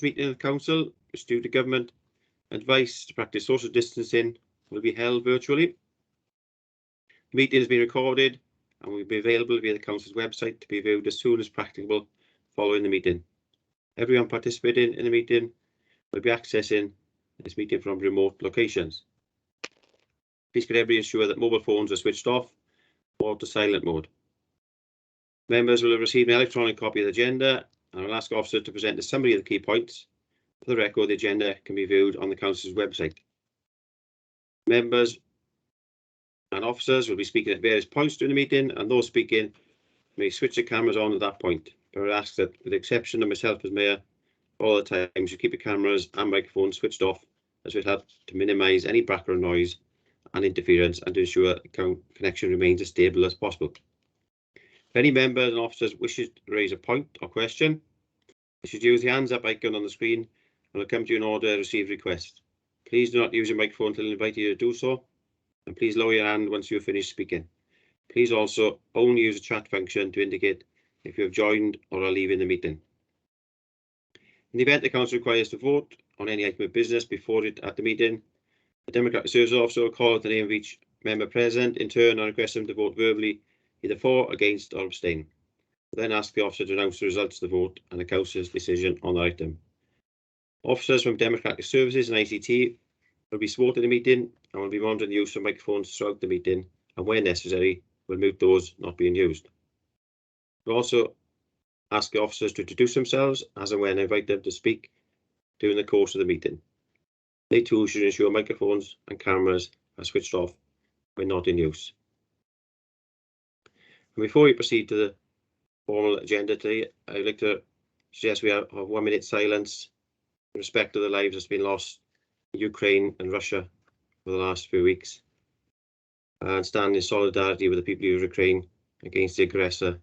meeting of the council is due to government advice to practice social distancing will be held virtually. The meeting has been recorded and will be available via the council's website to be viewed as soon as practicable following the meeting. Everyone participating in the meeting will be accessing this meeting from remote locations. Please could everybody ensure that mobile phones are switched off or to silent mode. Members will have received an electronic copy of the agenda, and I will ask officers to present a summary of the key points. For the record, the agenda can be viewed on the council's website. Members and officers will be speaking at various points during the meeting, and those speaking may switch the cameras on at that point. But I ask that, with the exception of myself as mayor, all the time you keep your cameras and microphones switched off, as it will help to minimise any background noise and interference and to ensure the connection remains as stable as possible. If any members and officers wishes to raise a point or question, you should use the hands up icon on the screen and will come to you in order to receive requests. Please do not use your microphone until I invite you to do so, and please lower your hand once you have finished speaking. Please also only use the chat function to indicate if you have joined or are leaving the meeting. In the event the council requires to vote on any item of business before it at the meeting, the Democratic Services Officer will call out the name of each member present in turn and request them to vote verbally, either for, against or abstain. Then ask the officer to announce the results of the vote and the council's decision on the item. Officers from Democratic Services and ICT will be supporting the meeting and will be monitoring the use of microphones throughout the meeting, and where necessary will mute those not being used. We'll also ask the officers to introduce themselves as and when I invite them to speak during the course of the meeting. They too should ensure microphones and cameras are switched off when not in use. And before we proceed to the formal agenda today, I'd like to suggest we have 1 minute silence in respect of the lives that's been lost in Ukraine and Russia for the last few weeks, and stand in solidarity with the people of Ukraine against the aggressor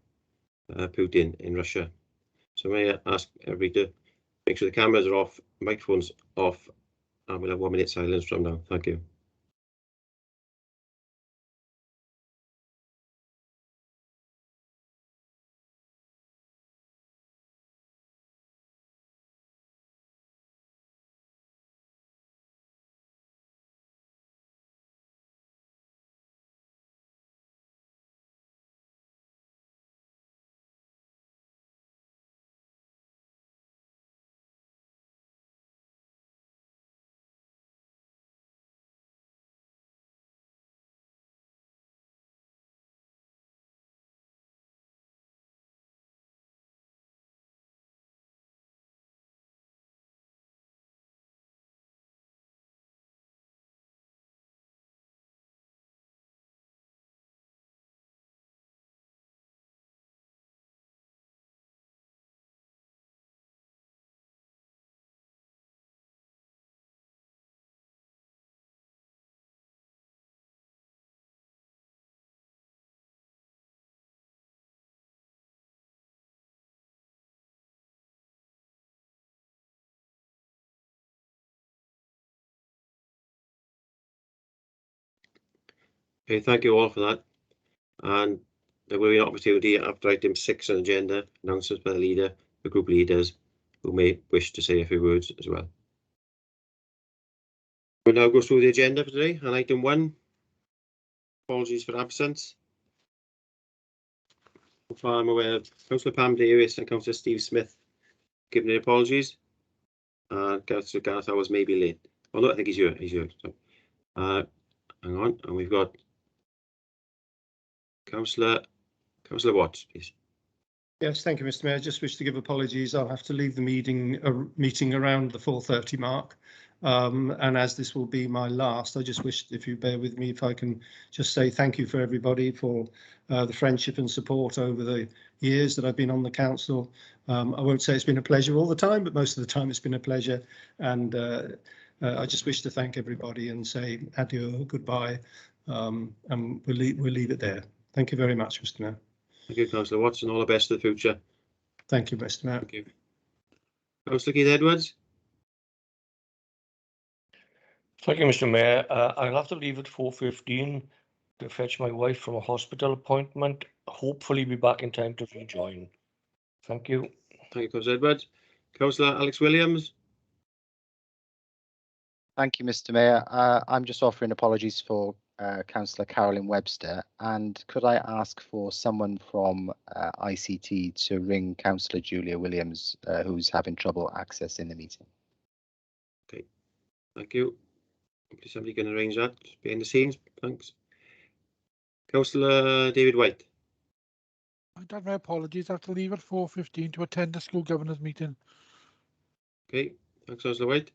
Putin in Russia. So may I ask everybody to make sure the cameras are off, microphones off, and we'll have 1 minute silence from now. Thank you. Okay, thank you all for that. And there will be an opportunity after item 6 on the agenda, announcements by the leader, the group leaders, who may wish to say a few words as well. We'll now go through the agenda for today. On item 1, apologies for absence. So far I'm aware of Councillor Pam Davies and Councillor Steve Smith giving their apologies. Councillor Gareth Howells may be late. Oh no, I think he's here. So, hang on, and we've got Councillor Watts, please. Yes, thank you, Mr. Mayor. I just wish to give apologies. I'll have to leave the meeting around the 4:30 mark. And as this will be my last, I just wish, if you bear with me, if I can just say thank you for everybody for the friendship and support over the years that I've been on the council. I won't say it's been a pleasure all the time, but most of the time it's been a pleasure. And I just wish to thank everybody and say adieu, goodbye, and we'll leave it there. Thank you very much, Mr. Mayor. Thank you, Councillor Watts, and all the best for the future. Thank you, Mr. Mayor. Thank you. Councillor Keith Edwards. Thank you, Mr. Mayor. I'll have to leave at 4:15 to fetch my wife from a hospital appointment. Hopefully be back in time to rejoin. Thank you. Thank you, Councillor Edwards. Councillor Alex Williams. Thank you, Mr. Mayor. I'm just offering apologies for Councillor Carolyn Webster, and could I ask for someone from ICT to ring Councillor Julia Williams, who's having trouble accessing the meeting? Okay, thank you. Hopefully somebody can arrange that behind the scenes. Thanks. Councillor David White. I'd have my apologies. I have to leave at 4:15 to attend the school governors meeting. Okay, thanks, Councillor White.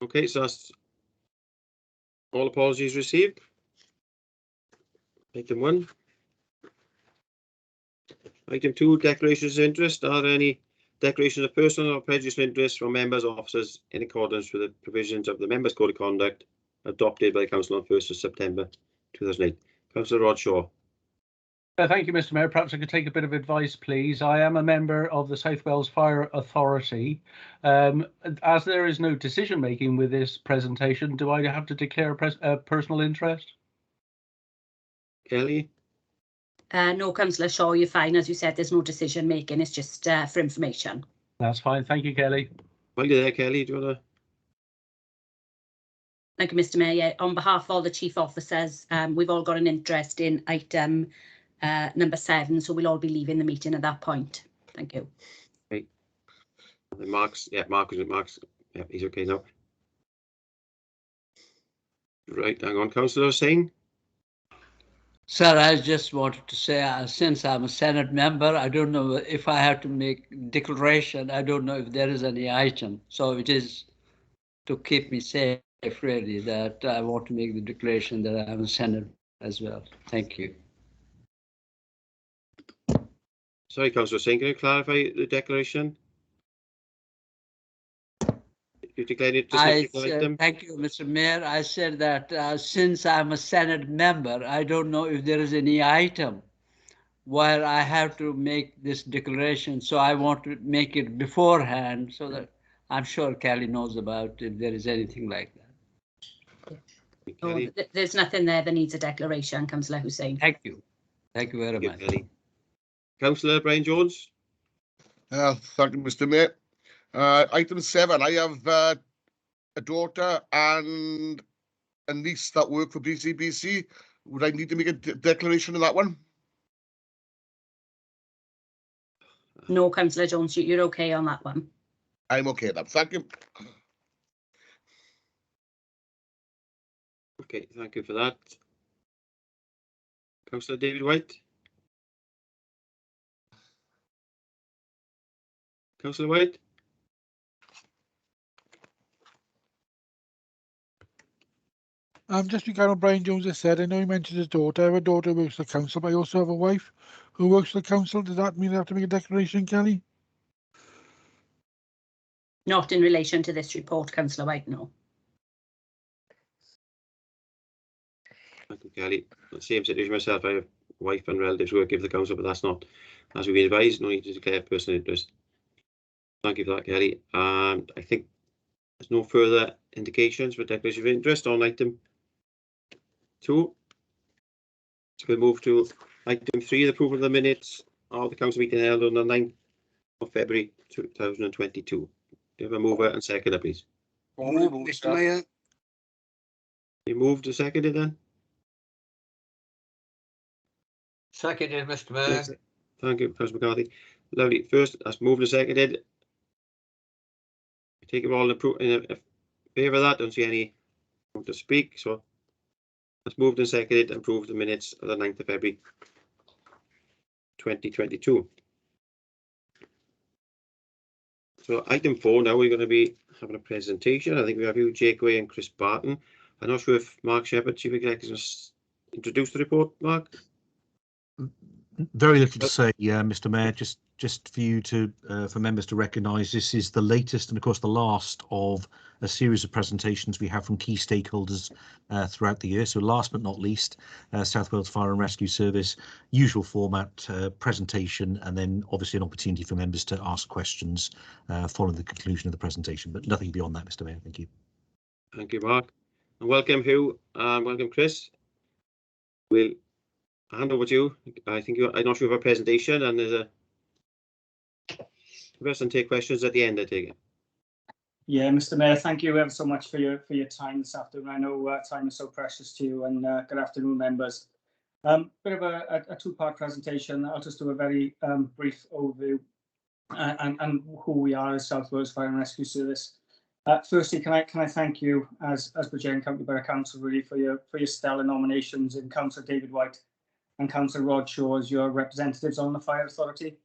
Okay, so that's all apologies received. Item 1. Item 2, declarations of interest. Are there any declarations of personal or prejudicial interest from members or officers in accordance with the provisions of the Members' Code of Conduct adopted by the Council on 1st of September 2008? Councillor Rod Shaw. Thank you, Mr. Mayor. Perhaps I could take a bit of advice, please. I am a member of the South Wales Fire Authority. As there is no decision making with this presentation, do I have to declare a personal interest? Kelly. No, Councillor Shaw, you're fine. As you said, there's no decision making. It's just for information. That's fine. Thank you, Kelly. While you're there, Kelly, do you want to? Thank you, Mr. Mayor. On behalf of all the chief officers, we've all got an interest in item number 7, so we'll all be leaving the meeting at that point. Thank you. Right. Mark's, yeah, Mark's, yeah, he's okay now. Right, hang on, Councillor Hussain. Sir, I just wanted to say, since I'm a Senate member, I don't know if I have to make declaration. I don't know if there is any item. So it is to keep me safe, really, that I want to make the declaration that I'm a Senate as well. Thank you. Sorry, Councillor Hussain, can you clarify the declaration? You declared it to item? Thank you, Mr. Mayor. I said that since I'm a Senate member, I don't know if there is any item where I have to make this declaration. So I want to make it beforehand so that I'm sure Kelly knows about if there is anything like that. No, there's nothing there that needs a declaration, Councillor Hussain. Thank you. Thank you very much. Kelly. Councillor Brian Jones. Thank you, Mr. Mayor. Item 7, I have a daughter and a niece that work for BCBC. Would I need to make a declaration on that one? No, Councillor Jones, you're okay on that one. I'm okay then. Thank you. Okay, thank you for that. Councillor David White. Councillor White. Just regarding what Brian Jones has said, I know he mentioned his daughter. I have a daughter who works for the council, but I also have a wife who works for the council. Does that mean I have to make a declaration, Kelly? Not in relation to this report, Councillor White, no. Thank you, Kelly. Same situation myself. I have a wife and relatives who work for the council, but that's not, as we've been advised, no need to declare personal interest. Thank you for that, Kelly. And I think there's no further indications for declaration of interest on item 2. So we'll move to item 3, the approval of the minutes of the council meeting held on the 9th of February 2022. Do you have a mover and seconder, please? Mr. Mayor. You moved and seconded then? Seconded, Mr. Mayor. Thank you, Councillor McCarthy. Lovely. First, that's moved and seconded. Take it all in favour of that. Don't see any want to speak. So that's moved and seconded and approved the minutes of the 9th of February 2022. So item 4 now, we're going to be having a presentation. I think we have you, Jake Way and Chris Barton. I'm not sure if Mark Shepherd, Chief Executive, has introduced the report, Mark. Very little to say, Mr. Mayor. Just for you to, for members to recognise, this is the latest and of course the last of a series of presentations we have from key stakeholders throughout the year. So last but not least, South Wales Fire and Rescue Service, usual format, presentation, and then obviously an opportunity for members to ask questions following the conclusion of the presentation. But nothing beyond that, Mr. Mayor. Thank you. Thank you, Mark. And welcome, Hugh. Welcome, Chris. We'll hand over to you. I think I'm not sure of a presentation, and there's Rest and take questions at the end, I take it. Yeah, Mr. Mayor, thank you ever so much for your time this afternoon. I know time is so precious to you, and good afternoon, members. Bit of a two-part presentation. I'll just do a very brief overview and who we are as South Wales Fire and Rescue Service. Firstly, can I thank you as Bridgend County Borough Council really for your stellar nominations in Councillor David White and Councillor Rod Shaw as your representatives on the Fire Authority.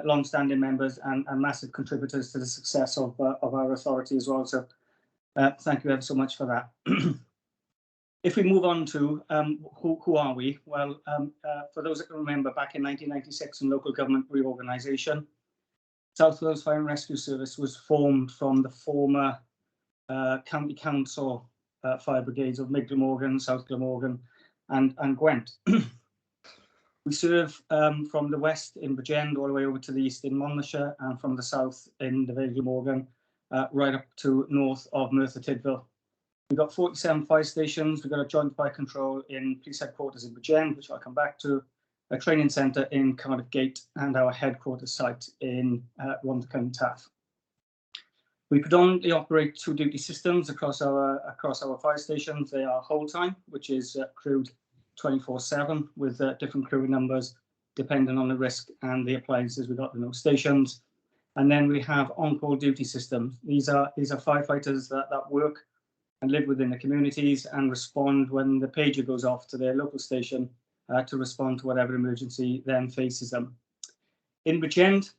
Long-standing members and massive contributors to the success of our authority as well. So thank you ever so much for that. If we move on to who are we? Well, for those that can remember, back in 1996 in local government reorganisation, South Wales Fire and Rescue Service was formed from the former County Council fire brigades of Mid Glamorgan, South Glamorgan and Gwent. We serve from the west in Bridgend all the way over to the east in Monmouthshire, and from the south in the Vale Glamorgan, right up to north of Merthyr Tydfil. We've got 47 fire stations. We've got a joint fire control in police headquarters in Bridgend, which I'll come back to, a training centre in Cardiff Gate, and our headquarters site in Rhondda Cynon Taf. We predominantly operate two duty systems across our fire stations. They are whole time, which is crewed 24/7 with different crew numbers depending on the risk and the appliances we've got in those stations. And then we have on-call duty systems. These are firefighters that work and live within the communities and respond when the pager goes off to their local station to respond to whatever emergency then faces them. In Bridgend,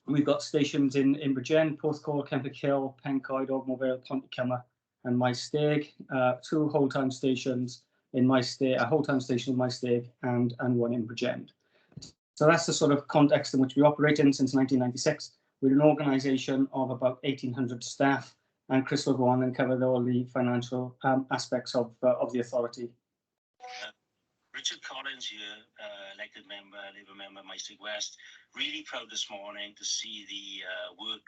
we've got stations in Bridgend, Porthcawl, Kempick Hill, Pencoed, Ogmore, Pontycymer and Maesteg, two whole-time stations in Maesteg, a whole-time station in Maesteg and one in Bridgend. So that's the sort of context in which we operate in since 1996. We're an organisation of about 1,800 staff, and Chris will go on and cover all the financial aspects of the authority. Richard Collins here, elected member, Labour member, Maesteg West. Really proud this morning to see the work.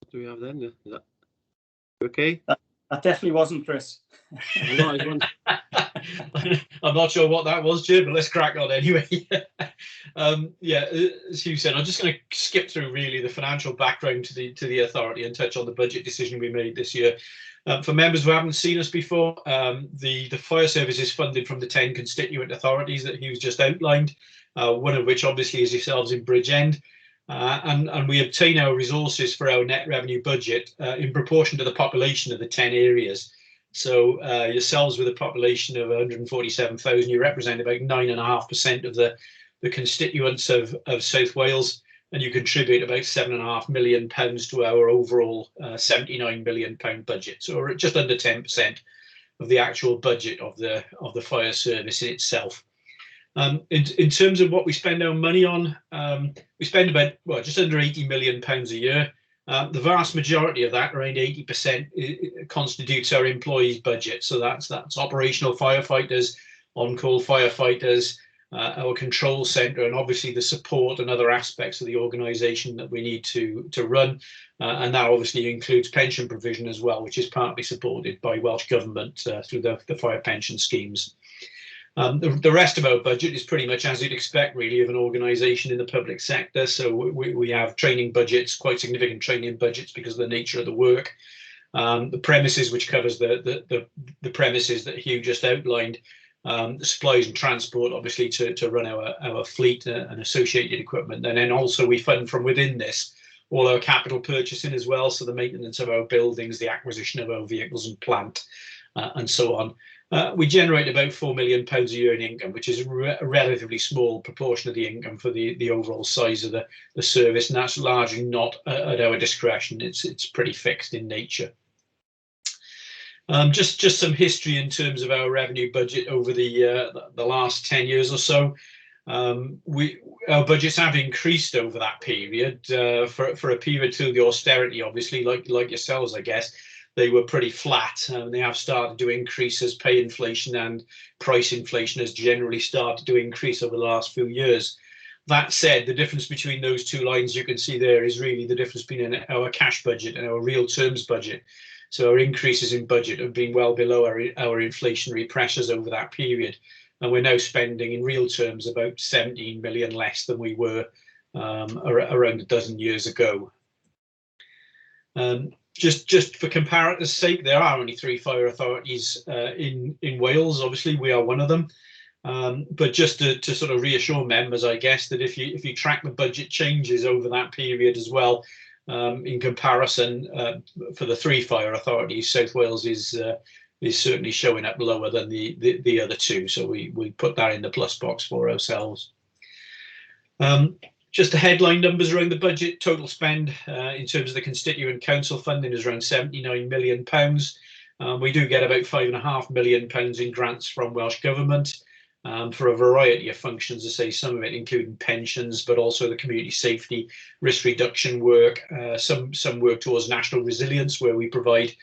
What do we have then? Is that okay? That definitely wasn't Chris. I'm not sure what that was, Jim, but let's crack on anyway. Yeah, as you said, I'm just going to skip through really the financial background to the authority and touch on the budget decision we made this year. For members who haven't seen us before, the fire service is funded from the 10 constituent authorities that Hugh's just outlined, one of which obviously is yourselves in Bridgend. And we obtain our resources for our net revenue budget in proportion to the population of the 10 areas. So yourselves with a population of 147,000, you represent about 9.5% of the constituents of South Wales, and you contribute about £7.5 million to our overall £79 million budget. So we're at just under 10% of the actual budget of the fire service in itself. In terms of what we spend our money on, we spend about just under £80 million a year. The vast majority of that, around 80%, constitutes our employees' budget. So that's operational firefighters, on-call firefighters, our control centre, and obviously the support and other aspects of the organisation that we need to run. And that obviously includes pension provision as well, which is partly supported by Welsh Government through the fire pension schemes. The rest of our budget is pretty much as you'd expect, really, of an organisation in the public sector. So we have training budgets, quite significant training budgets because of the nature of the work. The premises, which covers the premises that Hugh just outlined, the supplies and transport, obviously, to run our fleet and associated equipment. And then also we fund from within this all our capital purchasing as well. So the maintenance of our buildings, the acquisition of our vehicles and plant, and so on. We generate about £4 million a year in income, which is a relatively small proportion of the income for the overall size of the service, and that's largely not at our discretion. It's pretty fixed in nature. Just some history in terms of our revenue budget over the last 10 years or so. Our budgets have increased over that period for a period through the austerity, obviously, like yourselves, I guess. They were pretty flat, and they have started to increase as pay inflation and price inflation has generally started to increase over the last few years. That said, the difference between those two lines you can see there is really the difference between our cash budget and our real terms budget. So our increases in budget have been well below our inflationary pressures over that period. and we're now spending in real terms about 17 million less than we were around a dozen years ago. Just for comparator's sake, there are only 3 fire authorities in Wales. Obviously, we are one of them. But just to sort of reassure members, I guess, that if you track the budget changes over that period as well, in comparison, for the 3 fire authorities, South Wales is certainly showing up lower than the other 2. So we put that in the plus box for ourselves. Just the headline numbers around the budget. Total spend in terms of the constituent council funding is around £79 million. We do get about £5.5 million in grants from Welsh Government for a variety of functions, I say, some of it including pensions, but also the community safety, risk reduction work, some work towards national resilience, where we provide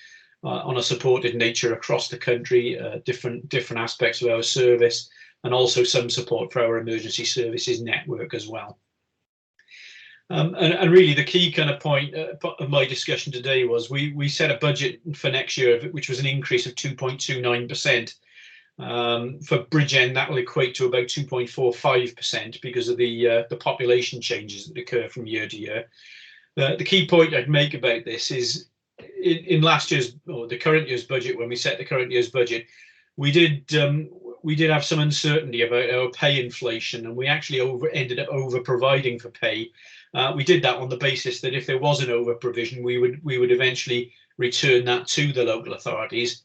on a supported nature across the country, different aspects of our service, and also some support for our emergency services network as well. And really the key kind of point of my discussion today was we set a budget for next year, which was an increase of 2.29%. For Bridgend, that will equate to about 2.45% because of the population changes that occur from year to year. The key point I'd make about this is in last year's, or the current year's budget, when we set the current year's budget, we did have some uncertainty about our pay inflation, and we actually ended up over providing for pay. We did that on the basis that if there was an over provision, we would eventually return that to the local authorities.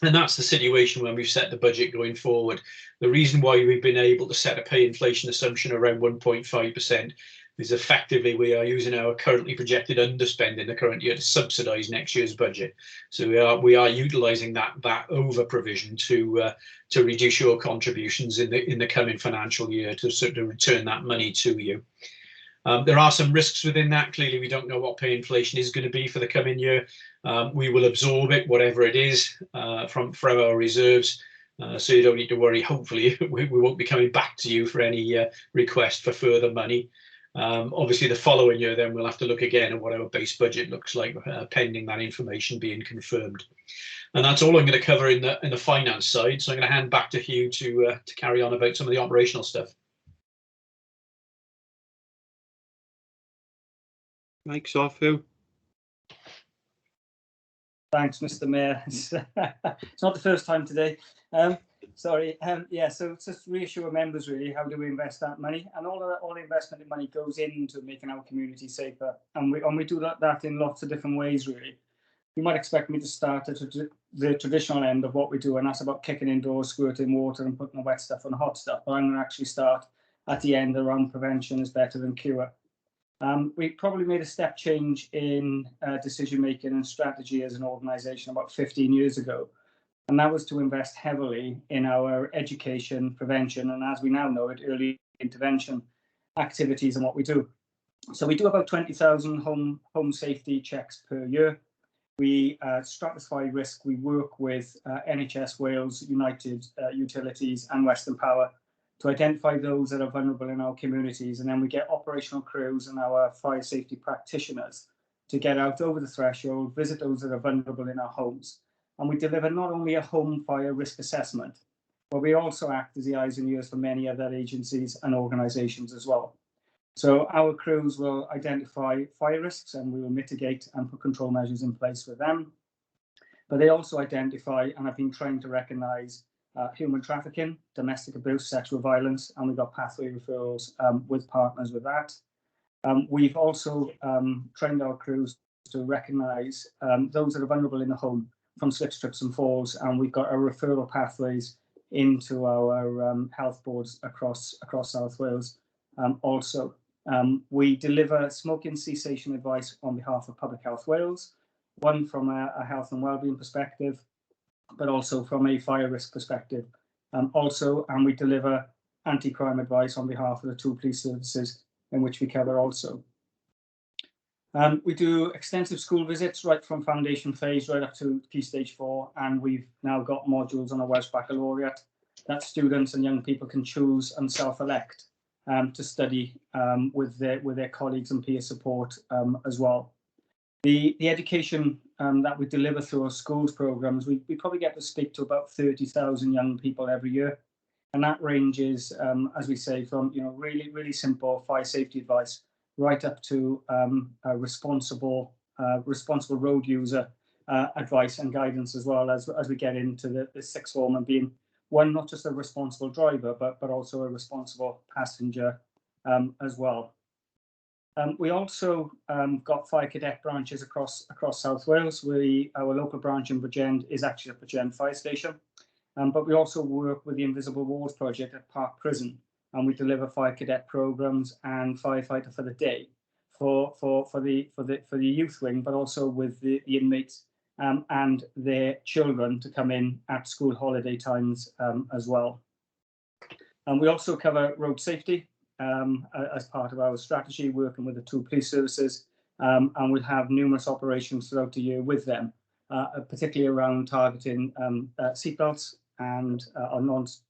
And that's the situation when we've set the budget going forward. The reason why we've been able to set a pay inflation assumption around 1.5% is effectively we are using our currently projected underspend in the current year to subsidise next year's budget. So we are utilising that over provision to reduce your contributions in the coming financial year to sort of return that money to you. There are some risks within that. Clearly, we don't know what pay inflation is going to be for the coming year. We will absorb it, whatever it is, from our reserves. So you don't need to worry. Hopefully, we won't be coming back to you for any request for further money. Obviously, the following year, then we'll have to look again at what our base budget looks like, pending that information being confirmed. And that's all I'm going to cover in the finance side. So I'm going to hand back to Hugh to carry on about some of the operational stuff. Mike's off, Hugh. Thanks, Mr. Mayor. It's not the first time today. Sorry. Yeah, so just reassure members really, how do we invest that money? And all the investment in money goes into making our community safer. And we do that in lots of different ways, really. You might expect me to start at the traditional end of what we do, and that's about kicking indoors, squirting water and putting the wet stuff on the hot stuff. But I'm going to actually start at the end around prevention is better than cure. We probably made a step change in decision making and strategy as an organisation about 15 years ago, and that was to invest heavily in our education, prevention, and as we now know it, early intervention activities and what we do. So we do about 20,000 home safety checks per year. We stratify risk. We work with NHS Wales, United Utilities, and Western Power to identify those that are vulnerable in our communities, and then we get operational crews and our fire safety practitioners to get out over the threshold, visit those that are vulnerable in our homes. And we deliver not only a home fire risk assessment, but we also act as the eyes and ears for many other agencies and organisations as well. So our crews will identify fire risks and we will mitigate and put control measures in place with them. But they also identify and have been trained to recognise human trafficking, domestic abuse, sexual violence, and we've got pathway referrals with partners with that. We've also trained our crews to recognise those that are vulnerable in the home from slips, trips and falls, and we've got our referral pathways into our health boards across South Wales. Also, we deliver smoking cessation advice on behalf of Public Health Wales, one from a health and wellbeing perspective, but also from a fire risk perspective. And we deliver anti-crime advice on behalf of the 2 police services in which we cover also. We do extensive school visits right from foundation phase right up to Key Stage 4, and we've now got modules on a Welsh Baccalaureate that students and young people can choose and self-elect to study with their colleagues and peer support as well. The education that we deliver through our schools programs, we probably get to speak to about 30,000 young people every year. And that ranges, as we say, from really simple fire safety advice right up to a responsible road user advice and guidance, as well as we get into the sixth form and being one, not just a responsible driver, but also a responsible passenger as well. We also got fire cadet branches across South Wales. Our local branch in Bridgend is actually at Bridgend Fire Station, but we also work with the Invisible Walls project at Park Prison, and we deliver fire cadet programs and firefighter for the day for the youth wing, but also with the inmates and their children to come in at school holiday times as well. And we also cover road safety as part of our strategy, working with the 2 police services, and we'll have numerous operations throughout the year with them, particularly around targeting seatbelts and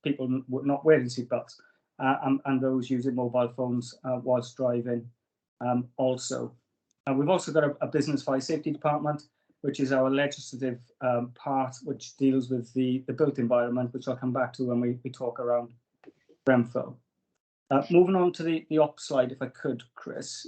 people not wearing seatbelts, and those using mobile phones whilst driving also. We've also got a business fire safety department, which is our legislative part, which deals with the built environment, which I'll come back to when we talk around Grenfell. Moving on to the ops slide, if I could, Chris.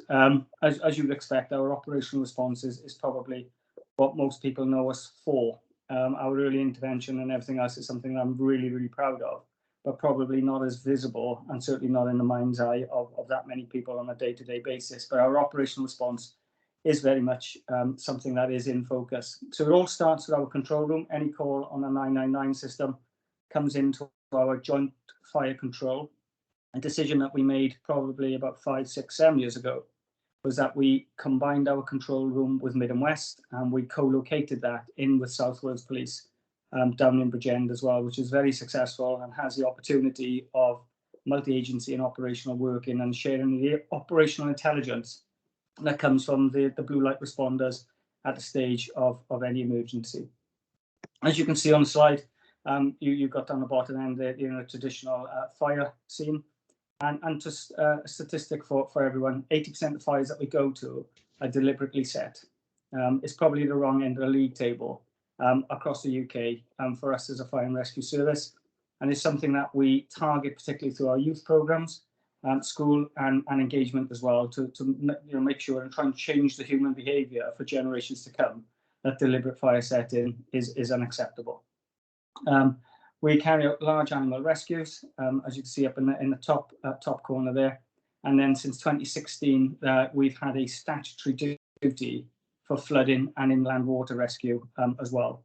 As you'd expect, our operational response is probably what most people know us for. Our early intervention and everything else is something I'm really proud of, but probably not as visible, and certainly not in the mind's eye of that many people on a day-to-day basis. But our operational response is very much something that is in focus. So it all starts with our control room. Any call on a 999 system comes into our joint fire control. A decision that we made probably about 5, 6, 7 years ago was that we combined our control room with Mid and West, and we co-located that in with South Wales Police down in Bridgend as well, which is very successful and has the opportunity of multi-agency and operational working and sharing the operational intelligence that comes from the blue light responders at the stage of any emergency. As you can see on the slide, you've got down the bottom end the traditional fire scene. And just a statistic for everyone, 80% of fires that we go to are deliberately set. It's probably the wrong end of the league table across the UK for us as a fire and rescue service. And it's something that we target particularly through our youth programs, school and engagement as well, to make sure and try and change the human behaviour for generations to come, that deliberate fire setting is unacceptable. We carry out large animal rescues, as you can see up in the top corner there. And then since 2016, we've had a statutory duty for flooding and inland water rescue as well.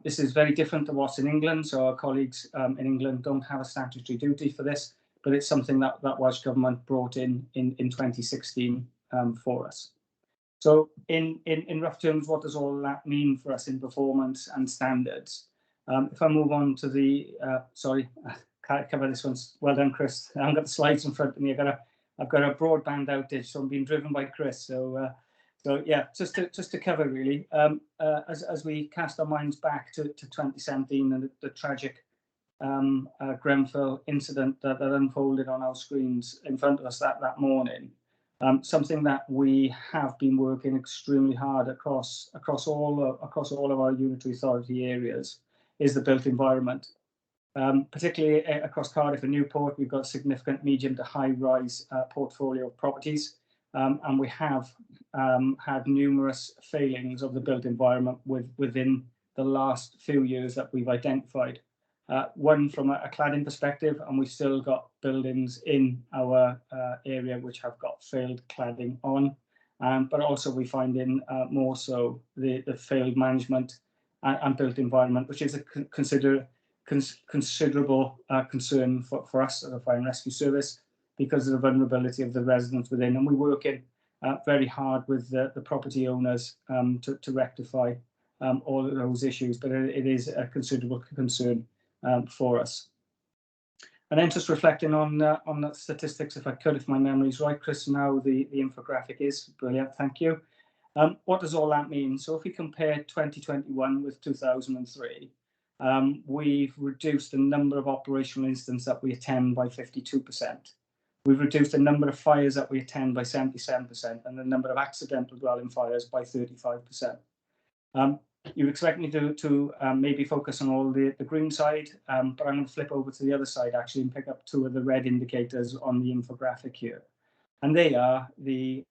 This is very different to what's in England. So our colleagues in England don't have a statutory duty for this, but it's something that Welsh Government brought in 2016 for us. So in rough terms, what does all that mean for us in performance and standards? If I move on to the, sorry, I can't cover this one. Well done, Chris. I haven't got the slides in front of me. I've got a broadband outage, so I'm being driven by Chris. So yeah, just to cover really, as we cast our minds back to 2017 and the tragic Grenfell incident that unfolded on our screens in front of us that morning. Something that we have been working extremely hard across all of our unitary authority areas is the built environment. Particularly across Cardiff and Newport, we've got a significant medium to high rise portfolio of properties, and we have had numerous failings of the built environment within the last few years that we've identified. One from a cladding perspective, and we've still got buildings in our area which have got failed cladding on, but also we find in more so the failed management and built environment, which is a considerable concern for us as a fire and rescue service because of the vulnerability of the residents within. And we're working very hard with the property owners to rectify all of those issues, but it is a considerable concern for us. And then just reflecting on the statistics, if I could, if my memory is right, Chris, now the infographic is brilliant, thank you. What does all that mean? So if we compare 2021 with 2003, we've reduced the number of operational incidents that we attend by 52%. We've reduced the number of fires that we attend by 77% and the number of accidental dwelling fires by 35%. You expect me to maybe focus on all the green side, but I'm going to flip over to the other side actually and pick up 2 of the red indicators on the infographic here. And they are the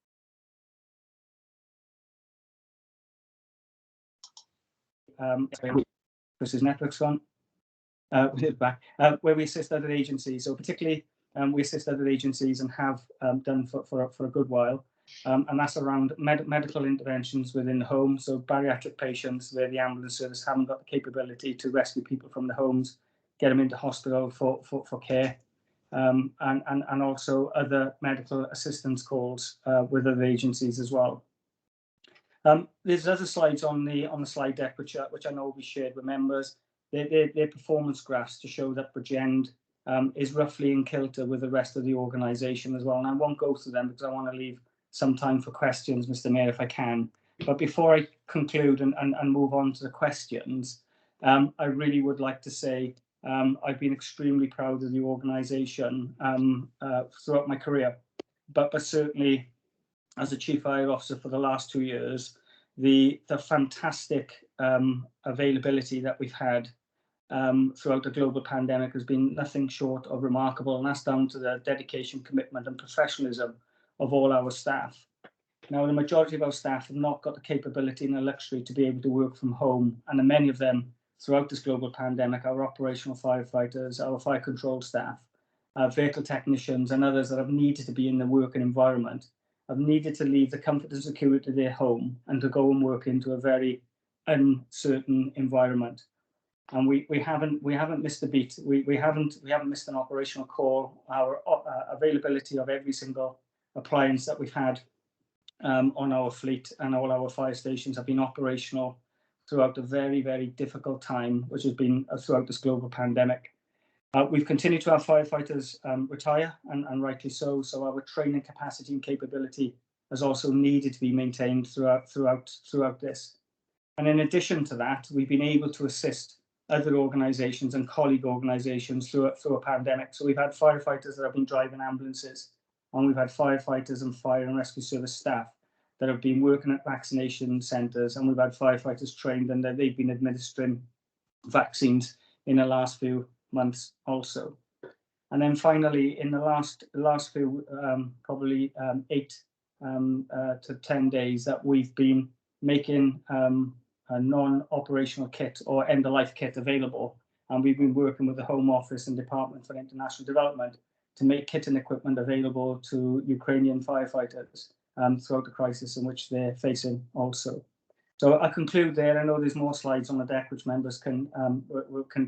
Chris's network's gone. Back, where we assist other agencies. So particularly we assist other agencies and have done for a good while. And that's around medical interventions within the home. So bariatric patients where the ambulance service haven't got the capability to rescue people from the homes, get them into hospital for care. And also other medical assistance calls with other agencies as well. There's other slides on the slide deck which I know will be shared with members. Their performance graphs to show that Bridgend is roughly in kilter with the rest of the organisation as well. And I won't go through them because I want to leave some time for questions, Mr. Mayor, if I can. But before I conclude and move on to the questions, I really would like to say I've been extremely proud of the organisation throughout my career, but certainly as a Chief Fire Officer for the last 2 years, the fantastic availability that we've had throughout the global pandemic has been nothing short of remarkable, and that's down to the dedication, commitment and professionalism of all our staff. Now, the majority of our staff have not got the capability and the luxury to be able to work from home, and many of them throughout this global pandemic, our operational firefighters, our fire control staff, vehicle technicians and others that have needed to be in the working environment have needed to leave the comfort and security of their home and to go and work into a very uncertain environment. And we haven't missed a beat. We haven't missed an operational call. Our availability of every single appliance that we've had on our fleet and all our fire stations have been operational throughout a very, very difficult time, which has been throughout this global pandemic. We've continued to have firefighters retire, and rightly so. So our training capacity and capability has also needed to be maintained throughout this. And in addition to that, we've been able to assist other organisations and colleague organisations through a pandemic. So we've had firefighters that have been driving ambulances, and we've had firefighters and fire and rescue service staff that have been working at vaccination centres, and we've had firefighters trained and that they've been administering vaccines in the last few months also. And then finally, in the last few probably 8 to 10 days that we've been making a non-operational kit or end-of-life kit available, and we've been working with the Home Office and Department for International Development to make kit and equipment available to Ukrainian firefighters throughout the crisis in which they're facing also. So I conclude there. I know there's more slides on the deck which members can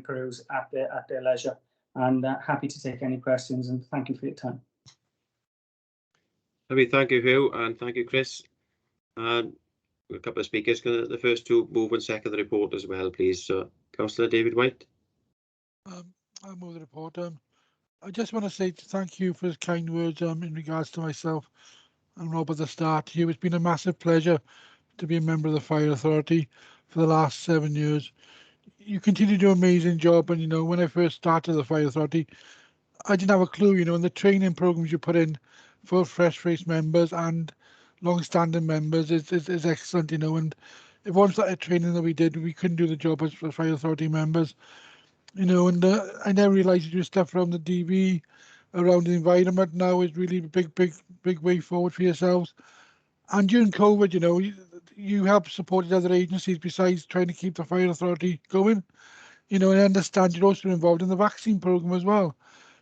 peruse at their leisure, and happy to take any questions, and thank you for your time. Thank you, Hugh, and thank you, Chris. And a couple of speakers. Can the first 2 move and second the report as well, please? So, Councillor David White. I'll move the report. I just want to say thank you for his kind words in regards to myself and Rob at the start. Hugh, it's been a massive pleasure to be a member of the Fire Authority for the last 7 years. You continue to do an amazing job, and when I first started the Fire Authority, I didn't have a clue, and the training programs you put in for fresh-faced members and long-standing members is excellent, and if once that training that we did, we couldn't do the job as Fire Authority members, and I never realised you do stuff around the DV, around the environment now is really a big way forward for yourselves. And during COVID, you have supported other agencies besides trying to keep the Fire Authority going. And I understand you're also involved in the vaccine programme as well.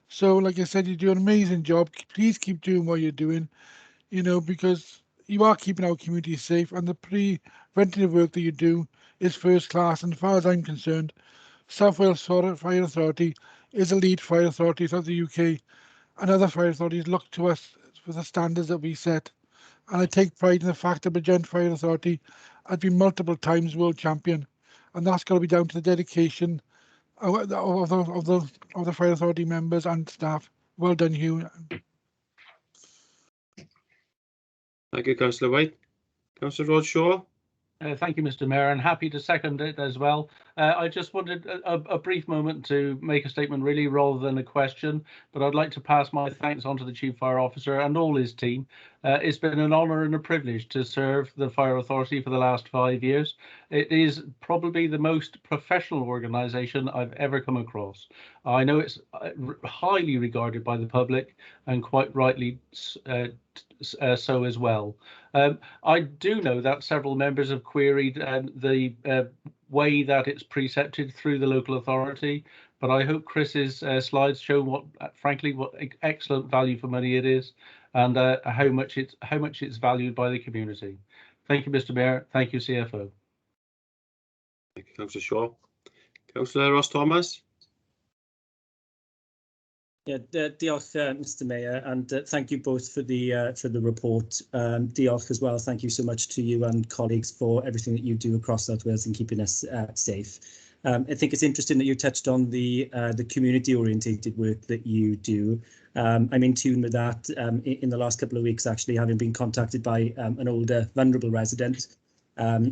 So, like I said, you do an amazing job. Please keep doing what you're doing, because you are keeping our community safe, and the preventative work that you do is first class. And as far as I'm concerned, South Wales Fire Authority is a lead fire authority throughout the UK, and other fire authorities look to us for the standards that we set. And I take pride in the fact that Bridgend Fire Authority has been multiple times world champion, and that's got to be down to the dedication of the Fire Authority members and staff. Well done, Hugh. Thank you, Councillor White. Councillor Rod Shaw. Thank you, Mr. Mayor, and happy to second it as well. I just wanted a brief moment to make a statement really rather than a question, but I'd like to pass my thanks on to the Chief Fire Officer and all his team. It's been an honour and a privilege to serve the Fire Authority for the last 5 years. It is probably the most professional organisation I've ever come across. I know it's highly regarded by the public and quite rightly so as well. I do know that several members have queried the way that it's precepted through the local authority, but I hope Chris's slides show what excellent value for money it is, and how much it's valued by the community. Thank you, Mr. Mayor. Thank you, CFO. Thank you, Councillor Shaw. Councillor Ross Thomas. Yeah, diolch, Mr. Mayor, and thank you both for the report. Diolch as well. Thank you so much to you and colleagues for everything that you do across South Wales and keeping us safe. I think it's interesting that you touched on the community-orientated work that you do. I'm in tune with that in the last couple of weeks, actually, having been contacted by an older vulnerable resident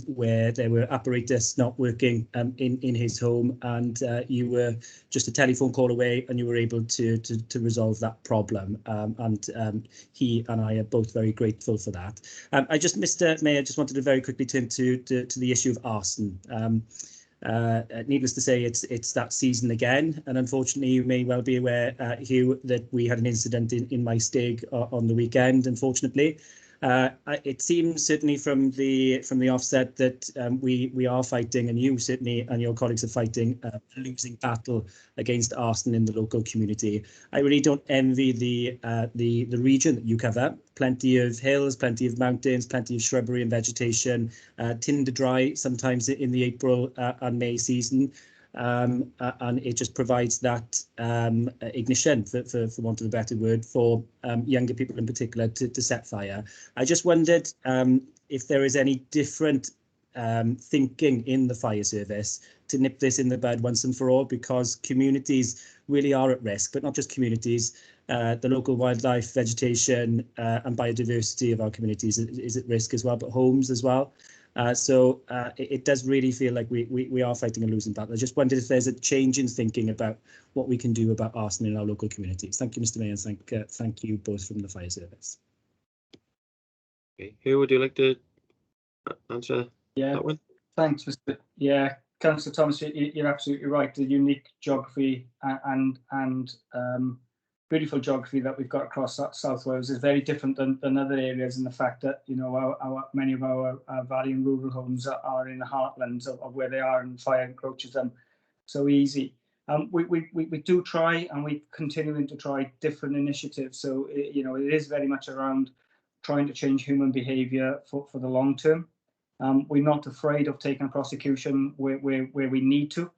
where there were apparatus not working in his home, and you were just a telephone call away and you were able to resolve that problem. And he and I are both very grateful for that. Mr. Mayor, just wanted to very quickly turn to the issue of arson. Needless to say, it's that season again, and unfortunately you may well be aware, Hugh, that we had an incident in my stag on the weekend, unfortunately. It seems certainly from the offset that we are fighting, and you certainly and your colleagues are fighting a losing battle against arson in the local community. I really don't envy the region that you cover. Plenty of hills, plenty of mountains, plenty of shrubbery and vegetation, tinder dry sometimes in the April and May season. And it just provides that ignition, for want of a better word, for younger people in particular to set fire. I just wondered if there is any different thinking in the fire service to nip this in the bud once and for all, because communities really are at risk, but not just communities. The local wildlife, vegetation and biodiversity of our communities is at risk as well, but homes as well. So it does really feel like we are fighting a losing battle. I just wondered if there's a change in thinking about what we can do about arson in our local communities. Thank you, Mr. Mayor, and thank you both from the fire service. Okay, who would you like to answer that one? Thanks, Mr. Yeah, Councillor Thomas, you're absolutely right. The unique geography and beautiful geography that we've got across South Wales is very different than other areas, in the fact that, you know, many of our valley and rural homes are in the heartlands of where they are, and fire encroaches them so easy. We do try, and we're continuing to try different initiatives. So, you know, it is very much around trying to change human behaviour for the long term. We're not afraid of taking prosecution where we need to.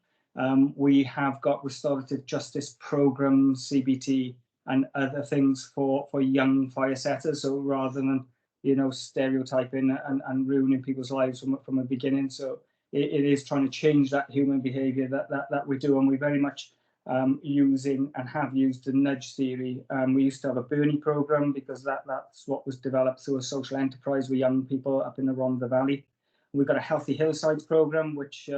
We have got restorative justice programs, CBT, and other things for young fire setters. So rather than, you know, stereotyping and ruining people's lives from the beginning. So it is trying to change that human behaviour that we do, and we very much using and have used the nudge theory. We used to have a Bernie program because that's what was developed through a social enterprise with young people up in the Rhondda Valley. We've got a Healthy Hillsides program, which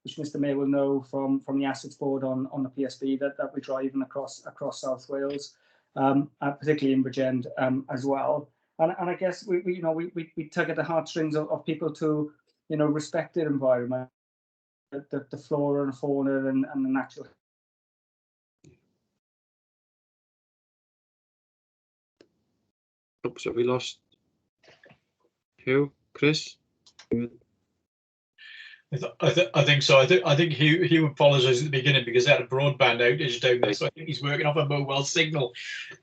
Mr. Mayor will know from the Assets Board on the PSB that we're driving across South Wales, particularly in Bridgend as well. And I guess we tug at the heartstrings of people to, you know, respect their environment, the flora and fauna and the natural. Oops, have we lost who? Chris? I think so. I think he apologised at the beginning because they had a broadband outage down there, so I think he's working off a mobile signal.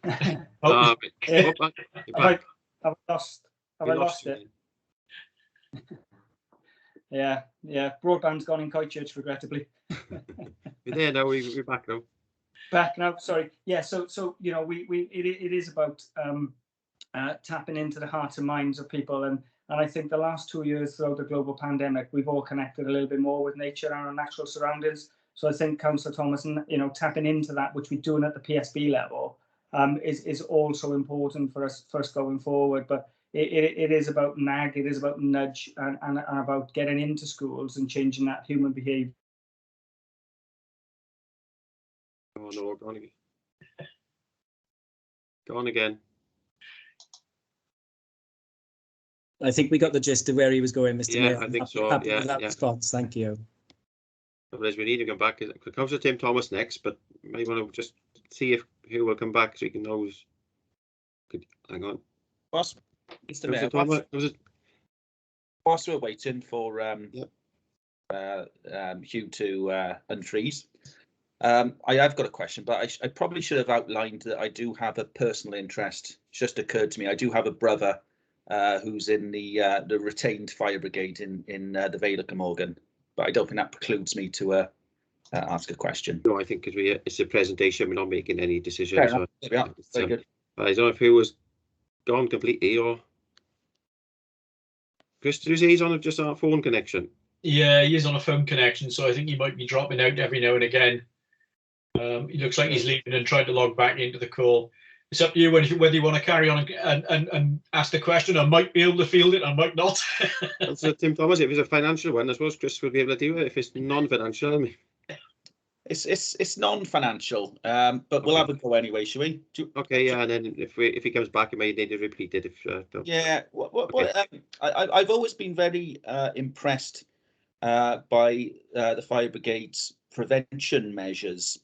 Have I lost it? Yeah, broadband's gone in Christchurch, regrettably. We're there now. We're back now. Back now. Sorry. Yeah. So you know, it is about tapping into the hearts and minds of people, and I think the last 2 years throughout the global pandemic, we've all connected a little bit more with nature and our natural surroundings. So I think Councillor Thomas, you know, tapping into that, which we're doing at the PSB level, is also important for us going forward. But it is about nag, it is about nudge, and about getting into schools and changing that human behaviour. Oh no, gone again. Gone again. I think we got the gist of where he was going, Mr. Yeah, Mayor. I I'm think happy, so. happy Yeah, with that yeah. response. Thank you. Otherwise, we need to come back. Councillor Tim Thomas next, but maybe want to just see if who will come back so we can know. Hang on. Whilst, Mr. Mayor, whilst we're waiting for Hugh to unfreeze, I have got a question, but I probably should have outlined that I do have a personal interest. It's just occurred to me. I do have a brother who's in the retained fire brigade in the Vale of Glamorgan, but I don't think that precludes me to ask a question. No, I think because it's a presentation, we're not making any decisions. So There we are. Very good. I don't know if who was gone completely or Chris, did you say he's on just on a phone connection? Yeah, he is on a phone connection, so I think he might be dropping out every now and again. He looks like he's leaving and trying to log back into the call. It's up to you whether you want to carry on and ask the question. I might be able to field it, I might not. So Tim Thomas, if it's a financial one, I suppose Chris will be able to do it. If it's non-financial, I mean. It's non-financial, but we'll have a go anyway, shall we? Okay, yeah, and then if he comes back, he may need to repeat it. Yeah, I've always been very impressed by the fire brigade's prevention measures.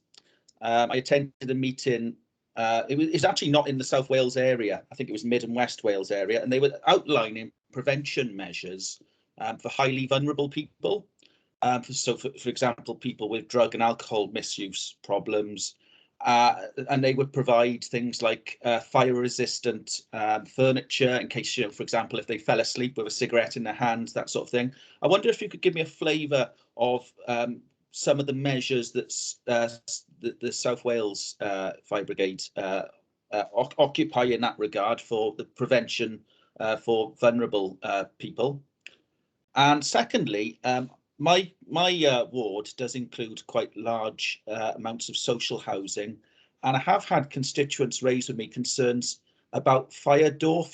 I attended a meeting. It was actually not in the South Wales area. I think it was Mid and West Wales area, and they were outlining prevention measures for highly vulnerable people. So, for example, people with drug and alcohol misuse problems, and they would provide things like fire-resistant furniture in case, for example, if they fell asleep with a cigarette in their hand, that sort of thing. I wonder if you could give me a flavour of some of the measures that the South Wales Fire Brigade occupy in that regard for the prevention for vulnerable people. And secondly, my ward does include quite large amounts of social housing, and I have had constituents raise with me concerns about fire door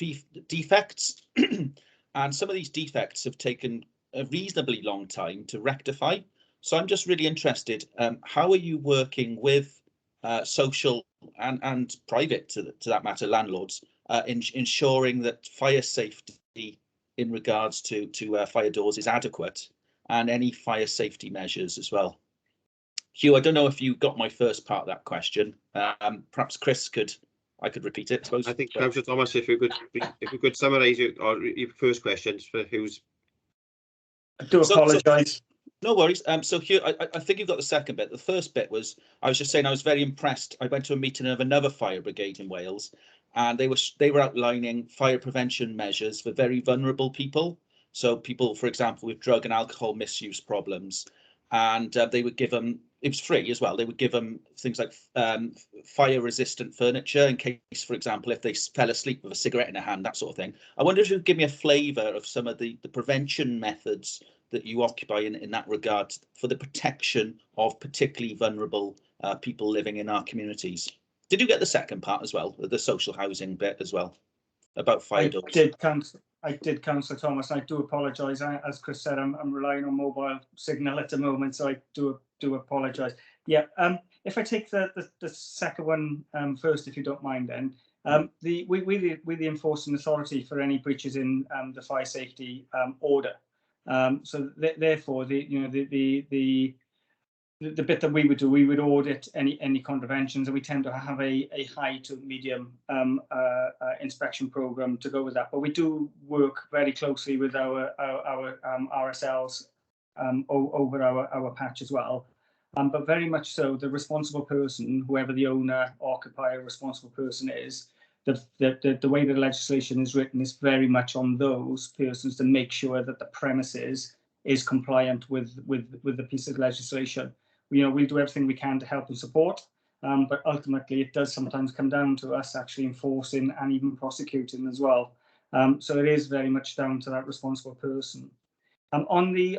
defects, and some of these defects have taken a reasonably long time to rectify. So I'm just really interested, how are you working with social and private, to that matter, landlords, in ensuring that fire safety in regards to fire doors is adequate, and any fire safety measures as well? Hugh, I don't know if you got my first part of that question. Perhaps Chris I could repeat it, I suppose. I think, Councillor Thomas, if you could summarise your first questions for who's. I do apologise. No worries. So Hugh, I think you've got the second bit. The first bit was, I was just saying I was very impressed. I went to a meeting of another fire brigade in Wales, and they were outlining fire prevention measures for very vulnerable people. So people, for example, with drug and alcohol misuse problems, and they would give them, it was free as well, they would give them things like fire-resistant furniture in case, for example, if they fell asleep with a cigarette in their hand, that sort of thing. I wonder if you could give me a flavour of some of the prevention methods that you occupy in that regard for the protection of particularly vulnerable people living in our communities. Did you get the second part as well, the social housing bit as well, about fire doors? I did, Councillor Thomas. I do apologise. As Chris said, I'm relying on mobile signal at the moment, so I do apologise. Yeah. If I take the second one first, if you don't mind, then we're the enforcing authority for any breaches in the fire safety order. So therefore, the bit that we would do, we would audit any contraventions, and we tend to have a high to medium inspection program to go with that. But we do work very closely with our RSLs over our patch as well. But very much so, the responsible person, whoever the owner, occupier, responsible person is, the way the legislation is written is very much on those persons to make sure that the premises is compliant with the piece of legislation. We'll do everything we can to help and support, but ultimately it does sometimes come down to us actually enforcing and even prosecuting as well. So it is very much down to that responsible person. On the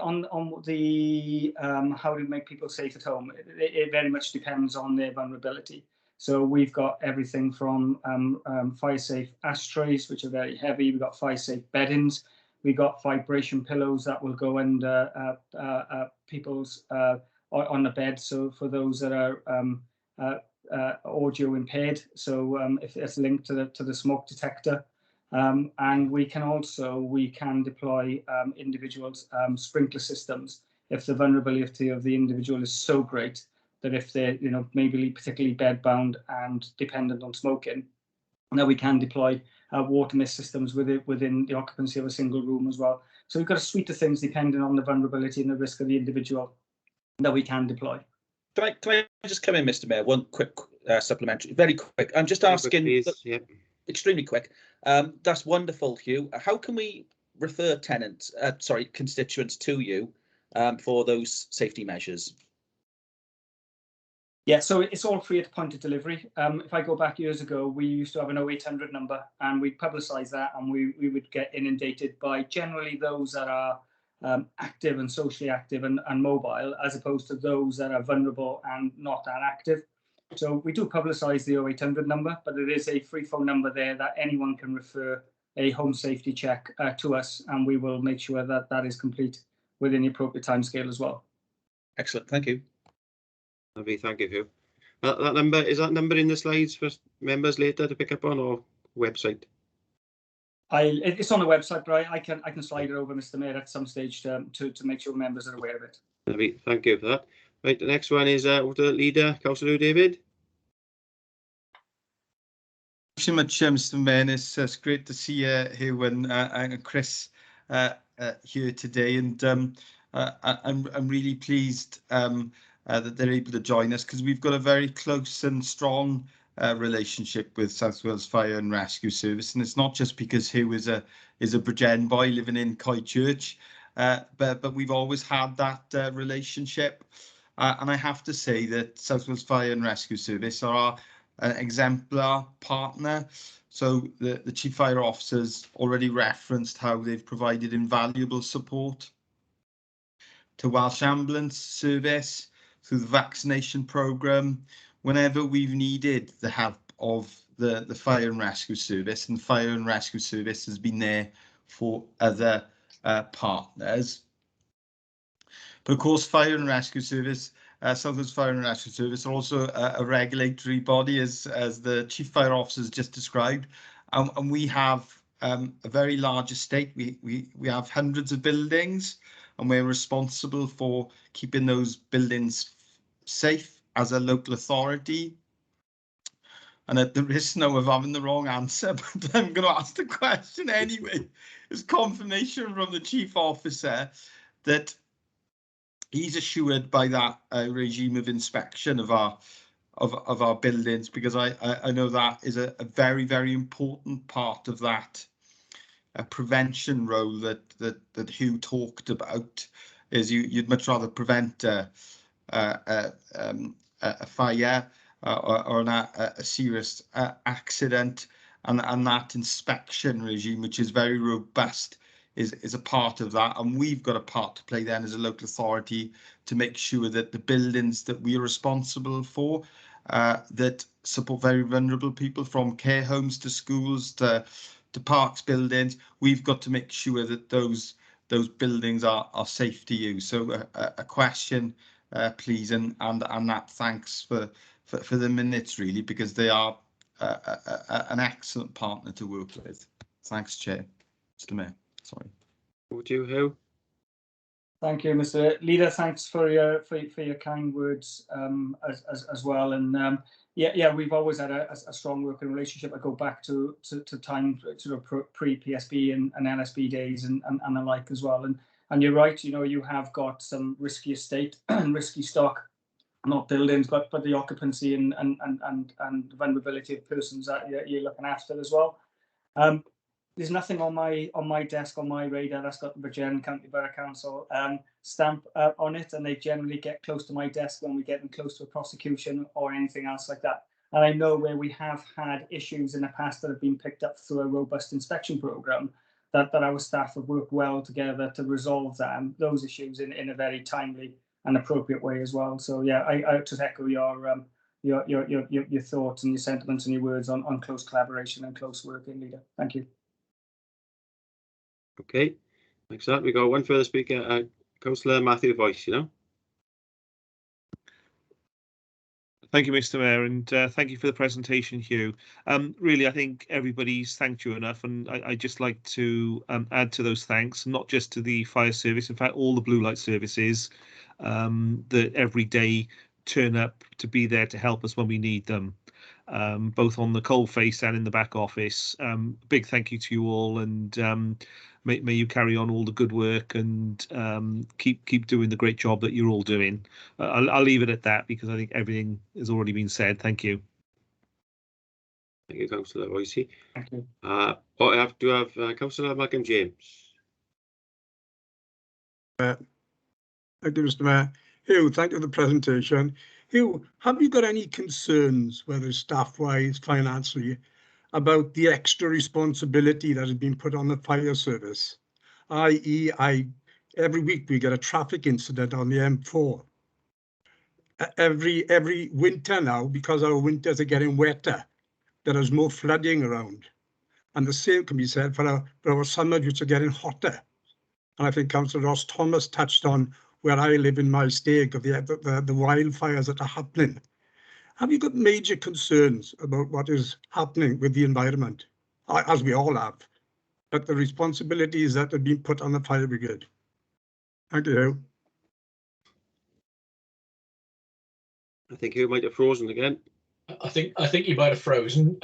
how to make people safe at home, it very much depends on their vulnerability. So we've got everything from fire safe ashtrays, which are very heavy. We've got fire safe beddings. We've got vibration pillows that will go under people's on the bed. So for those that are audio impaired, so if it's linked to the smoke detector. And we can deploy individuals' sprinkler systems if the vulnerability of the individual is so great that if they're, maybe particularly bedbound and dependent on smoking, that we can deploy water mist systems within the occupancy of a single room as well. So we've got a suite of things depending on the vulnerability and the risk of the individual that we can deploy. Can I just come in, Mr. Mayor? One quick supplementary, very quick. I'm just asking, extremely quick. That's wonderful, Hugh. How can we refer constituents to you for those safety measures? Yeah, so it's all free at the point of delivery. If I go back years ago, we used to have an 0800 number and we'd publicise that, and we would get inundated by generally those that are active and socially active and mobile, as opposed to those that are vulnerable and not that active. So we do publicise the 0800 number, but it is a free phone number there that anyone can refer a home safety check to us, and we will make sure that that is complete within the appropriate timescale as well. Excellent, thank you. Lovely, thank you, Hugh. That number, is that number in the slides for members later to pick up on, or website? It's on the website, but I can slide it over, Mr. Mayor, at some stage to make sure members are aware of it. Lovely, thank you for that. Right, the next one is Water Leader, Councillor David. Thanks so much, Mr. Mayor. It's great to see Hugh and Chris here today, and I'm really pleased that they're able to join us, because we've got a very close and strong relationship with South Wales Fire and Rescue Service, and it's not just because Hugh is a Bridgend boy living in Christchurch, but we've always had that relationship, and I have to say that South Wales Fire and Rescue Service are an exemplar partner. So the Chief Fire Officers already referenced how they've provided invaluable support to Welsh Ambulance Service through the vaccination programme whenever we've needed the help of the Fire and Rescue Service, and Fire and Rescue Service has been there for other partners. But of course, Fire and Rescue Service, South Wales Fire and Rescue Service, are also a regulatory body, as the Chief Fire Officer has just described, and we have a very large estate. We have hundreds of buildings, and we're responsible for keeping those buildings safe as a local authority. And at the risk now of having the wrong answer, but I'm going to ask the question anyway, is confirmation from the Chief Officer that he's assured by that regime of inspection of our buildings, because I know that is a very, very important part of that prevention role that Hugh talked about. Is you'd much rather prevent a fire or a serious accident, and that inspection regime, which is very robust, is a part of that, and we've got a part to play then as a local authority to make sure that the buildings that we are responsible for that support very vulnerable people, from care homes to schools to parks buildings, we've got to make sure that those buildings are safe to use. So a question, please, and that thanks for the minutes, really, because they are an excellent partner to work with. Thanks, Chair. Mr. Mayor, sorry. Would you, Hugh? Thank you, Mr. Leader. Thanks for your kind words as well. And yeah, we've always had a strong working relationship. I go back to time sort of pre-PSB and LSB days and the like as well. And you're right. You have got some risky estate and risky stock, not buildings, but the occupancy and vulnerability of persons that you're looking after as well. There's nothing on my desk, on my radar, that's got the Bridgend County Borough Council stamp on it, and they generally get close to my desk when we get them close to a prosecution or anything else like that. And I know where we have had issues in the past that have been picked up through a robust inspection programme, that our staff have worked well together to resolve those issues in a very timely and appropriate way as well. So yeah, I just echo your your thoughts and your sentiments and your words on close collaboration and close working, leader. Thank you. Okay, thanks for that. We got one further speaker, Councillor Matthew Voice, you know. Thank you, Mr. Mayor, and thank you for the presentation, Hugh. Really, I think everybody's thanked you enough, and I'd just like to add to those thanks, not just to the fire service, in fact, all the blue light services that every day turn up to be there to help us when we need them, both on the coal face and in the back office. Big thank you to you all, and may you carry on all the good work and keep doing the great job that you're all doing. I'll leave it at that because I think everything has already been said. Thank you. Thank you, Councillor Voicey. Thank you. I have to have Councillor Malcolm James. Thank you, Mr. Mayor. Hugh, thank you for the presentation. Hugh, have you got any concerns, whether staff-wise, financially, about the extra responsibility that has been put on the fire service? I.e., every week we get a traffic incident on the M4. Every winter now, because our winters are getting wetter, there is more flooding around. And the same can be said for our summers, which are getting hotter. And I think Councillor Ross Thomas touched on where I live in my state of the wildfires that are happening. Have you got major concerns about what is happening with the environment, as we all have, but the responsibilities that have been put on the fire brigade? Thank you. I think you might have frozen again. I think you might have frozen.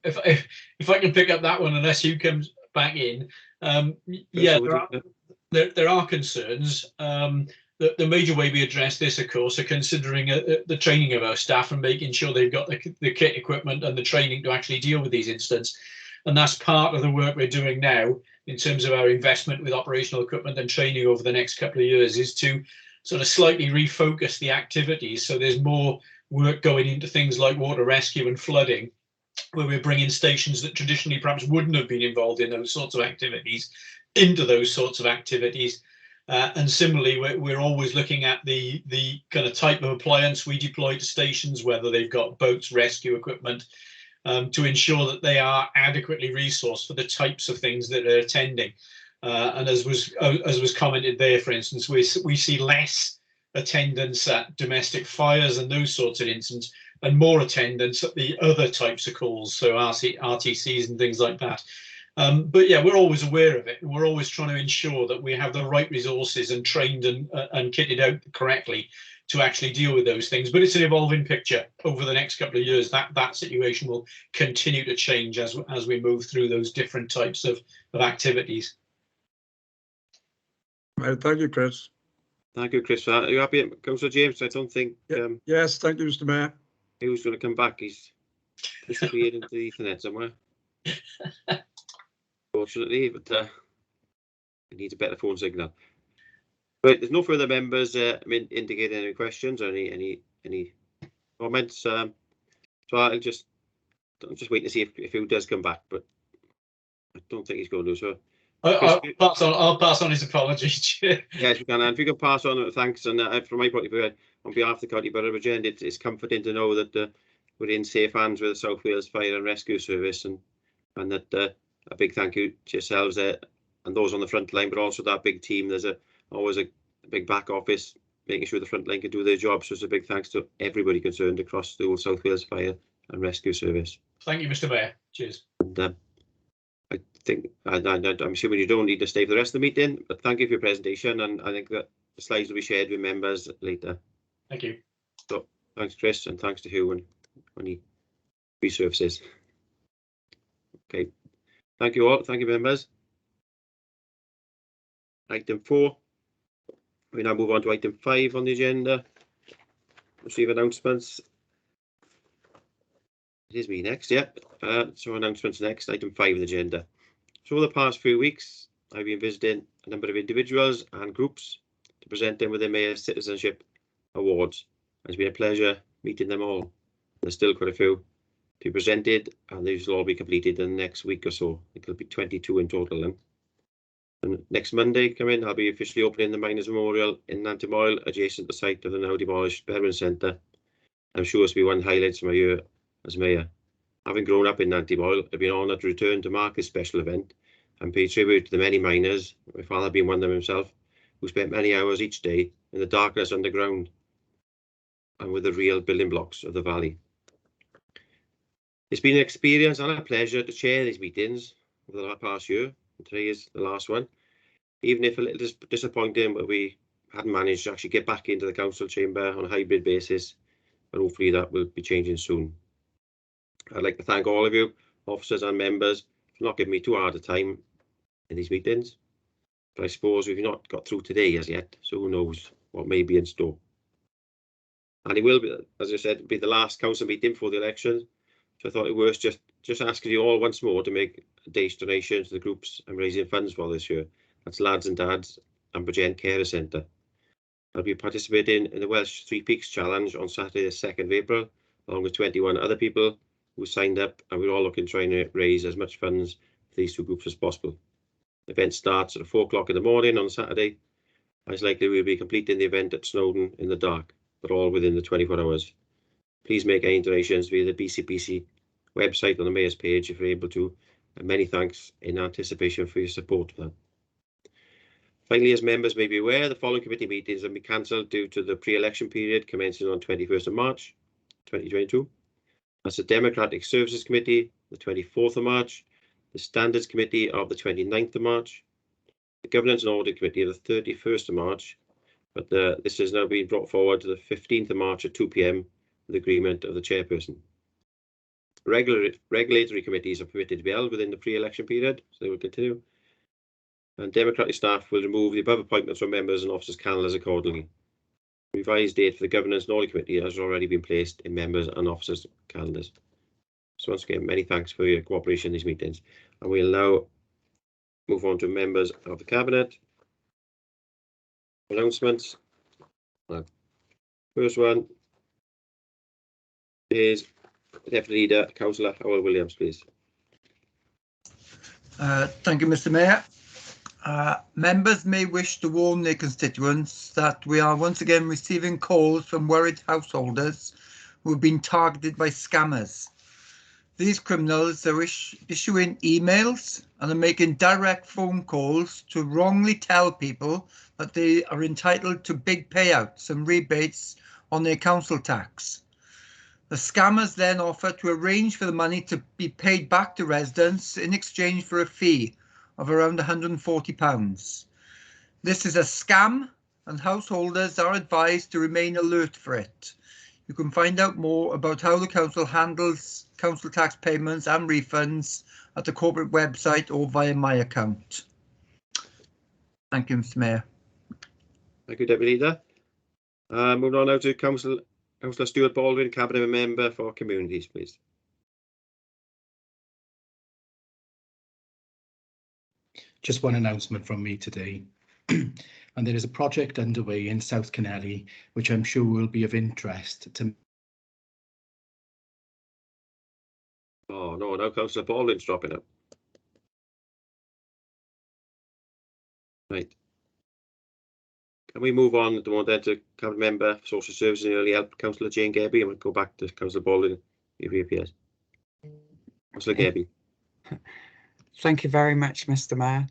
If I can pick up that one, unless Hugh comes back in, yeah, there are concerns. The major way we address this, of course, are considering the training of our staff and making sure they've got the kit, equipment and the training to actually deal with these incidents. And that's part of the work we're doing now in terms of our investment with operational equipment and training over the next couple of years, is to sort of slightly refocus the activities. So there's more work going into things like water rescue and flooding, where we're bringing stations that traditionally perhaps wouldn't have been involved in those sorts of activities into those sorts of activities. And similarly, we're always looking at the kind of type of appliance we deploy to stations, whether they've got boats, rescue equipment, to ensure that they are adequately resourced for the types of things that they're attending. And as was commented there, for instance, we see less attendance at domestic fires and those sorts of incidents, and more attendance at the other types of calls, so RTCs and things like that. But yeah, we're always aware of it, and we're always trying to ensure that we have the right resources and trained and kitted out correctly to actually deal with those things. But it's an evolving picture over the next couple of years. That situation will continue to change as we move through those different types of activities. Right, thank you, Chris. Thank you, Chris. Are you happy, Councillor James? I don't think. Yes, thank you, Mr. Mayor. He was going to come back. He's disappeared into the Ethernet somewhere. Fortunately, but he needs a better phone signal. But there's no further members indicating any questions or any comments. So I'm just waiting to see if he does come back, but I don't think he's going to. So I'll pass on his apologies. Yes, we can. And if you can pass on thanks, and from my point of view, on behalf of the County Borough of Bridgend, it's comforting to know that we're in safe hands with the South Wales Fire and Rescue Service, and that a big thank you to yourselves and those on the front line, but also that big team. There's always a big back office making sure the front line can do their job. So it's a big thanks to everybody concerned across the whole South Wales Fire and Rescue Service. Thank you, Mr. Mayor. Cheers. And, I think I'm assuming you don't need to stay for the rest of the meeting, but thank you for your presentation, and I think that the slides will be shared with members later. Thank you. So thanks, Chris, and thanks to Hugh when he resurfaces. Okay, thank you all. Thank you, members. Item 4. We now move on to item 5 on the agenda. Receive announcements. It is me next, yeah. So announcements next, item 5 of the agenda. So over the past few weeks, I've been visiting a number of individuals and groups to present them with the Mayor's Citizenship Awards. It's been a pleasure meeting them all. There's still quite a few to be presented, and these will all be completed in the next week or so. It'll be 22 in total then. And next Monday, I'll be officially opening the Miners' Memorial in Nantymoyle, adjacent to the site of the now demolished Berwyn Centre. I'm sure it's been one of the highlights of my year as mayor. Having grown up in Nantymoel, I've been honoured to return to mark this special event and pay tribute to the many miners, my father being one of them himself, who spent many hours each day in the darkness underground and with the real building blocks of the valley. It's been an experience and a pleasure to chair these meetings over the past year, and today is the last one, even if a little disappointing, but we hadn't managed to actually get back into the council chamber on a hybrid basis, but hopefully that will be changing soon. I'd like to thank all of you, officers and members, for not giving me too hard a time in these meetings, but I suppose we've not got through today as yet, so who knows what may be in store. And it will be, as I said, be the last council meeting before the election, so I thought it was just asking you all once more to make a day's donation to the groups I'm raising funds for this year. That's Lads and Dads and Bridgend Care Centre. I'll be participating in the Welsh Three Peaks Challenge on Saturday the 2nd of April, along with 21 other people who signed up, and we're all looking trying to raise as much funds for these two groups as possible. The event starts at 4 o'clock in the morning on Saturday. As likely we'll be completing the event at Snowdon in the dark, but all within the 24 hours. Please make any donations via the BCPC website on the Mayor's page if you're able to, and many thanks in anticipation for your support for that. Finally, as members may be aware, the following committee meetings have been cancelled due to the pre-election period commencing on 21st of March 2022. That's the Democratic Services Committee, the 24th of March, the Standards Committee of the 29th of March, the Governance and Audit Committee of the 31st of March, but this has now been brought forward to the 15th of March at 2 p.m. with agreement of the chairperson. Regulatory committees are permitted to be held within the pre-election period, so they will continue. And Democratic staff will remove the above appointments from members and officers' calendars accordingly. Revised date for the Governance and Audit Committee has already been placed in members and officers' calendars. So once again, many thanks for your cooperation in these meetings. And we'll now move on to members of the Cabinet. Announcements. First one is Deputy Leader, Councillor Howell Williams, please. Thank you, Mr. Mayor. Members may wish to warn their constituents that we are once again receiving calls from worried householders who have been targeted by scammers. These criminals are issuing emails and are making direct phone calls to wrongly tell people that they are entitled to big payouts and rebates on their council tax. The scammers then offer to arrange for the money to be paid back to residents in exchange for a fee of around £140. This is a scam and householders are advised to remain alert for it. You can find out more about how the council handles council tax payments and refunds at the corporate website or via my account. Thank you, Mr. Mayor. Thank you, Deputy Leader. Moving on now to Councillor Stuart Baldwin, Cabinet Member for Communities, please. Just one announcement from me today. And there is a project underway in South Kennelly, which I'm sure will be of interest to. Oh no, now Councillor Baldwin's dropping out. Right. Can we move on at the moment then to Cabinet Member for Social Services and Early Help, Councillor Jane Gebbie, and we'll go back to Councillor Baldwin if he appears. Councillor Gebbie. Thank you very much, Mr. Mayor.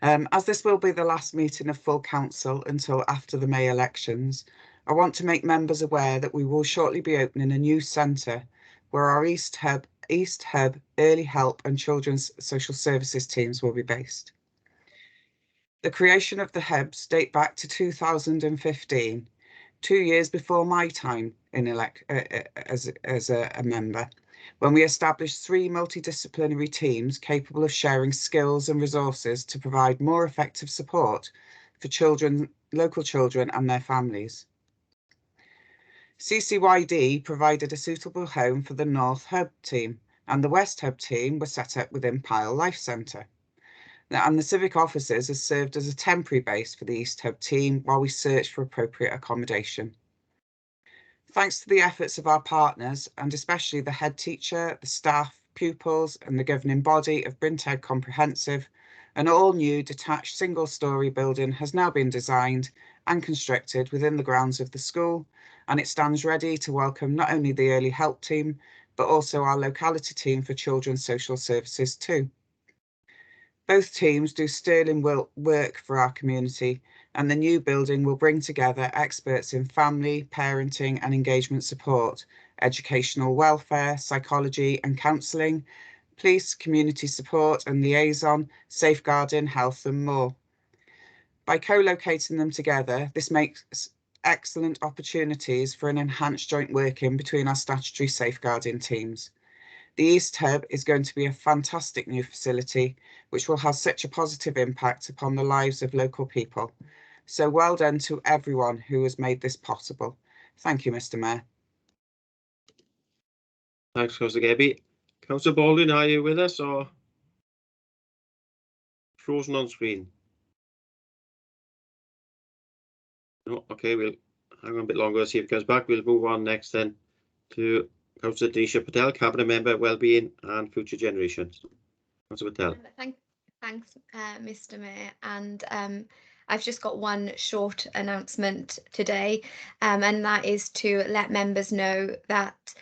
As this will be the last meeting of full council until after the May elections, I want to make members aware that we will shortly be opening a new centre where our East Hub, Early Help and Children's Social Services teams will be based. The creation of the hubs date back to 2015, 2 years before my time in as a member, when we established 3 multidisciplinary teams capable of sharing skills and resources to provide more effective support for children, local children and their families. CCYD provided a suitable home for the North Hub team, and the West Hub team was set up within Pyle Life Centre. And the civic officers has served as a temporary base for the East Hub team while we search for appropriate accommodation. Thanks to the efforts of our partners, and especially the head teacher, the staff, pupils and the governing body of Brynted Comprehensive, an all-new detached single-storey building has now been designed and constructed within the grounds of the school and it stands ready to welcome not only the early help team, but also our locality team for children's social services too. Both teams do sterling work for our community, and the new building will bring together experts in family, parenting and engagement support, educational welfare, psychology and counselling, police, community support and liaison, safeguarding, health and more. By co-locating them together, this makes excellent opportunities for an enhanced joint working between our statutory safeguarding teams. The East Hub is going to be a fantastic new facility, which will have such a positive impact upon the lives of local people. So well done to everyone who has made this possible. Thank you, Mr. Mayor. Thanks, Councillor Gebbie. Councillor Baldwin, are you with us or frozen on screen? No, okay, we'll hang on a bit longer, see if it comes back. We'll move on next then to Councillor Denisha Patel, Cabinet Member, Wellbeing and Future Generations. Councillor Patel. Thanks, Mr. Mayor. And I've just got one short announcement today, and that is to let members know that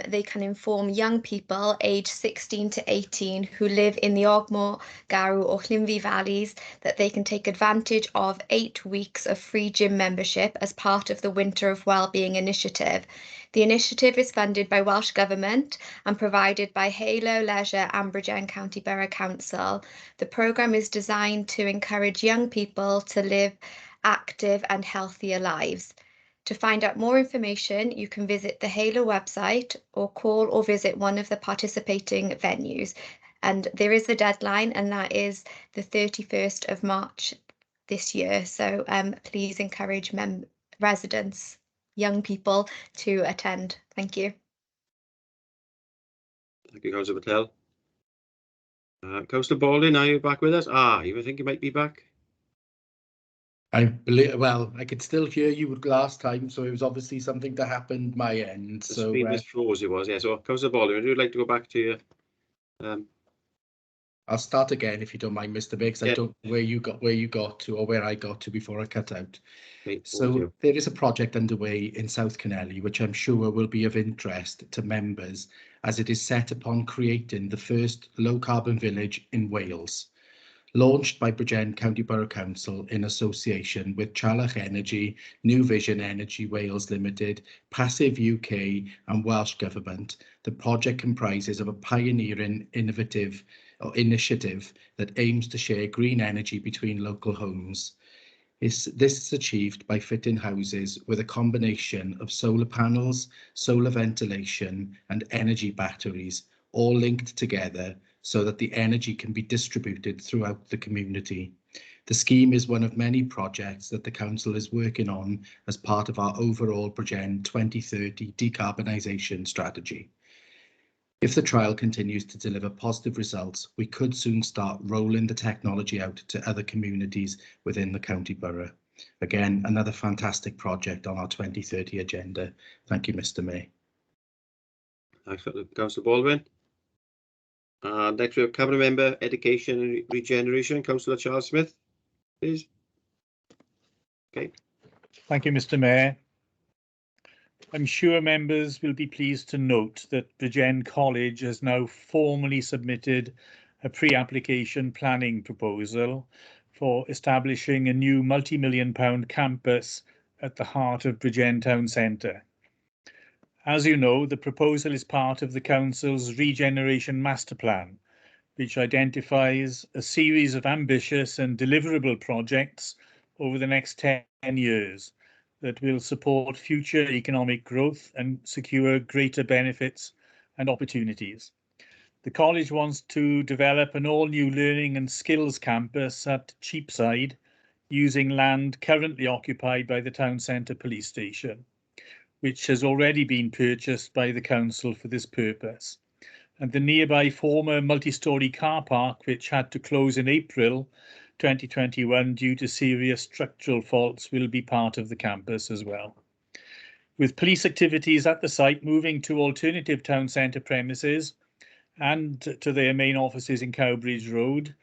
they can inform young people aged 16 to 18 who live in the Ogmore, Garw or Llynfi valleys that they can take advantage of 8 weeks of free gym membership as part of the Winter of Wellbeing initiative. The initiative is funded by Welsh Government and provided by Halo Leisure and Bridgend County Borough Council. The programme is designed to encourage young people to live active and healthier lives. To find out more information, you can visit the Halo website or call or visit one of the participating venues. And there is a deadline, and that is the 31st of March this year. So please encourage residents, young people to attend. Thank you. Thank you, Councillor Patel. Councillor Baldwin, are you back with us? You think you might be back? I believe, well, I could still hear you last time, so it was obviously something that happened my end. The So screen was froze, it was, yeah. So, Councillor Baldwin, would you like to go back to your I'll start again if you don't mind, Mr. Biggs. I don't know where you got to or where I got to before I cut out. So there is a project underway in South Connelly, which I'm sure will be of interest to members, as it is set upon creating the first low carbon village in Wales. Launched by Bridgend County Borough Council in association with Chalach Energy, New Vision Energy Wales Limited, Passive UK and Welsh Government, the project comprises of a pioneering initiative that aims to share green energy between local homes. This is achieved by fitting houses with a combination of solar panels, solar ventilation and energy batteries, all linked together so that the energy can be distributed throughout the community. The scheme is one of many projects that the Council is working on as part of our overall Bridgend 2030 decarbonisation strategy. If the trial continues to deliver positive results, we could soon start rolling the technology out to other communities within the county borough. Again, another fantastic project on our 2030 agenda. Thank you, Mr. Mayor. Thanks, Councillor Baldwin. Next we have Cabinet Member, Education and Regeneration, Councillor Charles Smith, please. Okay. Thank you, Mr. Mayor. I'm sure members will be pleased to note that Bridgend College has now formally submitted a pre-application planning proposal for establishing a new multi-million-pound campus at the heart of Bridgend Town Centre. As you know, the proposal is part of the Council's Regeneration Master Plan, which identifies a series of ambitious and deliverable projects over the next 10 years that will support future economic growth and secure greater benefits and opportunities. The college wants to develop an all-new learning and skills campus at Cheapside, using land currently occupied by the town centre police station, which has already been purchased by the council for this purpose. And the nearby former multi-storey car park, which had to close in April 2021 due to serious structural faults, will be part of the campus as well. With police activities at the site moving to alternative town centre premises and to their main offices in Cowbridge Road,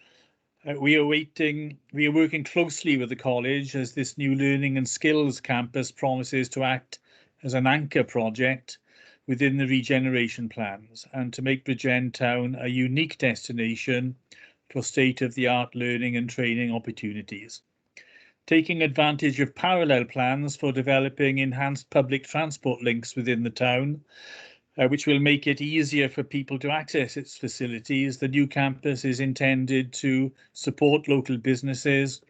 We are working closely with the college as this new learning and skills campus promises to act as an anchor project within the regeneration plans and to make Bridgend Town a unique destination for state-of-the-art learning and training opportunities. Taking advantage of parallel plans for developing enhanced public transport links within the town, which will make it easier for people to access its facilities, the new campus is intended to support local businesses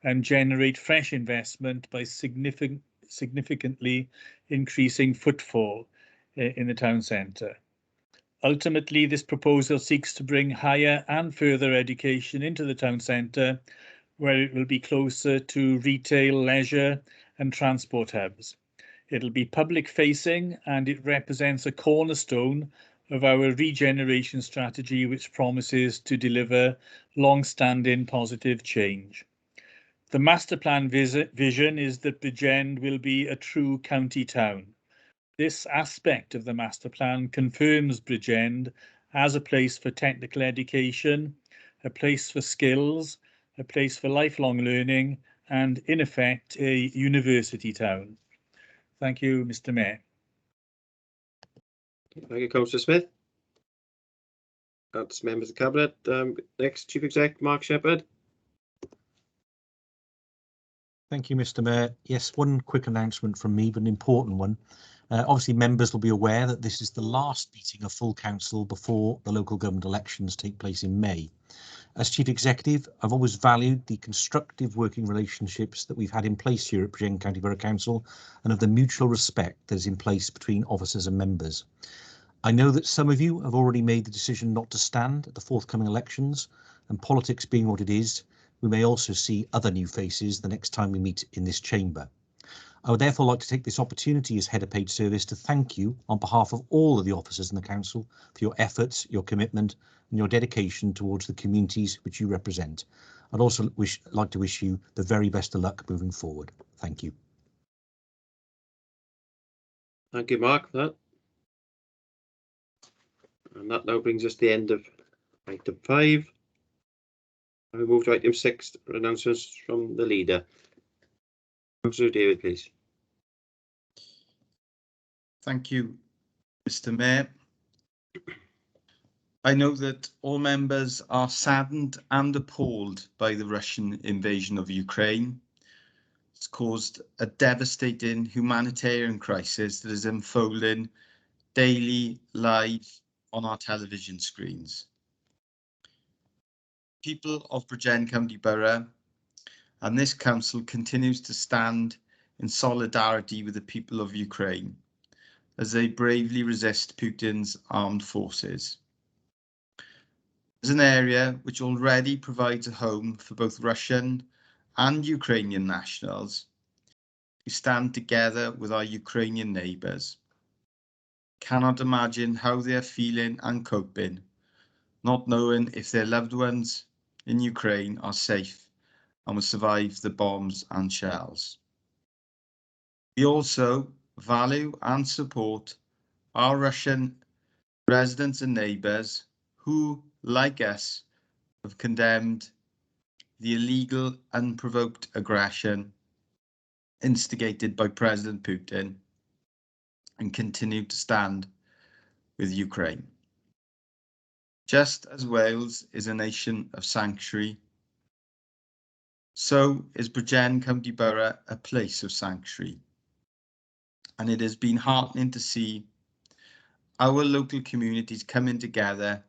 and generate fresh investment by significantly increasing footfall in the town centre. Ultimately, this proposal seeks to bring higher and further education into the town centre, where it will be closer to retail, leisure and transport hubs. It'll be public facing and it represents a cornerstone of our regeneration strategy, which promises to deliver long-standing positive change. The master plan vision is that Bridgend will be a true county town. This aspect of the master plan confirms Bridgend as a place for technical education, a place for skills, a place for lifelong learning, and in effect, a university town. Thank you, Mr. Mayor. Thank you, Councillor Smith. That's members of the Cabinet. Next, Chief Exec, Mark Shepherd. Thank you, Mr. Mayor. Yes, one quick announcement from me, but an important one. Obviously, members will be aware that this is the last meeting of full council before the local government elections take place in May. As Chief Executive, I've always valued the constructive working relationships that we've had in place here at Bridgend County Borough Council and of the mutual respect that is in place between officers and members. I know that some of you have already made the decision not to stand at the forthcoming elections, and politics being what it is, we may also see other new faces the next time we meet in this chamber. I would therefore like to take this opportunity as Head of Paid Service to thank you on behalf of all of the officers in the Council for your efforts, your commitment and your dedication towards the communities which you represent. I'd also like to wish you the very best of luck moving forward. Thank you. Thank you, Mark, for that. And that now brings us to the end of item 5. I move to item 6, announcements from the leader. Councillor David, please. Thank you, Mr. Mayor. I know that all members are saddened and appalled by the Russian invasion of Ukraine. It's caused a devastating humanitarian crisis that is unfolding daily live on our television screens. People of Bridgend County Borough and this council continues to stand in solidarity with the people of Ukraine as they bravely resist Putin's armed forces. As an area which already provides a home for both Russian and Ukrainian nationals, we stand together with our Ukrainian neighbours. Cannot imagine how they are feeling and coping, not knowing if their loved ones in Ukraine are safe and will survive the bombs and shells. We also value and support our Russian residents and neighbours who, like us, have condemned the illegal, unprovoked aggression instigated by President Putin and continue to stand with Ukraine. Just as Wales is a nation of sanctuary, so is Bridgend County Borough a place of sanctuary. And it has been heartening to see our local communities coming together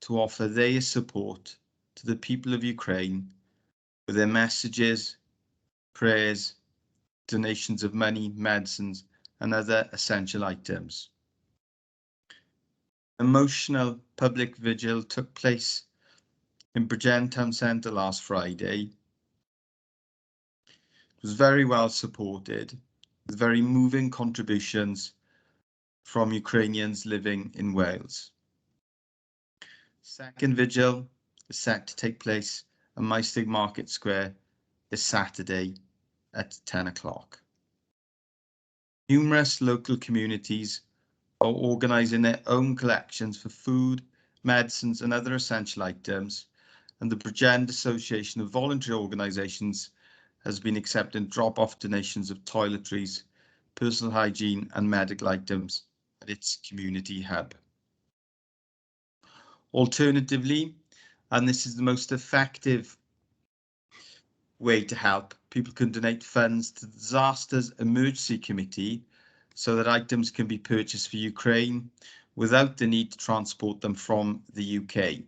to offer their support to the people of Ukraine with their messages, prayers, donations of money, medicines, and other essential items. Emotional public vigil took place in Bridgend Town Centre last Friday. It was very well supported, with very moving contributions from Ukrainians living in Wales. Second vigil is set to take place at Maesteg Market Square this Saturday at 10 o'clock. Numerous local communities are organising their own collections for food, medicines and other essential items and the Bridgend Association of Voluntary Organisations has been accepting drop-off donations of toiletries, personal hygiene and medical items at its community hub. Alternatively, and this is the most effective way to help, people can donate funds to the Disasters Emergency Committee so that items can be purchased for Ukraine without the need to transport them from the UK.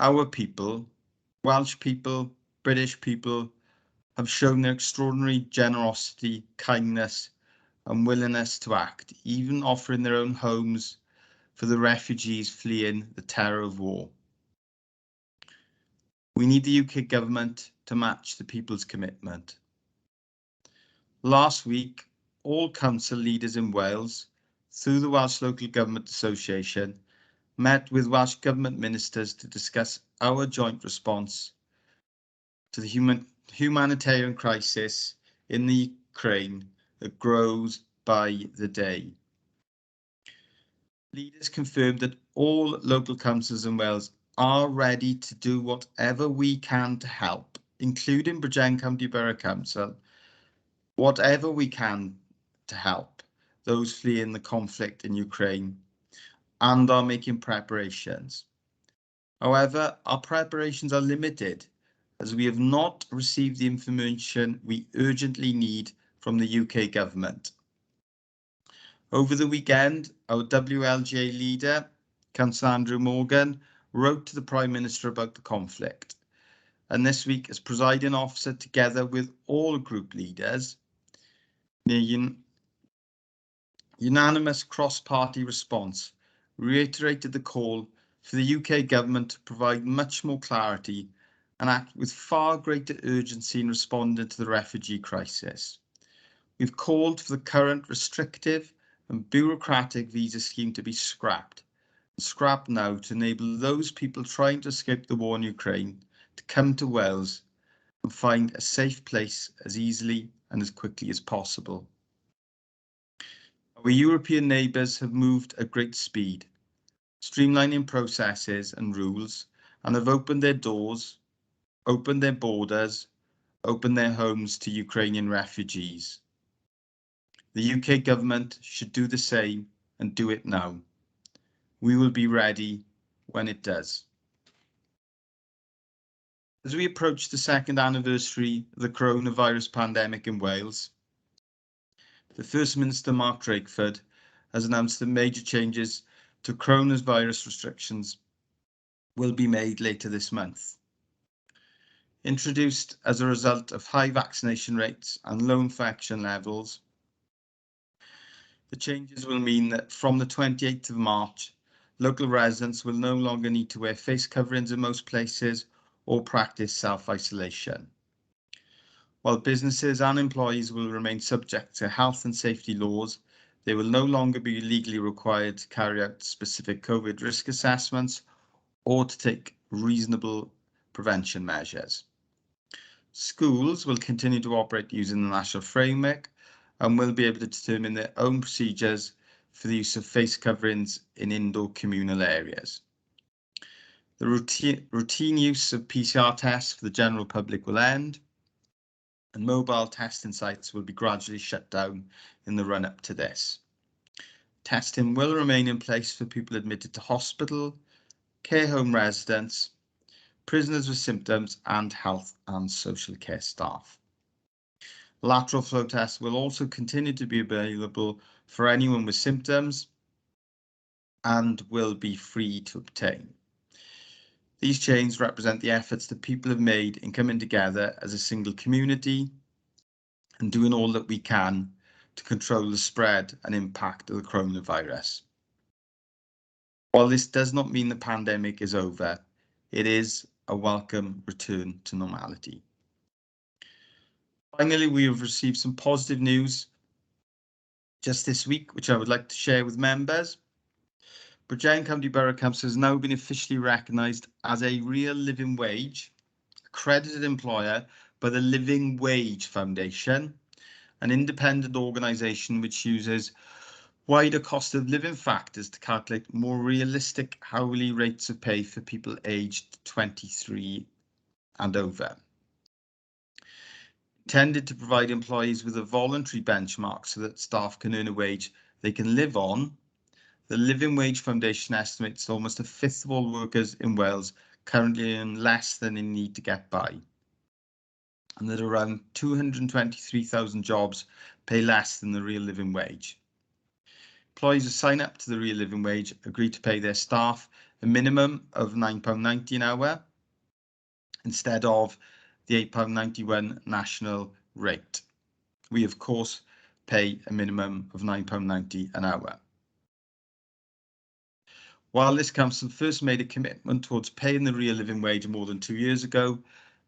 Our people, Welsh people, British people, have shown their extraordinary generosity, kindness and willingness to act, even offering their own homes for the refugees fleeing the terror of war. We need the UK government to match the people's commitment. Last week, all council leaders in Wales, through the Welsh Local Government Association, met with Welsh Government ministers to discuss our joint response to the humanitarian crisis in the Ukraine that grows by the day. Leaders confirmed that all local councils in Wales are ready to do whatever we can to help, including Bridgend County Borough Council, whatever we can to help those fleeing the conflict in Ukraine, and are making preparations. However, our preparations are limited as we have not received the information we urgently need from the UK government. Over the weekend, our WLGA leader, Councillor Andrew Morgan, wrote to the Prime Minister about the conflict. And this week, as presiding officer, together with all group leaders, the unanimous cross-party response reiterated the call for the UK government to provide much more clarity and act with far greater urgency in responding to the refugee crisis. We've called for the current restrictive and bureaucratic visa scheme to be scrapped now to enable those people trying to escape the war in Ukraine to come to Wales and find a safe place as easily and as quickly as possible. Our European neighbours have moved at great speed, streamlining processes and rules, and have opened their doors, opened their borders, opened their homes to Ukrainian refugees. The UK government should do the same and do it now. We will be ready when it does. As we approach the second anniversary of the coronavirus pandemic in Wales, the First Minister Mark Drakeford has announced that major changes to coronavirus restrictions will be made later this month. Introduced as a result of high vaccination rates and low infection levels, the changes will mean that from the 28th of March, local residents will no longer need to wear face coverings in most places or practice self-isolation. While businesses and employees will remain subject to health and safety laws, they will no longer be legally required to carry out specific COVID risk assessments or to take reasonable prevention measures. Schools will continue to operate using the national framework and will be able to determine their own procedures for the use of face coverings in indoor communal areas. The routine use of PCR tests for the general public will end, and mobile testing sites will be gradually shut down in the run-up to this. Testing will remain in place for people admitted to hospital, care home residents, prisoners with symptoms, and health and social care staff. Lateral flow tests will also continue to be available for anyone with symptoms and will be free to obtain. These changes represent the efforts that people have made in coming together as a single community and doing all that we can to control the spread and impact of the coronavirus. While this does not mean the pandemic is over, it is a welcome return to normality. Finally, we have received some positive news just this week, which I would like to share with members. Bridgend County Borough Council has now been officially recognised as a real living wage accredited employer by the Living Wage Foundation, an independent organisation which uses wider cost of living factors to calculate more realistic hourly rates of pay for people aged 23 and over. Intended to provide employees with a voluntary benchmark so that staff can earn a wage they can live on. The Living Wage Foundation estimates almost a fifth of all workers in Wales currently earn less than they need to get by, and that around 223,000 jobs pay less than the real living wage. Employees who sign up to the real living wage agree to pay their staff a minimum of £9.90 an hour instead of the £8.91 national rate. We, of course, pay a minimum of £9.90 an hour. While this council first made a commitment towards paying the real living wage more than 2 years ago,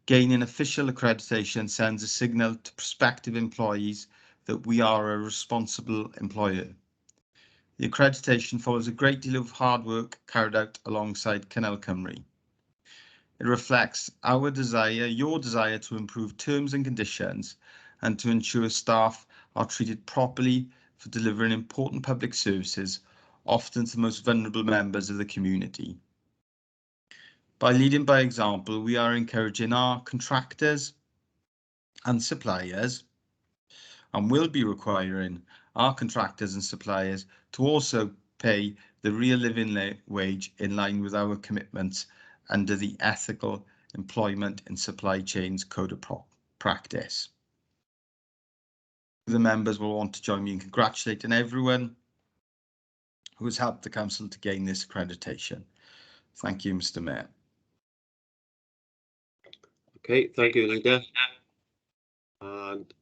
gaining official accreditation sends a signal to prospective employees that we are a responsible employer. The accreditation follows a great deal of hard work carried out alongside Cynnal Cymru. It reflects our desire, your desire, to improve terms and conditions and to ensure staff are treated properly for delivering important public services, often to the most vulnerable members of the community. By leading by example, we are encouraging our contractors and suppliers, and will be requiring our contractors and suppliers to also pay the real living wage in line with our commitments under the Ethical Employment and Supply Chains Code of Practice. The members will want to join me in congratulating everyone who has helped the council to gain this accreditation. Thank you, Mr. Mayor. Okay, thank you, Leader. And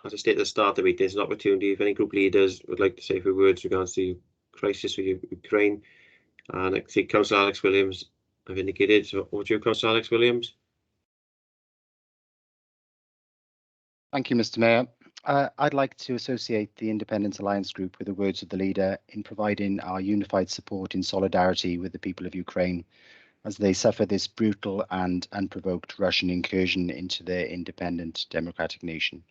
as I stated at the start of the meeting, there's an opportunity if any group leaders would like to say a few words regards to crisis with Ukraine. And I see Councillor Alex Williams have indicated. So over to you, Councillor Alex Williams. Thank you, Mr. Mayor. I'd like to associate the Independence Alliance Group with the words of the leader in providing our unified support in solidarity with the people of Ukraine as they suffer this brutal and unprovoked Russian incursion into their independent democratic nation.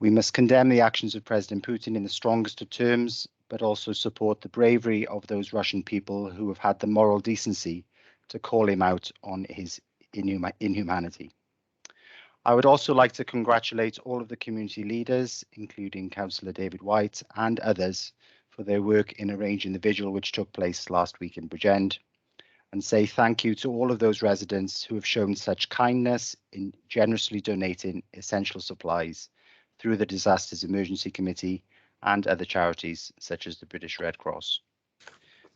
We must condemn the actions of President Putin in the strongest of terms, but also support the bravery of those Russian people who have had the moral decency to call him out on his inhumanity. I would also like to congratulate all of the community leaders, including Councillor David White and others, for their work in arranging the vigil which took place last week in Bridgend, and say thank you to all of those residents who have shown such kindness in generously donating essential supplies through the Disasters Emergency Committee and other charities such as the British Red Cross.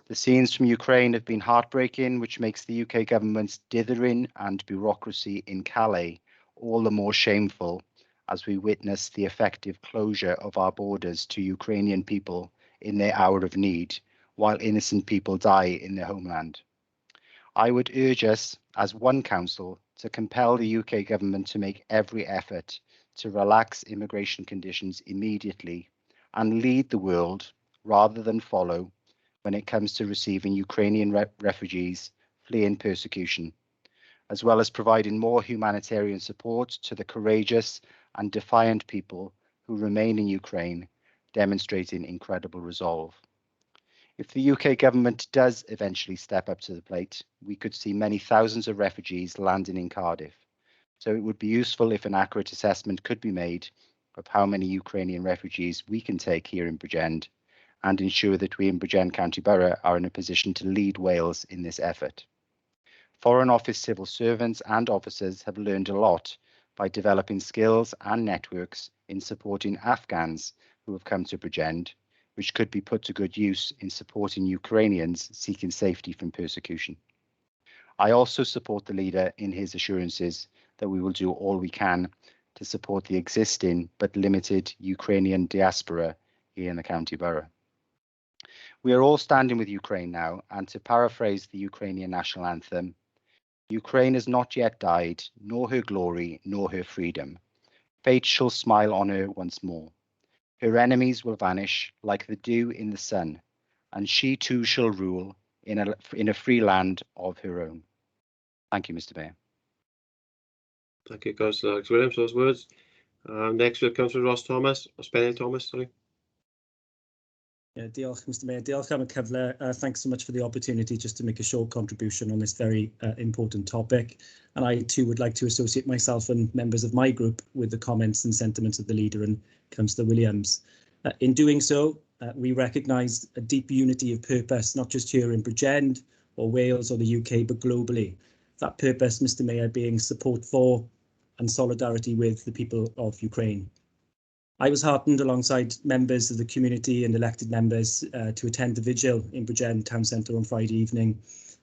The scenes from Ukraine have been heartbreaking, which makes the UK government's dithering and bureaucracy in Calais all the more shameful as we witness the effective closure of our borders to Ukrainian people in their hour of need, while innocent people die in their homeland. I would urge us as one council to compel the UK government to make every effort to relax immigration conditions immediately and lead the world rather than follow when it comes to receiving Ukrainian refugees fleeing persecution, as well as providing more humanitarian support to the courageous and defiant people who remain in Ukraine, demonstrating incredible resolve. If the UK government does eventually step up to the plate, we could see many thousands of refugees landing in Cardiff. So it would be useful if an accurate assessment could be made of how many Ukrainian refugees we can take here in Bridgend, and ensure that we in Bridgend County Borough are in a position to lead Wales in this effort. Foreign Office civil servants and officers have learned a lot by developing skills and networks in supporting Afghans who have come to Bridgend, which could be put to good use in supporting Ukrainians seeking safety from persecution. I also support the leader in his assurances that we will do all we can to support the existing but limited Ukrainian diaspora here in the County Borough. We are all standing with Ukraine now, and to paraphrase the Ukrainian national anthem, Ukraine has not yet died, nor her glory, nor her freedom. Fate shall smile on her once more. Her enemies will vanish like the dew in the sun, and she too shall rule in a free land of her own. Thank you, Mr. Mayor. Thank you, Councillor Alex Williams, for those words. Next, we have Councillor Ross Thomas, or Spenny Thomas, sorry. Diolch, Mr Mayor. Diolch am y cyfle. Thanks so much for the opportunity just to make a short contribution on this very important topic. And I too would like to associate myself and members of my group with the comments and sentiments of the leader and Councillor Williams. In doing so, we recognise a deep unity of purpose, not just here in Bridgend or Wales or the UK, but globally. That purpose, Mr Mayor, being support for and solidarity with the people of Ukraine. I was heartened alongside members of the community and elected members to attend the vigil in Bridgend Town Centre on Friday evening,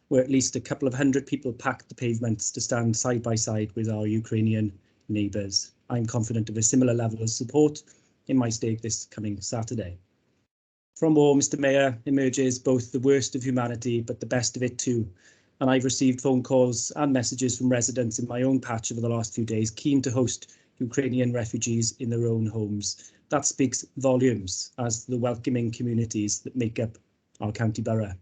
where at least a couple of hundred people packed the pavements to stand side by side with our Ukrainian neighbours. I'm confident of a similar level of support in my stake this coming Saturday. From war, Mr Mayor, emerges both the worst of humanity, but the best of it too. And I've received phone calls and messages from residents in my own patch over the last few days, keen to host Ukrainian refugees in their own homes. That speaks volumes as the welcoming communities that make up our county borough.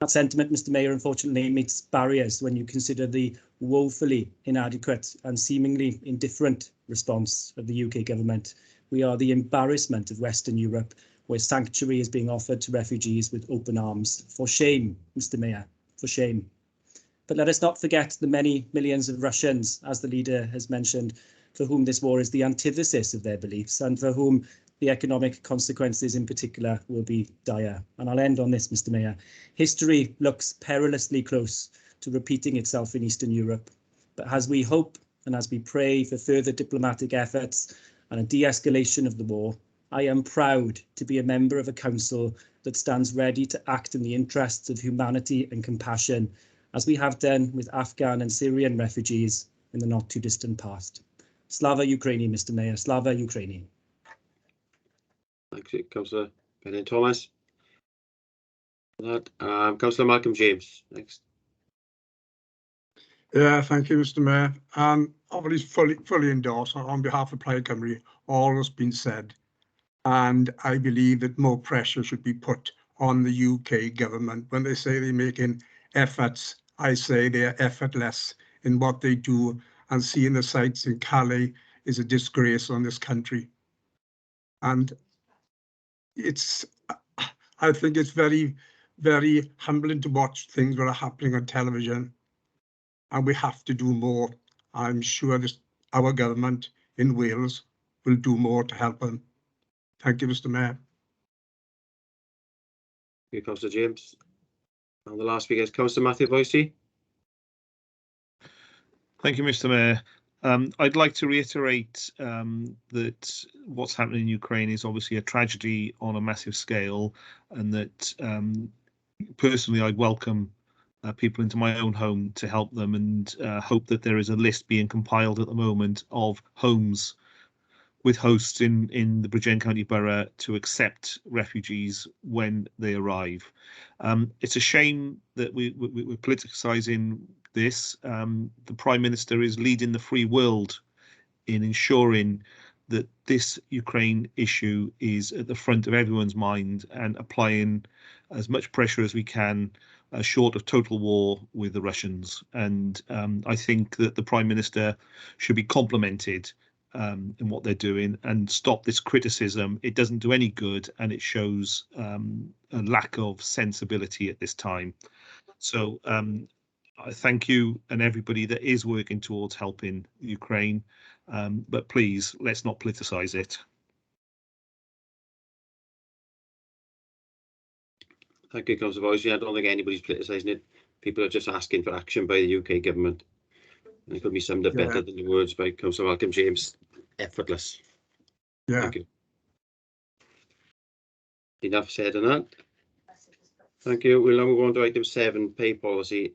That sentiment, Mr Mayor, unfortunately meets barriers when you consider the woefully inadequate and seemingly indifferent response of the UK government. We are the embarrassment of Western Europe, where sanctuary is being offered to refugees with open arms. For shame, Mr Mayor, for shame. But let us not forget the many millions of Russians, as the leader has mentioned, for whom this war is the antithesis of their beliefs and for whom the economic consequences in particular will be dire. And I'll end on this, Mr Mayor. History looks perilously close to repeating itself in Eastern Europe. But as we hope and as we pray for further diplomatic efforts and a de-escalation of the war, I am proud to be a member of a council that stands ready to act in the interests of humanity and compassion, as we have done with Afghan and Syrian refugees in the not too distant past. Slava Ukraini, Mr Mayor, Slava Ukraini. Thanks, Councillor Bennett Thomas. Councillor Malcolm James, next. Yeah, thank you, Mr Mayor. Obviously fully endorse on behalf of Plaid Cymru all that's been said. And I believe that more pressure should be put on the UK government. When they say they're making efforts, I say they are effortless in what they do, and seeing the sights in Calais is a disgrace on this country. And I think it's very, very humbling to watch things that are happening on television, and we have to do more. I'm sure our government in Wales will do more to help them. Thank you, Mr Mayor. Thank you, Councillor James. And the last speaker is Councillor Matthew Boyce. Thank you, Mr Mayor. I'd like to reiterate that what's happening in Ukraine is obviously a tragedy on a massive scale, and that personally I'd welcome people into my own home to help them, and hope that there is a list being compiled at the moment of homes with hosts in the Bridgend County Borough to accept refugees when they arrive. It's a shame that we're politicising this. The Prime Minister is leading the free world in ensuring that this Ukraine issue is at the front of everyone's mind and applying as much pressure as we can, short of total war with the Russians. And I think that the Prime Minister should be complimented in what they're doing and stop this criticism. It doesn't do any good, and it shows a lack of sensibility at this time. So I thank you and everybody that is working towards helping Ukraine, but please, let's not politicise it. Thank you, Councillor Boyce. I don't think anybody's politicising it. People are just asking for action by the UK government. And it could be summed up better than the words by Councillor Malcolm James. Effortless. Yeah. Thank you. Enough said on that. Thank you. We'll now move on to item 7, pay policy.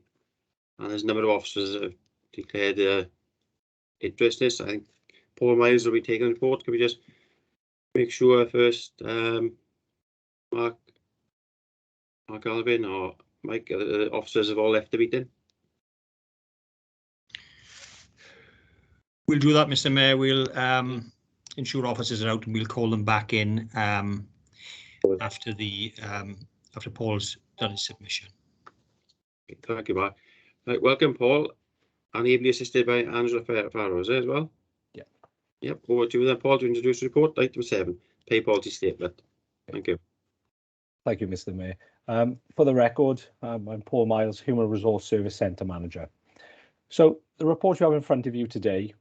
And there's a number of officers that have declared interest in this. I think Paul Miles will be taking the report. Can we just make sure first, Mark Alvin or Mike, the officers have all left the meeting? We'll do that, Mr. Mayor. We'll ensure officers are out, and we'll call them back in after Paul's done his submission. Thank you, Mark. Right, welcome, Paul. And ably assisted by Angela Farrow as well. Yeah. Yep. Over to you then, Paul, to introduce the report. Item 7, pay policy statement. Thank you. Thank you, Mr. Mayor. For the record, I'm Paul Miles, Human Resource Service Centre Manager. So the report you have in front of you today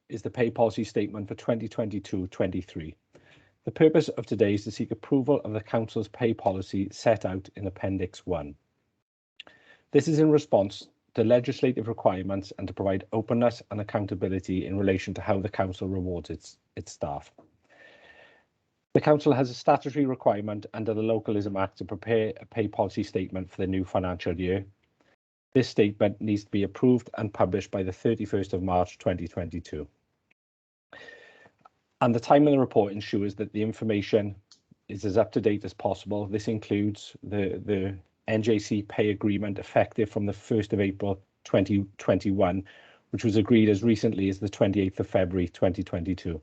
is the pay policy statement for 2022-23. The purpose of today is to seek approval of the Council's pay policy set out in Appendix 1. This is in response to legislative requirements and to provide openness and accountability in relation to how the Council rewards its staff. The Council has a statutory requirement under the Localism Act to prepare a pay policy statement for the new financial year. This statement needs to be approved and published by the 31st of March 2022. And the time in the report ensures that the information is as up to date as possible. This includes the NJC pay agreement effective from the 1st of April 2021, which was agreed as recently as the 28th of February 2022.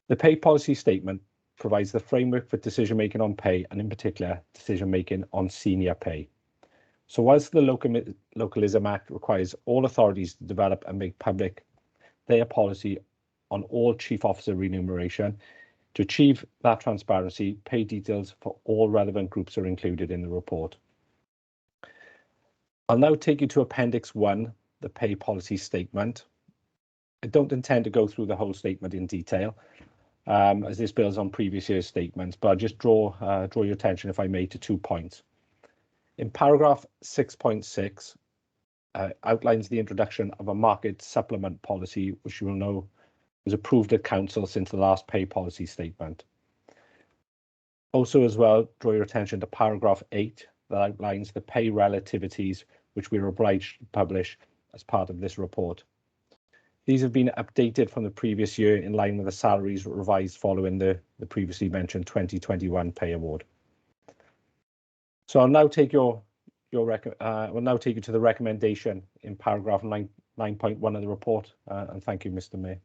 The pay policy statement provides the framework for decision-making on pay and in particular decision-making on senior pay. So whilst the Localism Act requires all authorities to develop and make public their policy on all chief officer remuneration, to achieve that transparency, pay details for all relevant groups are included in the report. I'll now take you to Appendix 1, the pay policy statement. I don't intend to go through the whole statement in detail, as this builds on previous year's statements, but I'll just draw your attention, if I may, to 2 points. In paragraph 6.6, outlines the introduction of a market supplement policy, which you will know was approved at Council since the last pay policy statement. Also as well, draw your attention to paragraph 8 that outlines the pay relativities which we are obliged to publish as part of this report. These have been updated from the previous year in line with the salaries revised following the previously mentioned 2021 pay award. So I'll now take you to the recommendation in paragraph 9.1 of the report, and thank you, Mr. Mayor.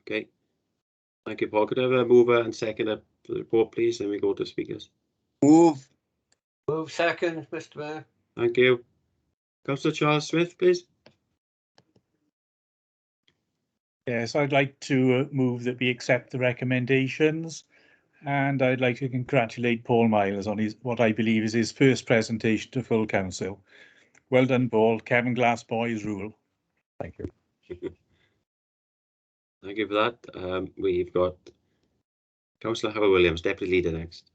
Okay, thank you, Paul. Could I have a mover and seconder for the report, please? Then we go to speakers. Move second, Mr. Mayor. Thank you. Councillor Charles Smith, please. Yes, I'd like to move that we accept the recommendations, and I'd like to congratulate Paul Miles on what I believe is his first presentation to full council. Well done, Paul. Kevin Glassboy's rule. Thank you. Thank you for that. We've got Councillor Howard Williams, Deputy Leader, next.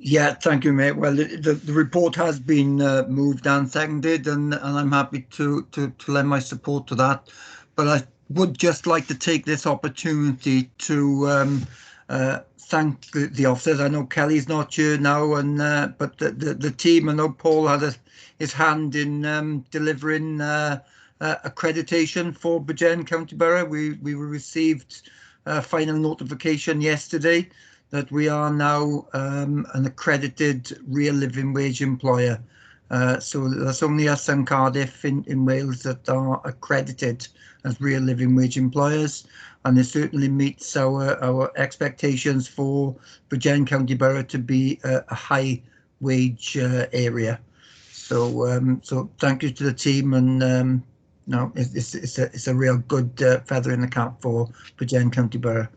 Yeah, thank you, mate. Well, the report has been moved and seconded, and I'm happy to lend my support to that. But I would just like to take this opportunity to thank the officers. I know Kelly's not here now, and but the team. I know Paul had his hand in delivering accreditation for Bridgend County Borough. We received final notification yesterday that we are now an accredited real living wage employer. So that's only us and Cardiff in Wales that are accredited as real living wage employers, and it certainly meets our expectations for Bridgend County Borough to be a high wage area. So so thank you to the team, and no, it's a real good feather in the cap for Bridgend County Borough.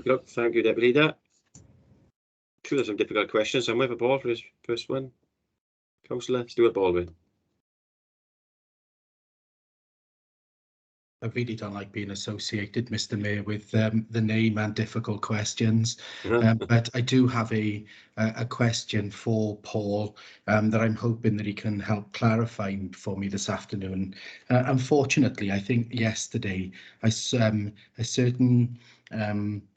Look, thank you, Deputy Leader. Sure, there's some difficult questions. I'm with Paul for his first one. Councillor Stuart Baldwin. I really don't like being associated, Mr. Mayor, with the name and difficult questions. But I do have a question for Paul that I'm hoping that he can help clarify for me this afternoon. Unfortunately, I think yesterday a certain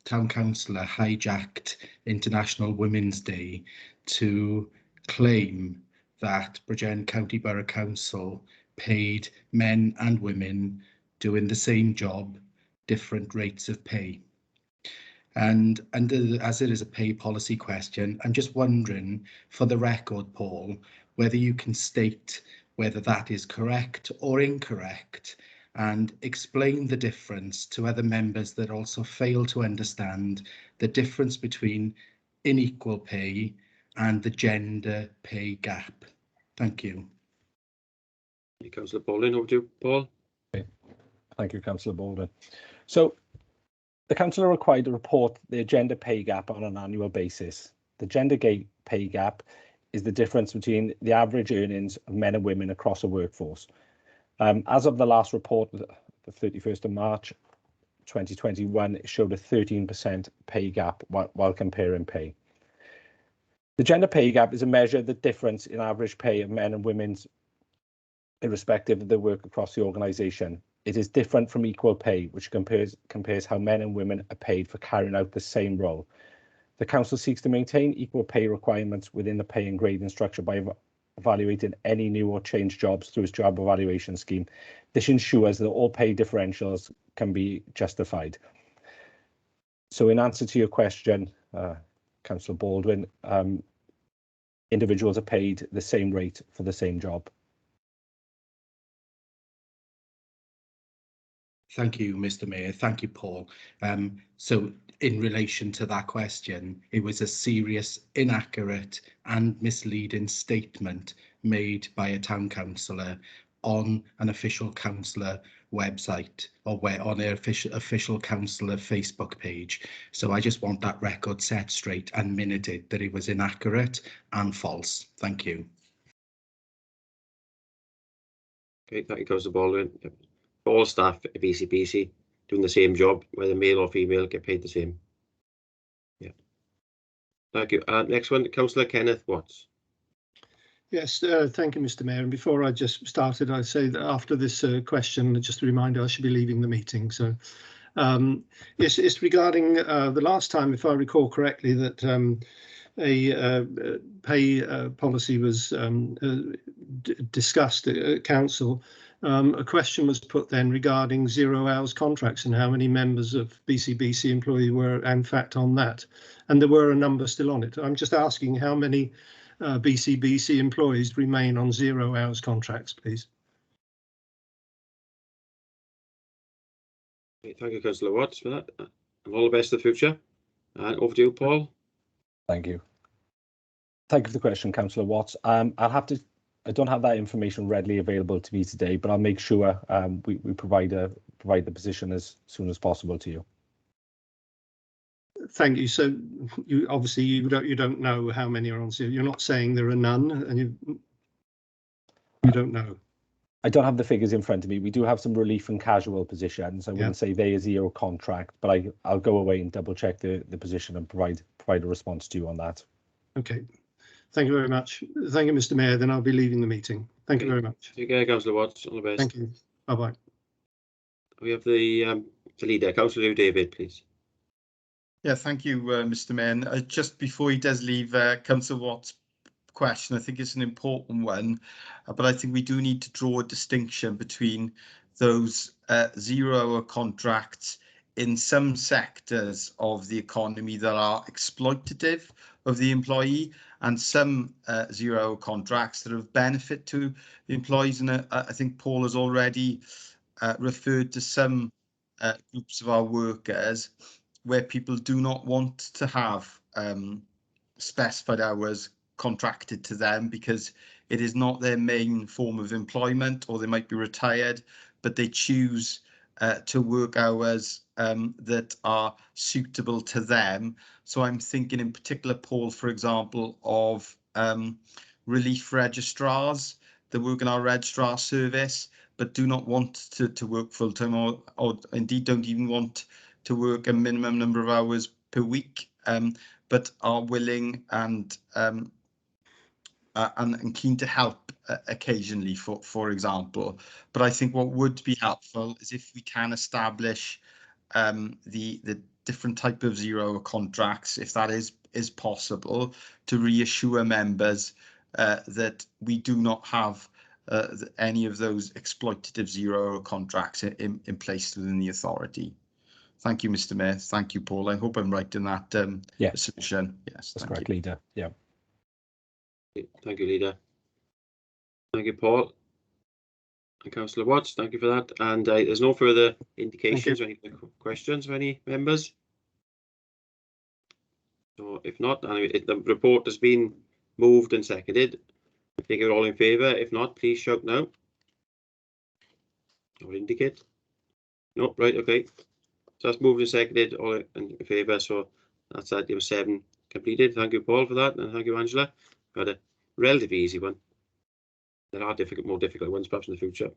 town councillor hijacked International Women's Day to claim that Bridgend County Borough Council paid men and women doing the same job, different rates of pay. And as it is a pay policy question, I'm just wondering, for the record, Paul, whether you can state whether that is correct or incorrect, and explain the difference to other members that also fail to understand the difference between unequal pay and the gender pay gap. Thank you. Councillor Baldwin, over to you, Paul. Thank you, Councillor Baldwin. So the council are required to report their gender pay gap on an annual basis. The gender pay gap is the difference between the average earnings of men and women across a workforce. As of the last report, the 31st of March 2021, it showed a 13% pay gap while comparing pay. The gender pay gap is a measure of the difference in average pay of men and women's irrespective of their work across the organisation. It is different from equal pay, which compares how men and women are paid for carrying out the same role. The council seeks to maintain equal pay requirements within the pay and grading structure by evaluating any new or changed jobs through its job evaluation scheme. This ensures that all pay differentials can be justified. So in answer to your question, Councillor Baldwin, individuals are paid the same rate for the same job. Thank you, Mr. Mayor. Thank you, Paul. So in relation to that question, it was a serious, inaccurate and misleading statement made by a town councillor on an official councillor website or on their official councillor Facebook page. So I just want that record set straight and minuted that it was inaccurate and false. Thank you. Okay, thank you, Councillor Baldwin. All staff at BCBC doing the same job, whether male or female, get paid the same. Yeah. Thank you. Next one, Councillor Kenneth Watts. Yes, thank you, Mr. Mayor. And before I just started, I'd say that after this question, just a reminder, I should be leaving the meeting. So it's regarding the last time, if I recall correctly, that a pay policy was discussed at council. A question was put then regarding 0 hours contracts and how many members of BCBC employee were in fact on that. And there were a number still on it. I'm just asking how many BCBC employees remain on 0 hours contracts, please. Thank you, Councillor Watts, for that. And all the best for the future. And over to you, Paul. Thank you. Thank you for the question, Councillor Watts. I don't have that information readily available to me today, but I'll make sure we provide the position as soon as possible to you. Thank you. So you obviously you don't know how many are on zero. You're not saying there are none, and you don't know. I don't have the figures in front of me. We do have some relief and casual positions. I wouldn't say they are 0 contract, but I'll go away and double check the position and provide a response to you on that. Okay. Thank you very much. Thank you, Mr. Mayor. Then I'll be leaving the meeting. Thank you very much. Take care, Councillor Watts. All the best. Thank you. Bye-bye. We have the leader, Councillor David, please. Yeah, thank you, Mr. Mayor. Just before he does leave, Councillor Watts' question, I think it's an important one, but I think we do need to draw a distinction between those 0 hour contracts in some sectors of the economy that are exploitative of the employee and some 0 hour contracts that have benefit to the employees. And I think Paul has already referred to some groups of our workers where people do not want to have specified hours contracted to them because it is not their main form of employment, or they might be retired, but they choose to work hours that are suitable to them. So I'm thinking in particular, Paul, for example, of relief registrars that work in our registrar service, but do not want to work full time, or indeed don't even want to work a minimum number of hours per week, but are willing and keen to help occasionally, for example. But I think what would be helpful is if we can establish the different type of 0 hour contracts, if that is possible, to reassure members that we do not have any of those exploitative 0 hour contracts in place within the authority. Thank you, Mr. Mayor. Thank you, Paul. I hope I'm right in that submission. Yes, that's correct, Leader. Yeah. Thank you, Leader. Thank you, Paul. And Councillor Watts, thank you for that. And there's no further indications or any questions of any members. So if not, the report has been moved and seconded. I think you're all in favour. If not, please shout no or indicate. No, right, okay. So that's moved and seconded, all in favour, so that's item 7 completed. Thank you, Paul, for that, and thank you, Angela. Got a relatively easy one. There are more difficult ones perhaps in the future.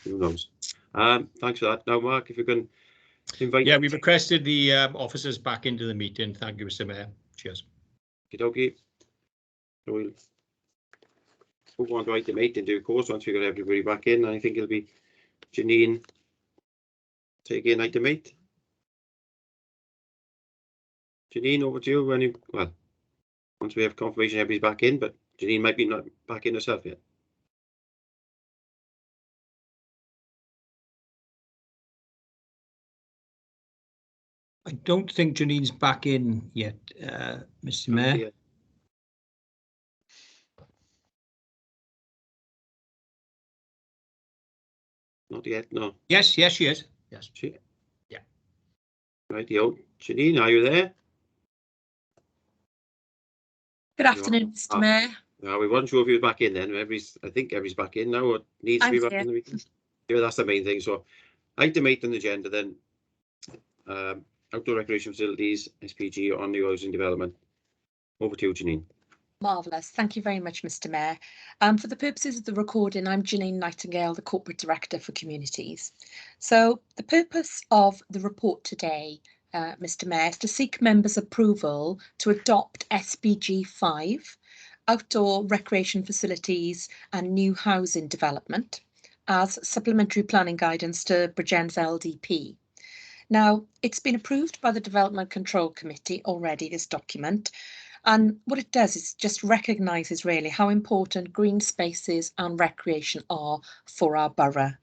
Who knows? Thanks for that. Now, Mark, if you can invite... Yeah, we've requested the officers back into the meeting. Thank you, Mr. Mayor. Cheers. Okay. So we'll move on to item 8 in due course once we got everybody back in. I think it'll be Janine taking item 8. Janine, over to you when you, well, once we have confirmation everybody's back in, but Janine might be not back in herself yet. I don't think Janine's back in yet, Mr. Mayor. Not yet, no. Yes, she is. Yes. Yeah. Right, Janine, are you there? Good afternoon, Mr. Mayor. We weren't sure if you were back in then. I think everybody's back in now, or needs to be back in the meeting. Yeah, that's the main thing. So, item 8 on the agenda then. Outdoor recreation facilities, SPG on new housing development. Over to you, Janine. Marvellous. Thank you very much, Mr. Mayor. For the purposes of the recording, I'm Janine Nightingale, the Corporate Director for Communities. So the purpose of the report today, Mr. Mayor, is to seek members' approval to adopt SPG 5, outdoor recreation facilities and new housing development, as supplementary planning guidance to Bridgend's LDP. Now, it's been approved by the Development Control Committee already, this document, and what it does is just recognises really how important green spaces and recreation are for our borough,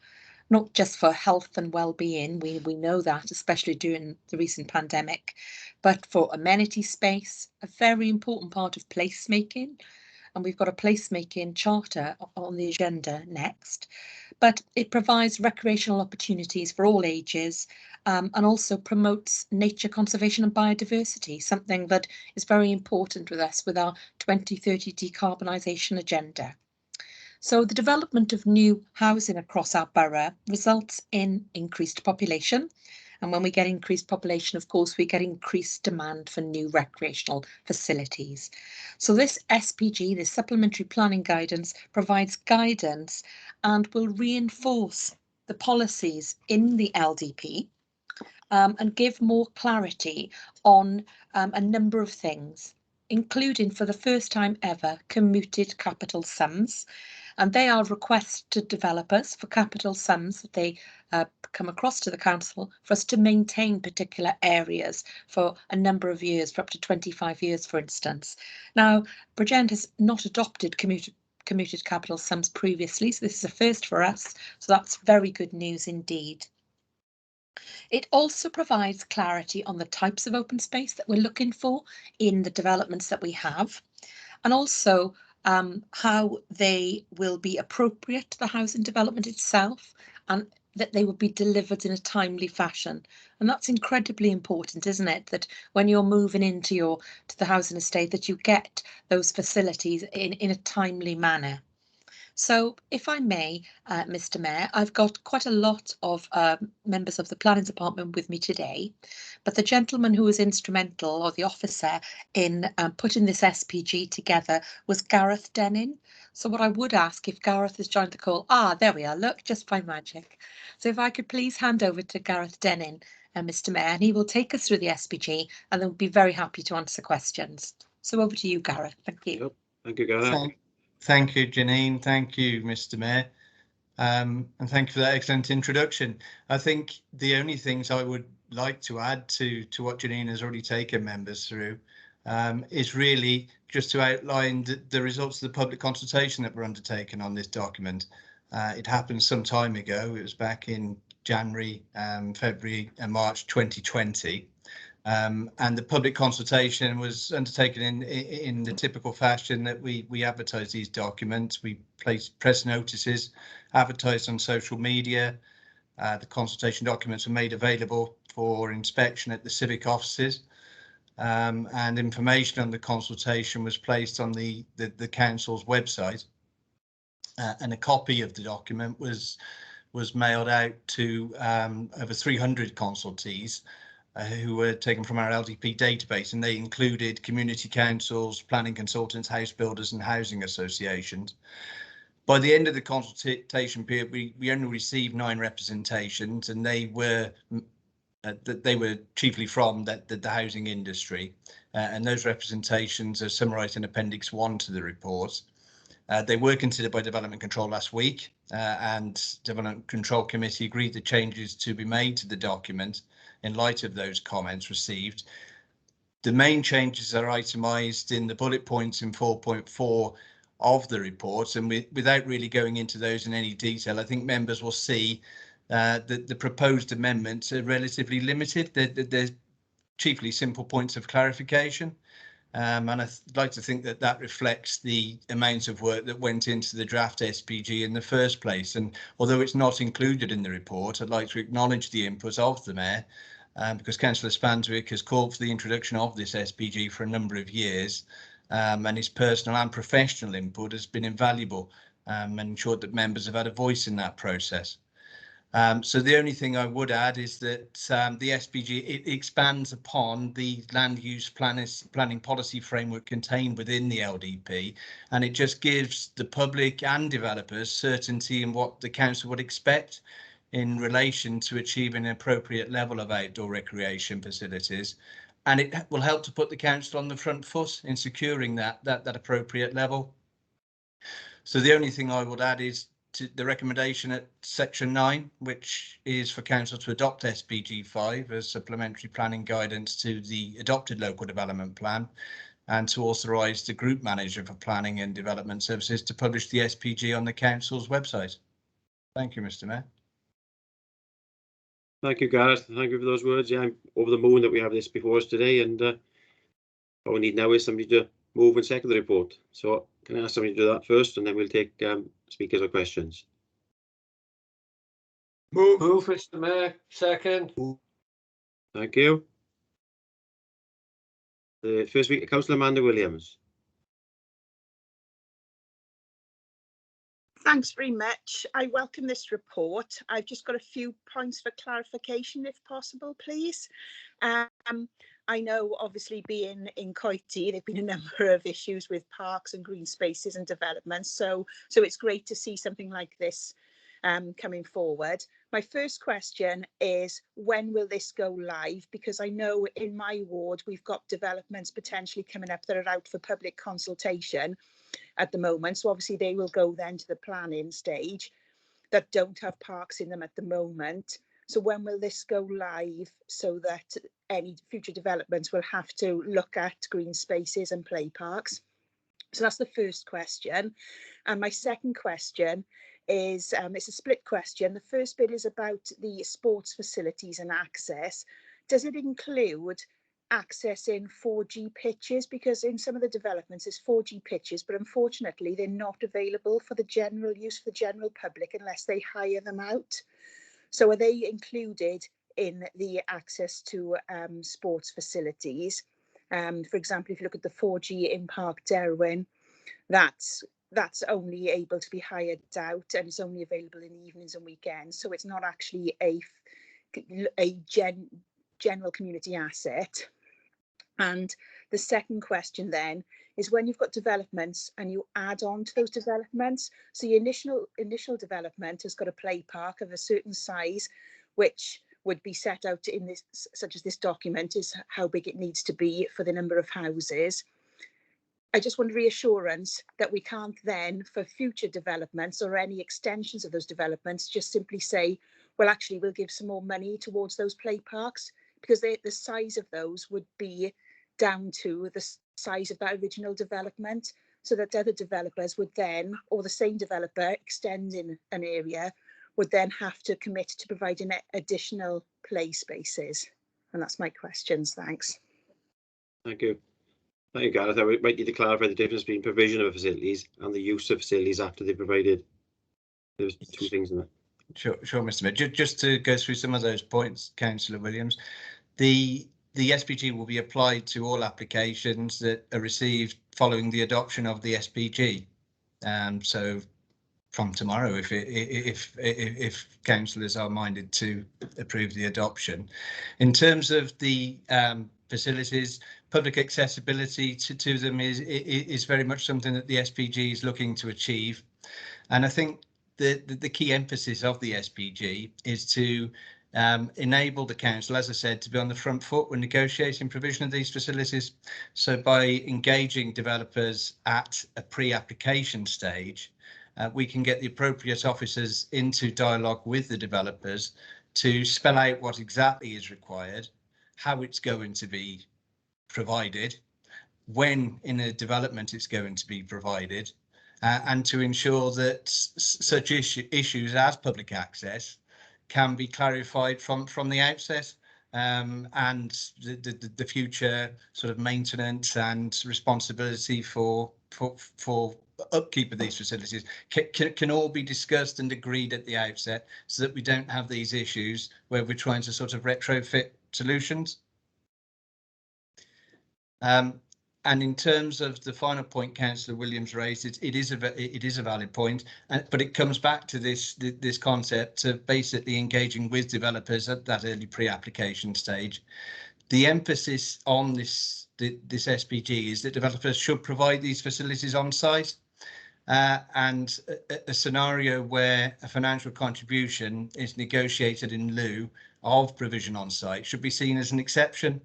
not just for health and well-being, we know that, especially during the recent pandemic, but for amenity space, a very important part of placemaking, and we've got a placemaking charter on the agenda next, but it provides recreational opportunities for all ages, and also promotes nature conservation and biodiversity, something that is very important with us with our 2030 decarbonisation agenda. So the development of new housing across our borough results in increased population. And when we get increased population, of course, we get increased demand for new recreational facilities. So this SPG, this supplementary planning guidance, provides guidance and will reinforce the policies in the LDP, and give more clarity on a number of things, including for the first time ever commuted capital sums. And they are requests to developers for capital sums that they come across to the council for us to maintain particular areas for a number of years, for up to 25 years, for instance. Now, Bridgend has not adopted commuted capital sums previously, so this is a first for us. So that's very good news indeed. It also provides clarity on the types of open space that we're looking for in the developments that we have, and also how they will be appropriate to the housing development itself, and that they will be delivered in a timely fashion. And that's incredibly important, isn't it? That when you're moving into the housing estate, that you get those facilities in a timely manner. So, if I may, Mr. Mayor, I've got quite a lot of members of the planning department with me today, but the gentleman who was instrumental, or the officer, in putting this SPG together was Gareth Dennin. So what I would ask, if Gareth has joined the call, there we are, look, just by magic. So if I could please hand over to Gareth Dennin, Mr. Mayor, and he will take us through the SPG, and then we'll be very happy to answer questions. So over to you, Gareth. Thank you. Thank you, Gareth. Thank you, Janine. Thank you, Mr. Mayor. And thank you for that excellent introduction. I think the only things I would like to add to what Janine has already taken members through is really just to outline the results of the public consultation that were undertaken on this document. It happened some time ago. It was back in January, February and March 2020. And the public consultation was undertaken in the typical fashion that we advertise these documents. We placed press notices, advertised on social media. The consultation documents were made available for inspection at the civic offices, and information on the consultation was placed on the council's website. And a copy of the document was was mailed out to over 300 consultees who were taken from our LDP database, and they included community councils, planning consultants, house builders and housing associations. By the end of the consultation period, we only received 9 representations, and they were chiefly from the housing industry, and those representations are summarised in Appendix 1 to the report. They were considered by Development Control last week, and Development Control Committee agreed the changes to be made to the document in light of those comments received. The main changes are itemised in the bullet points in 4.4 of the report, and without really going into those in any detail, I think members will see that the proposed amendments are relatively limited. They're chiefly simple points of clarification. And I'd like to think that that reflects the amount of work that went into the draft SPG in the first place. And although it's not included in the report, I'd like to acknowledge the input of the Mayor, because Councillor Spanswick has called for the introduction of this SPG for a number of years, and his personal and professional input has been invaluable, and ensured that members have had a voice in that process. So the only thing I would add is that the SPG it expands upon the land use planning policy framework contained within the LDP, and it just gives the public and developers certainty in what the council would expect in relation to achieving an appropriate level of outdoor recreation facilities, and it will help to put the council on the front foot in securing that appropriate level. So the only thing I would add is to the recommendation at section 9, which is for council to adopt SPG 5 as supplementary planning guidance to the adopted local development plan, and to authorise the group manager for planning and development services to publish the SPG on the council's website. Thank you, Mr. Mayor. Thank you, Gareth. Thank you for those words. Yeah, I'm over the moon that we have this before us today, and all we need now is somebody to move and second the report. So can I ask somebody to do that first, and then we'll take speakers or questions. Move, Mr. Mayor. Second. Thank you. The first speaker, Councillor Amanda Williams. Thanks very much. I welcome this report. I've just got a few points for clarification, if possible, please. I know, obviously, being in Coity, there have been a number of issues with parks and green spaces and developments, so it's great to see something like this coming forward. My first question is, when will this go live? Because I know in my ward we've got developments potentially coming up that are out for public consultation at the moment, so obviously they will go then to the planning stage that don't have parks in them at the moment. So when will this go live so that any future developments will have to look at green spaces and play parks? So that's the first question. And my second question is, it's a split question. The first bit is about the sports facilities and access. Does it include accessing 4G pitches? Because in some of the developments there's 4G pitches, but unfortunately they're not available for the general use for the general public unless they hire them out. So are they included in the access to sports facilities? For example, if you look at the 4G in Park Derwin, that's only able to be hired out, and it's only available in the evenings and weekends. So it's not actually a general community asset. And the second question then is, when you've got developments and you add on to those developments, so your initial development has got a play park of a certain size, which would be set out in this, such as this document, is how big it needs to be for the number of houses. I just want reassurance that we can't then, for future developments or any extensions of those developments, just simply say, well, actually, we'll give some more money towards those play parks, because the size of those would be down to the size of that original development, so that other developers would then, or the same developer extending an area, would then have to commit to providing additional play spaces. And that's my questions. Thanks. Thank you. Thank you, Gareth. I might need to clarify the difference between provision of facilities and the use of facilities after they're provided. There's two things in that. Sure, Mr. Mayor. Just to go through some of those points, Councillor Williams, the SPG will be applied to all applications that are received following the adoption of the SPG. So from tomorrow if councillors are minded to approve the adoption. In terms of the facilities, public accessibility to them is very much something that the SPG is looking to achieve, and I think the key emphasis of the SPG is to enable the council, as I said, to be on the front foot when negotiating provision of these facilities. So by engaging developers at a pre-application stage, we can get the appropriate officers into dialogue with the developers to spell out what exactly is required, how it's going to be provided, when in a development it's going to be provided, and to ensure that such issues as public access can be clarified from the outset, and the future sort of maintenance and responsibility for upkeep of these facilities can all be discussed and agreed at the outset, so that we don't have these issues where we're trying to sort of retrofit solutions. And in terms of the final point Councillor Williams raised, it is a valid point, but it comes back to this concept of basically engaging with developers at that early pre-application stage. The emphasis on this SPG is that developers should provide these facilities on site, and a scenario where a financial contribution is negotiated in lieu of provision on site should be seen as an exception,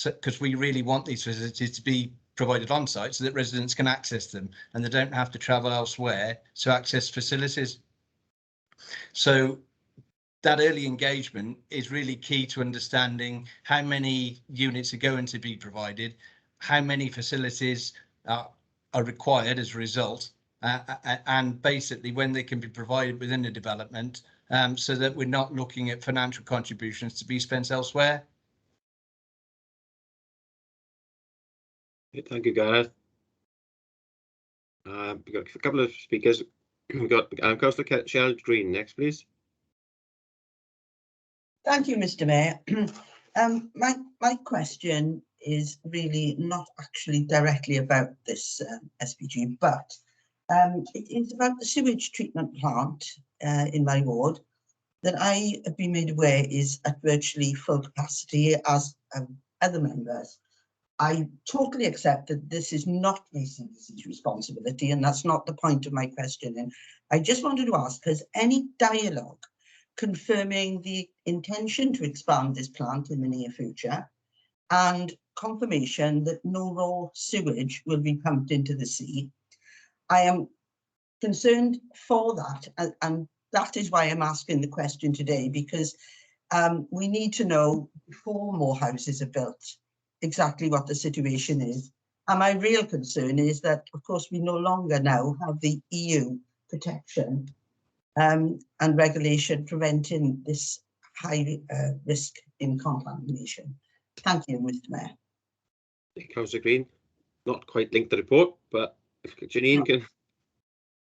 because we really want these facilities to be provided on site so that residents can access them and they don't have to travel elsewhere to access facilities. So that early engagement is really key to understanding how many units are going to be provided, how many facilities are required as a result, and basically when they can be provided within the development, so that we're not looking at financial contributions to be spent elsewhere. Thank you, Gareth. We've got a couple of speakers. We've got Councillor Cheryl Green next, please. Thank you, Mr. Mayor. My question is really not actually directly about this SPG, but it is about the sewage treatment plant in my ward that I have been made aware is at virtually full capacity, as other members. I totally accept that this is not ACDC's responsibility, and that's not the point of my question. And I just wanted to ask, has any dialogue confirming the intention to expand this plant in the near future and confirmation that no raw sewage will be pumped into the sea? I am concerned for that, and that is why I'm asking the question today, because we need to know before more houses are built exactly what the situation is. And my real concern is that, of course, we no longer now have the EU protection and regulation preventing this high risk in contamination. Thank you, Mr. Mayor. Councillor Green, not quite linked to the report, but if Janine can.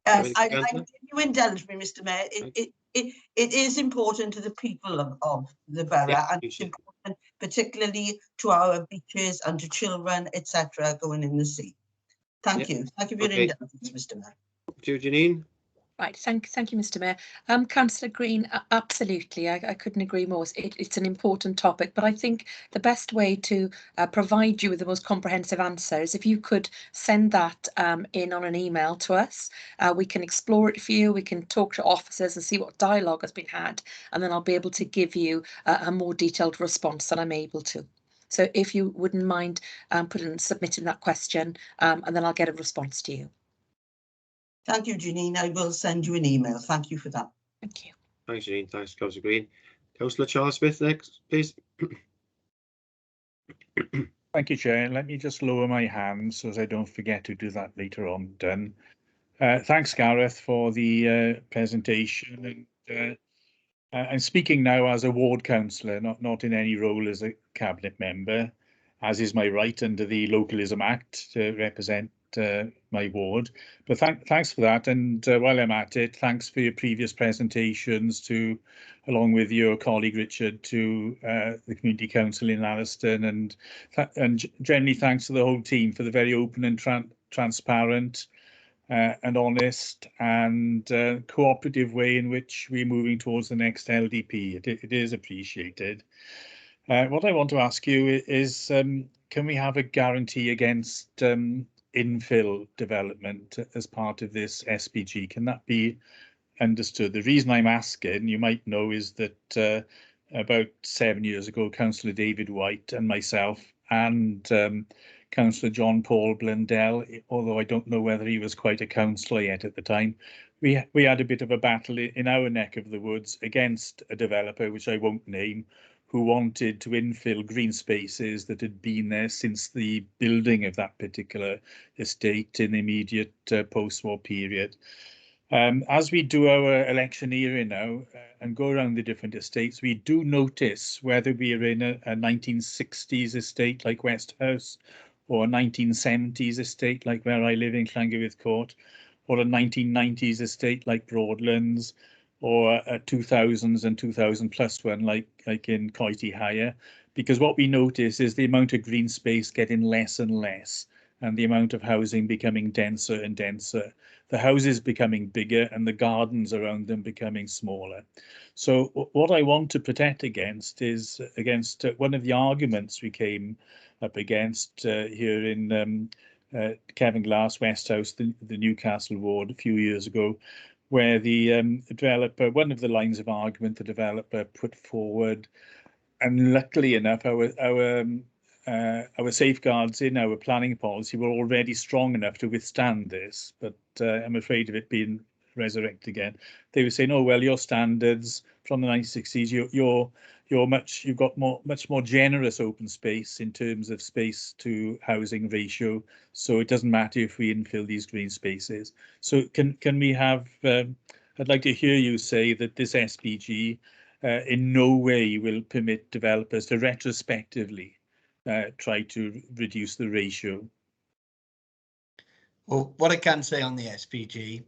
I you indulge me, Mr. Mayor. It is important to the people of the borough, yeah, and it's important particularly to our beaches and to children, etc., going in the sea. Thank you. Thank you for your indulgence, Mr. Mayor. Thank you, Janine. Right, thank you, Mr. Mayor. Councillor Green, absolutely, I couldn't agree more. It's an important topic, but I think the best way to provide you with the most comprehensive answer is if you could send that in on an email to us. We can explore it for you, we can talk to officers and see what dialogue has been had, and then I'll be able to give you a more detailed response than I'm able to. So if you wouldn't mind submitting that question, and then I'll get a response to you. Thank you, Janine. I will send you an email. Thank you for that. Thank you. Thanks, Janine. Thanks, Councillor Green. Councillor Charles Smith next, please. Thank you, Chair. Let me just lower my hand so as I don't forget to do that later on. Done. Thanks, Gareth, for the presentation. And I'm speaking now as a ward councillor, not in any role as a cabinet member, as is my right under the Localism Act to represent my ward. But thanks for that, and while I'm at it, thanks for your previous presentations along with your colleague Richard, to the Community Council in Lanniston, and generally thanks to the whole team for the very open and transparent and honest and cooperative way in which we're moving towards the next LDP. It is appreciated. What I want to ask you is, can we have a guarantee against infill development as part of this SPG? Can that be understood? The reason I'm asking, you might know, is that about 7 years ago, Councillor David White and myself and Councillor John Paul Blundell, although I don't know whether he was quite a councillor yet at the time, we had a bit of a battle in our neck of the woods against a developer, which I won't name, who wanted to infill green spaces that had been there since the building of that particular estate in the immediate post-war period. As we do our electioneering now and go around the different estates, we do notice whether we are in a 1960s estate like Westhouse, or a 1970s estate like where I live in Llangywydd Court, or a 1990s estate like Broadlands, or a 2000s and 2000 plus one like in Coity Higher, because what we notice is the amount of green space getting less and less, and the amount of housing becoming denser and denser. The houses becoming bigger and the gardens around them becoming smaller. So what I want to protect against is one of the arguments we came up against here in Kevin Glass Westhouse, the Newcastle ward a few years ago, where the developer, one of the lines of argument the developer put forward, and luckily enough, our safeguards in our planning policy were already strong enough to withstand this, but I'm afraid of it being resurrected again. They were saying, "Oh well, your standards from the 1960s, you've got much more generous open space in terms of space to housing ratio, so it doesn't matter if we infill these green spaces." So can we have? I'd like to hear you say that this SPG in no way will permit developers to retrospectively try to reduce the ratio. Well, what I can say on the SPG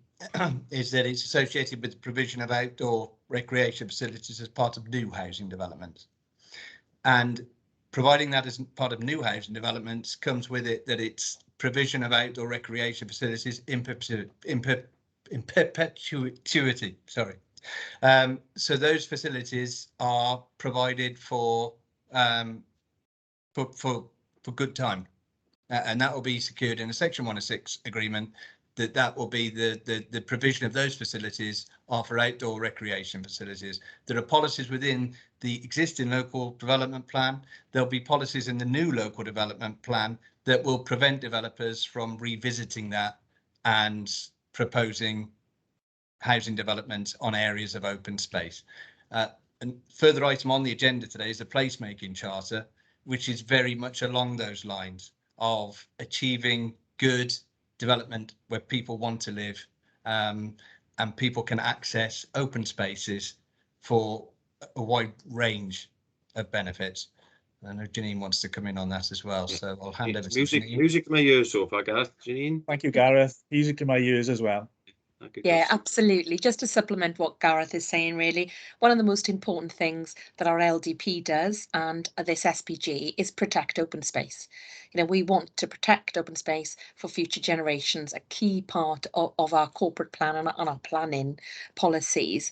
is that it's associated with the provision of outdoor recreation facilities as part of new housing developments. And providing that as part of new housing developments comes with it that it's provision of outdoor recreation facilities in perpetuity. Sorry. So those facilities are provided for good time, and that will be secured in a Section 106 agreement. That will be the provision of those facilities are for outdoor recreation facilities. There are policies within the existing local development plan. There'll be policies in the new local development plan that will prevent developers from revisiting that and proposing housing development on areas of open space. And further item on the agenda today is the placemaking charter, which is very much along those lines of achieving good development where people want to live, and people can access open spaces for a wide range of benefits. I know Janine wants to come in on that as well, so I'll hand over to Janine. Music to my ears so far, Gareth. Janine? Thank you, Gareth. Music to my ears as well. Yeah, absolutely. Just to supplement what Gareth is saying, really, one of the most important things that our LDP does and this SPG is protect open space. You know, we want to protect open space for future generations, a key part of our corporate plan and our planning policies.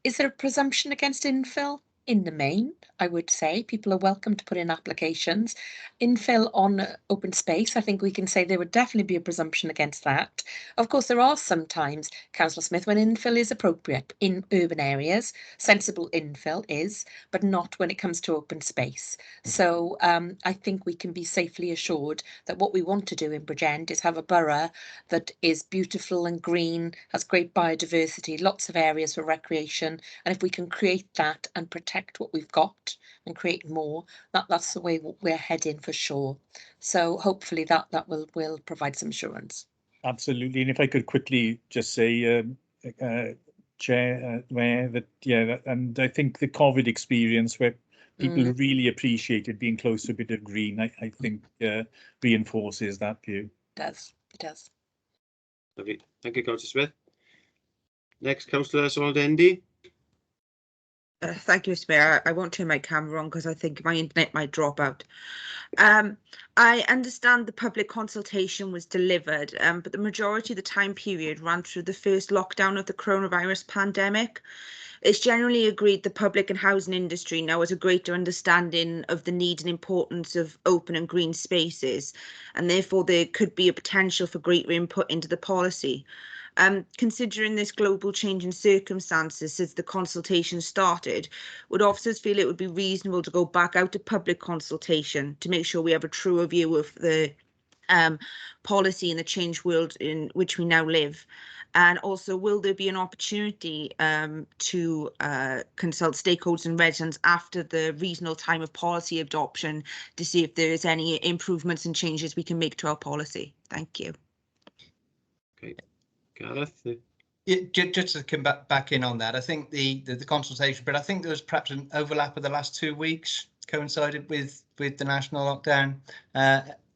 Is there a presumption against infill? In the main, I would say people are welcome to put in applications. Infill on open space, I think we can say there would definitely be a presumption against that. Of course, there are sometimes, Councillor Smith, when infill is appropriate in urban areas. Sensible infill is, but not when it comes to open space. So I think we can be safely assured that what we want to do in Bridgend is have a borough that is beautiful and green, has great biodiversity, lots of areas for recreation. And if we can create that and protect what we've got and create more, that's the way we're heading for sure. So hopefully that will provide some assurance. Absolutely. And if I could quickly just say, Chair, Mayor, and I think the COVID experience where people really appreciated being close to a bit of green, I think reinforces that view. It does. Lovely. Thank you, Councillor Smith. Next, Councillor Soldendy. Thank you, Mr. Mayor. I won't turn my camera on because I think my internet might drop out. I understand the public consultation was delivered, but the majority of the time period ran through the first lockdown of the coronavirus pandemic. It's generally agreed the public and housing industry now has a greater understanding of the need and importance of open and green spaces, and therefore there could be a potential for greater input into the policy. Considering this global change in circumstances since the consultation started, would officers feel it would be reasonable to go back out to public consultation to make sure we have a truer view of the policy in the changed world in which we now live? And also, will there be an opportunity to consult stakeholders and residents after the reasonable time of policy adoption to see if there is any improvements and changes we can make to our policy? Thank you. Okay. Gareth? Yeah, just to come back in on that, I think the consultation, but I think there was perhaps an overlap of the last 2 weeks coincided with the national lockdown.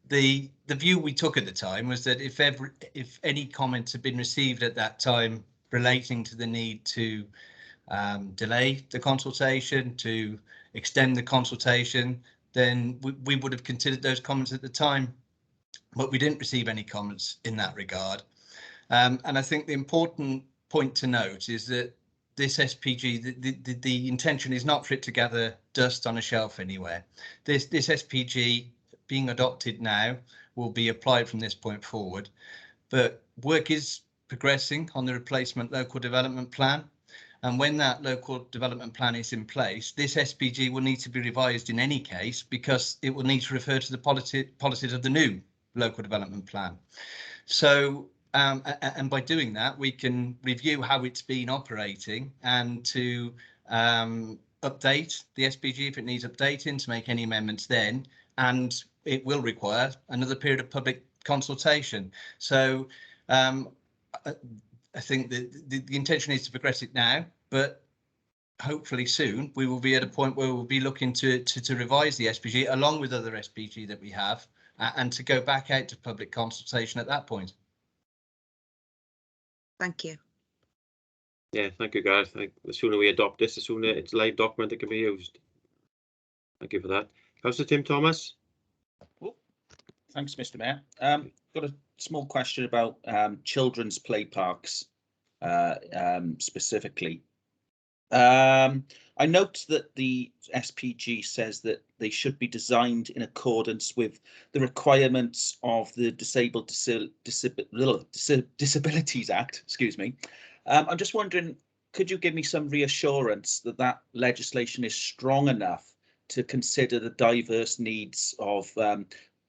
The view we took at the time was that if any comments had been received at that time relating to the need to delay the consultation, to extend the consultation, then we would have considered those comments at the time, but we didn't receive any comments in that regard. And I think the important point to note is that this SPG, the intention is not for it to gather dust on a shelf anywhere. This SPG being adopted now will be applied from this point forward, but work is progressing on the replacement local development plan. And when that local development plan is in place, this SPG will need to be revised in any case because it will need to refer to the policies of the new local development plan. So and by doing that, we can review how it's been operating and to update the SPG if it needs updating, to make any amendments then, and it will require another period of public consultation. So I think the intention is to progress it now, but hopefully soon we will be at a point where we'll be looking to revise the SPG along with other SPG that we have and to go back out to public consultation at that point. Thank you. Yeah, thank you, guys. The sooner we adopt this, the sooner it's a live document that can be used. Thank you for that. Councillor Tim Thomas. Oh, thanks, Mr. Mayor. Got a small question about children's play parks specifically. I note that the SPG says that they should be designed in accordance with the requirements of the Disabilities Act. Excuse me. I'm just wondering, could you give me some reassurance that that legislation is strong enough to consider the diverse needs of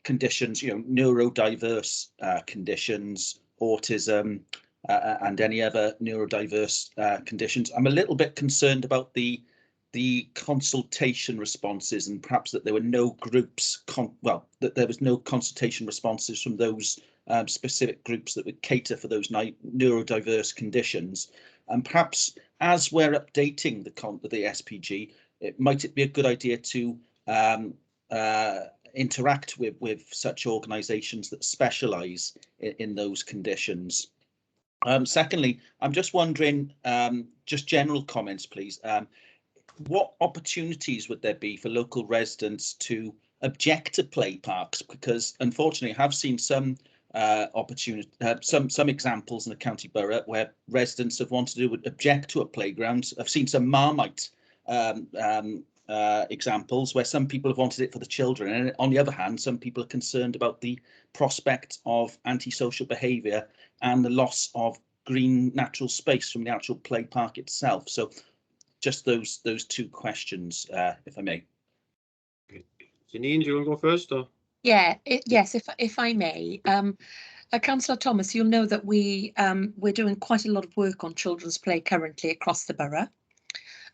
conditions, neurodiverse conditions, autism, and any other neurodiverse conditions? I'm a little bit concerned about the consultation responses, and perhaps that there were no groups, that there was no consultation responses from those specific groups that would cater for those neurodiverse conditions. And perhaps as we're updating the SPG, might it be a good idea to interact with such organisations that specialise in those conditions? Secondly, I'm just wondering, just general comments, please. What opportunities would there be for local residents to object to play parks? Because unfortunately, I have seen some some examples in the county borough where residents have wanted to object to a playground. I've seen some Marmite examples where some people have wanted it for the children, and on the other hand, some people are concerned about the prospect of antisocial behaviour and the loss of green natural space from the actual play park itself. So just those two questions, if I may. Janine, do you want to go first? Or? Yeah, yes, if I may. Councillor Thomas, you'll know that we're doing quite a lot of work on children's play currently across the borough.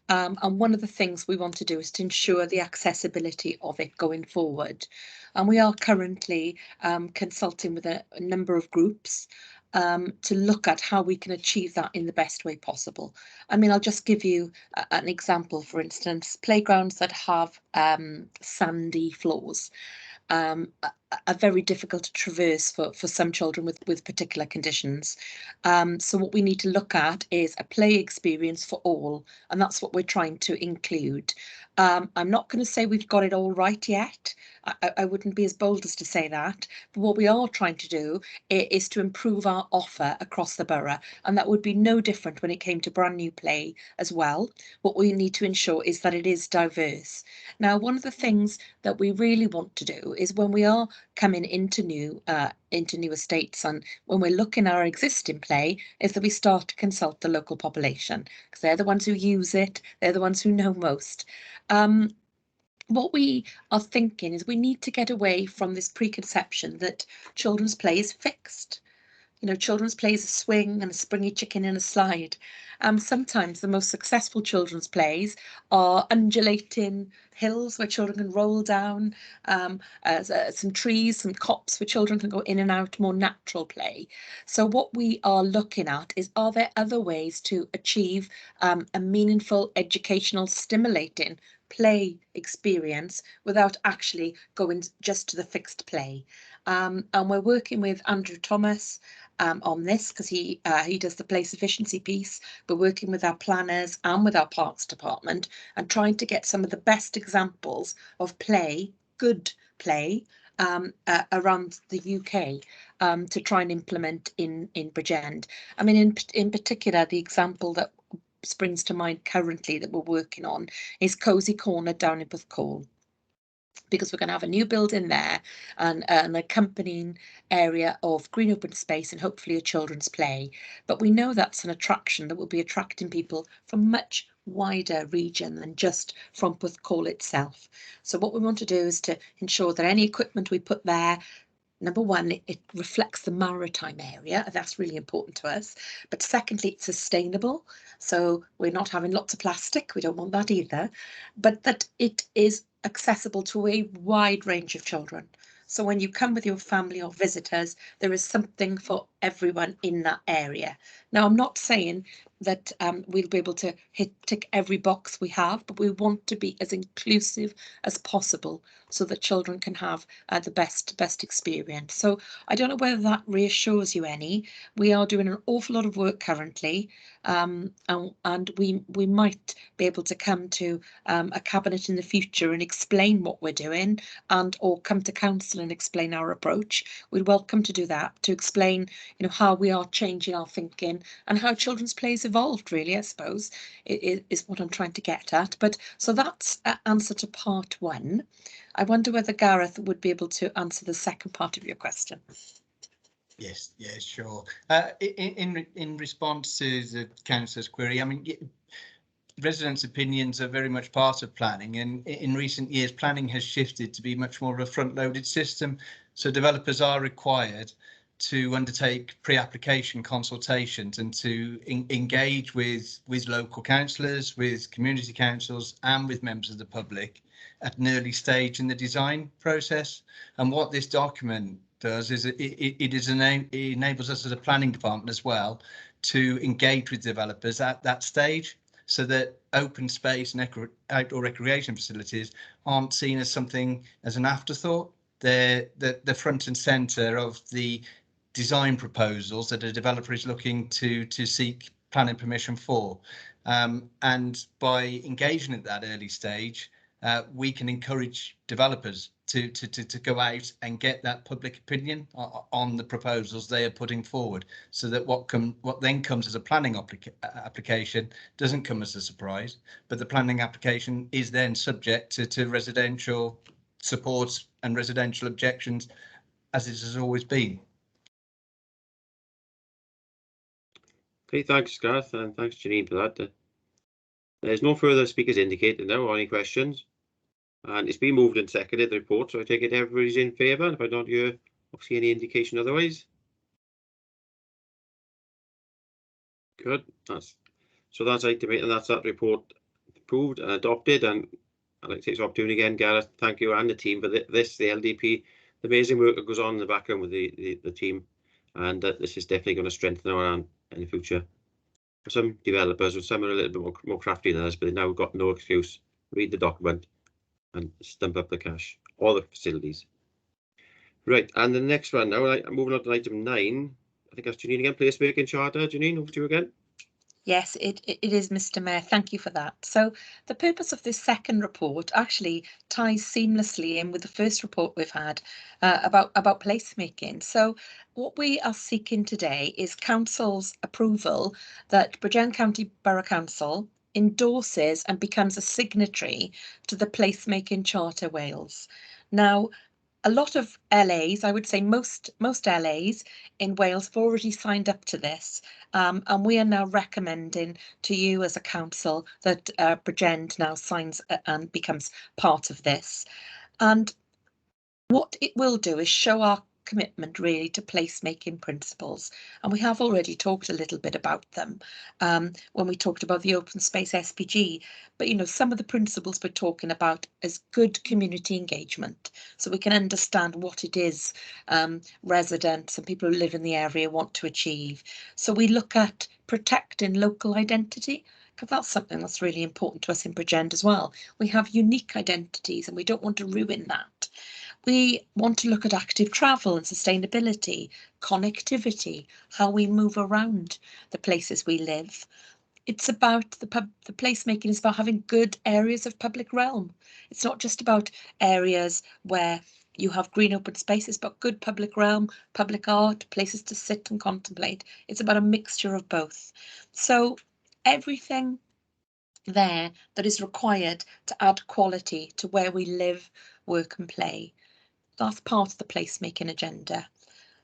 And one of the things we want to do is to ensure the accessibility of it going forward. And we are currently consulting with a number of groups to look at how we can achieve that in the best way possible. I mean, I'll just give you an example. For instance, playgrounds that have sandy floors. are very difficult to traverse for some children with particular conditions. So what we need to look at is a play experience for all, and that's what we're trying to include. I'm not going to say we've got it all right yet. I wouldn't be as bold as to say that, but what we are trying to do is to improve our offer across the borough, and that would be no different when it came to brand new play as well. What we need to ensure is that it is diverse. Now, one of the things that we really want to do is when we are coming into new estates and when we're looking at our existing play, is that we start to consult the local population, because they're the ones who use it, they're the ones who know most. What we are thinking is we need to get away from this preconception that children's play is fixed. You know, children's play is a swing and a springy chicken and a slide. Sometimes the most successful children's plays are undulating hills where children can roll down, some trees, some copse where children can go in and out, more natural play. So what we are looking at is, are there other ways to achieve a meaningful, educational, stimulating play experience without actually going just to the fixed play? And we're working with Andrew Thomas on this, because he does the place efficiency piece. We're working with our planners and with our parks department and trying to get some of the best examples of play, good play, around the UK to try and implement in Bridgend. I mean, in particular, the example that springs to mind currently that we're working on is Cozy Corner down in Porthcawl, because we're going to have a new building there and an accompanying area of green open space and hopefully a children's play. But we know that's an attraction that will be attracting people from much wider region than just from Porthcawl itself. So what we want to do is to ensure that any equipment we put there, number one, it reflects the maritime area, and that's really important to us. But secondly, it's sustainable. So we're not having lots of plastic. We don't want that either. But that it is accessible to a wide range of children. So when you come with your family or visitors, there is something for everyone in that area. Now, I'm not saying that we'll be able to tick every box we have, but we want to be as inclusive as possible so that children can have the best experience. So I don't know whether that reassures you any. We are doing an awful lot of work currently, and we might be able to come to a cabinet in the future and explain what we're doing, and or come to council and explain our approach. We'd welcome to do that, to explain, you know, how we are changing our thinking and how children's plays evolved, really, I suppose, is what I'm trying to get at. But so that's answer to part one. I wonder whether Gareth would be able to answer the second part of your question. Yes, yeah, sure. In response to the councillor's query, I mean, residents' opinions are very much part of planning, and in recent years, planning has shifted to be much more of a front-loaded system. So developers are required to undertake pre-application consultations and to engage with local councillors, with community councils, and with members of the public at an early stage in the design process. And what this document does is it enables us as a planning department as well to engage with developers at that stage, so that open space and outdoor recreation facilities aren't seen as something as an afterthought. They're the front and centre of the design proposals that a developer is looking to seek planning permission for. And by engaging at that early stage, we can encourage developers to go out and get that public opinion on the proposals they are putting forward, so that what then comes as a planning application doesn't come as a surprise, but the planning application is then subject to residential supports and residential objections, as it has always been. Okay, thanks, Gareth, and thanks, Janine, for that. There's no further speakers indicated now or any questions. And it's been moved and seconded, the report, so I take it everybody's in favour. If I don't hear or see any indication otherwise. Good. That's item 8, and that's that report approved and adopted. And I'd like to take this opportunity again, Gareth, thank you and the team for this, the LDP, the amazing work that goes on in the background with the team. And this is definitely going to strengthen our hand in the future. For some developers, some are a little bit more crafty than us, but they've now got no excuse. Read the document and stump up the cash, all the facilities. Right, and the next one now, I'm moving on to item 9. I think that's Janine again, placemaking charter. Janine, over to you again. Yes, it is, Mr. Mayor. Thank you for that. So the purpose of this second report actually ties seamlessly in with the first report we've had about placemaking. So what we are seeking today is Council's approval that Bridgend County Borough Council endorses and becomes a signatory to the Placemaking Charter Wales. Now, a lot of LAs, I would say most LAs in Wales have already signed up to this, and we are now recommending to you as a council that Bridgend now signs and becomes part of this. And what it will do is show our commitment really to placemaking principles, and we have already talked a little bit about them when we talked about the open space SPG. But you know, some of the principles we're talking about is good community engagement, so we can understand what it is residents and people who live in the area want to achieve. So we look at protecting local identity, because that's something that's really important to us in Bridgend as well. We have unique identities and we don't want to ruin that. We want to look at active travel and sustainability, connectivity, how we move around the places we live. It's about the placemaking is about having good areas of public realm. It's not just about areas where you have green open spaces, but good public realm, public art, places to sit and contemplate. It's about a mixture of both. So everything there that is required to add quality to where we live, work and play. That's part of the placemaking agenda.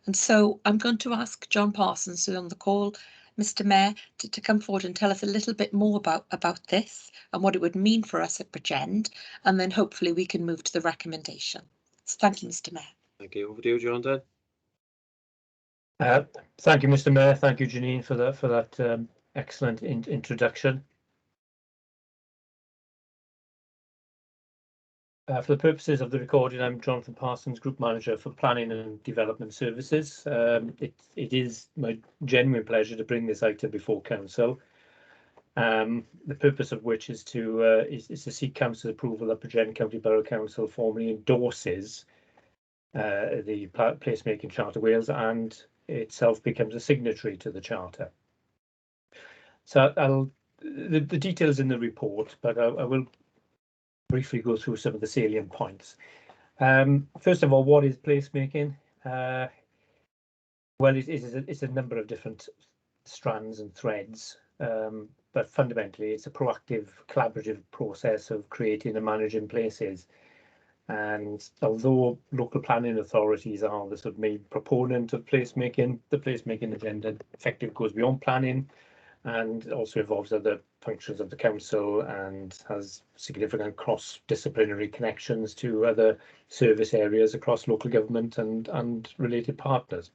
And so I'm going to ask John Parsons, who's on the call, Mr. Mayor, to come forward and tell us a little bit more about this and what it would mean for us at Bridgend, and then hopefully we can move to the recommendation. So thank you, Mr. Mayor. Thank you. Over to you, John, then. Thank you, Mr. Mayor. Thank you, Janine, for that excellent introduction. For the purposes of the recording, I'm Jonathan Parsons, Group Manager for Planning and Development Services. It is my genuine pleasure to bring this item before Council. The purpose of which is to seek Council's approval that Bridgend County Borough Council formally endorses the Placemaking Charter Wales and itself becomes a signatory to the Charter. So the details in the report, but I will briefly go through some of the salient points. First of all, what is placemaking? Well, it's a number of different strands and threads, but fundamentally it's a proactive, collaborative process of creating and managing places. And although local planning authorities are the sort of main proponent of placemaking, the placemaking agenda effectively goes beyond planning and also involves other functions of the council and has significant cross-disciplinary connections to other service areas across local government and related partners.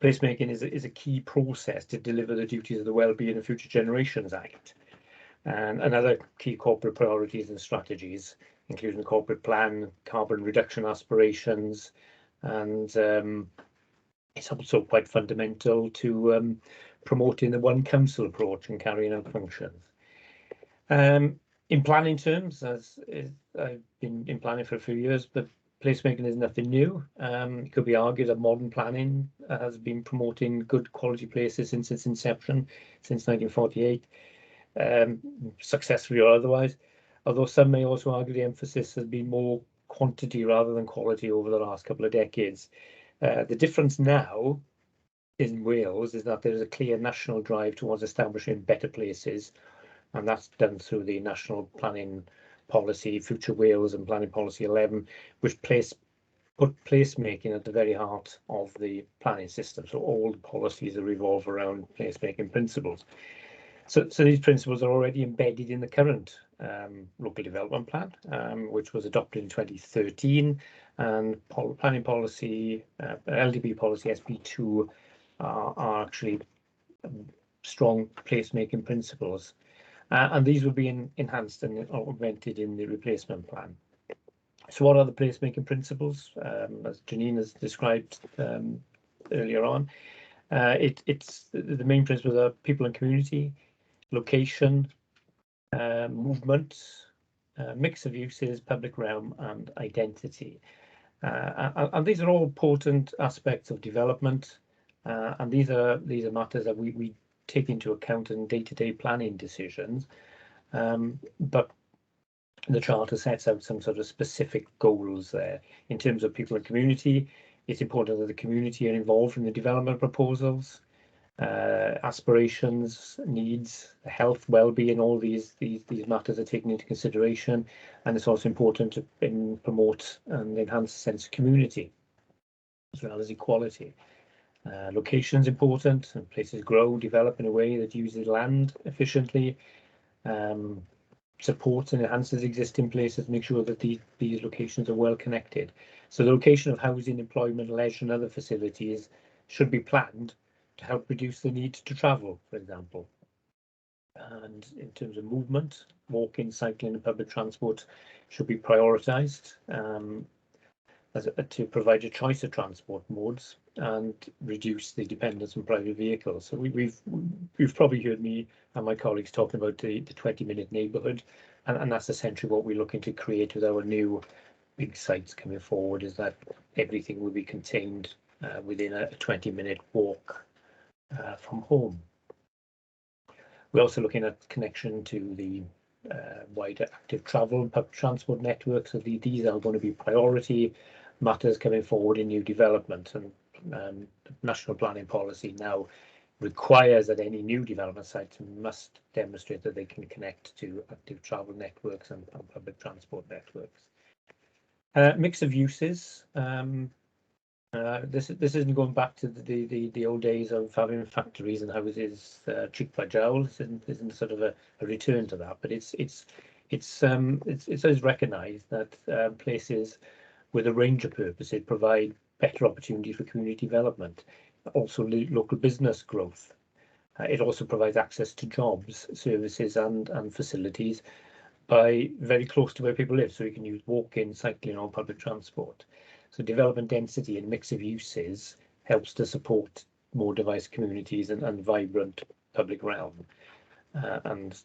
Placemaking is a key process to deliver the duties of the Wellbeing of Future Generations Act and other key corporate priorities and strategies, including the corporate plan, carbon reduction aspirations, and it's also quite fundamental to promoting the One Council approach and carrying out functions. In planning terms, as I've been in planning for a few years, but placemaking is nothing new. It could be argued that modern planning has been promoting good quality places since its inception, since 1948, successfully or otherwise, although some may also argue the emphasis has been more quantity rather than quality over the last couple of decades. The difference now in Wales is that there is a clear national drive towards establishing better places, and that's done through the National Planning Policy, Future Wales and Planning Policy 11, which put placemaking at the very heart of the planning system. So all the policies that revolve around placemaking principles. So these principles are already embedded in the current local development plan, which was adopted in 2013, and planning policy, LDB policy SP2 are actually strong placemaking principles, and these will be enhanced and augmented in the replacement plan. So what are the placemaking principles? As Janine has described earlier on, it's the main principles are people and community, location, movement, mix of uses, public realm and identity. And these are all important aspects of development, and these are matters that we take into account in day-to-day planning decisions. But the Charter sets out some sort of specific goals there. In terms of people and community, it's important that the community are involved in the development proposals. Aspirations, needs, health, well-being, all these matters are taken into consideration, and it's also important to promote and enhance a sense of community as well as equality. Location is important, and places grow, develop in a way that uses land efficiently, supports and enhances existing places, make sure that these locations are well connected. So the location of housing, employment, leisure and other facilities should be planned to help reduce the need to travel, for example. And in terms of movement, walking, cycling and public transport should be prioritised to provide a choice of transport modes and reduce the dependence on private vehicles. So you've probably heard me and my colleagues talking about the 20-minute neighbourhood, and that's essentially what we're looking to create with our new big sites coming forward, is that everything will be contained within a 20-minute walk from home. We're also looking at connection to the wider active travel and public transport networks. So these are going to be priority matters coming forward in new development, and national planning policy now requires that any new development sites must demonstrate that they can connect to active travel networks and public transport networks. Mix of uses. This isn't going back to the old days of having factories and houses cheek by jowl. Isn't sort of a return to that, but it's always recognised that places with a range of purposes provide better opportunities for community development, also local business growth. It also provides access to jobs, services and facilities by very close to where people live, so you can use walking, cycling or public transport. So development density and mix of uses helps to support more diverse communities and vibrant public realm. And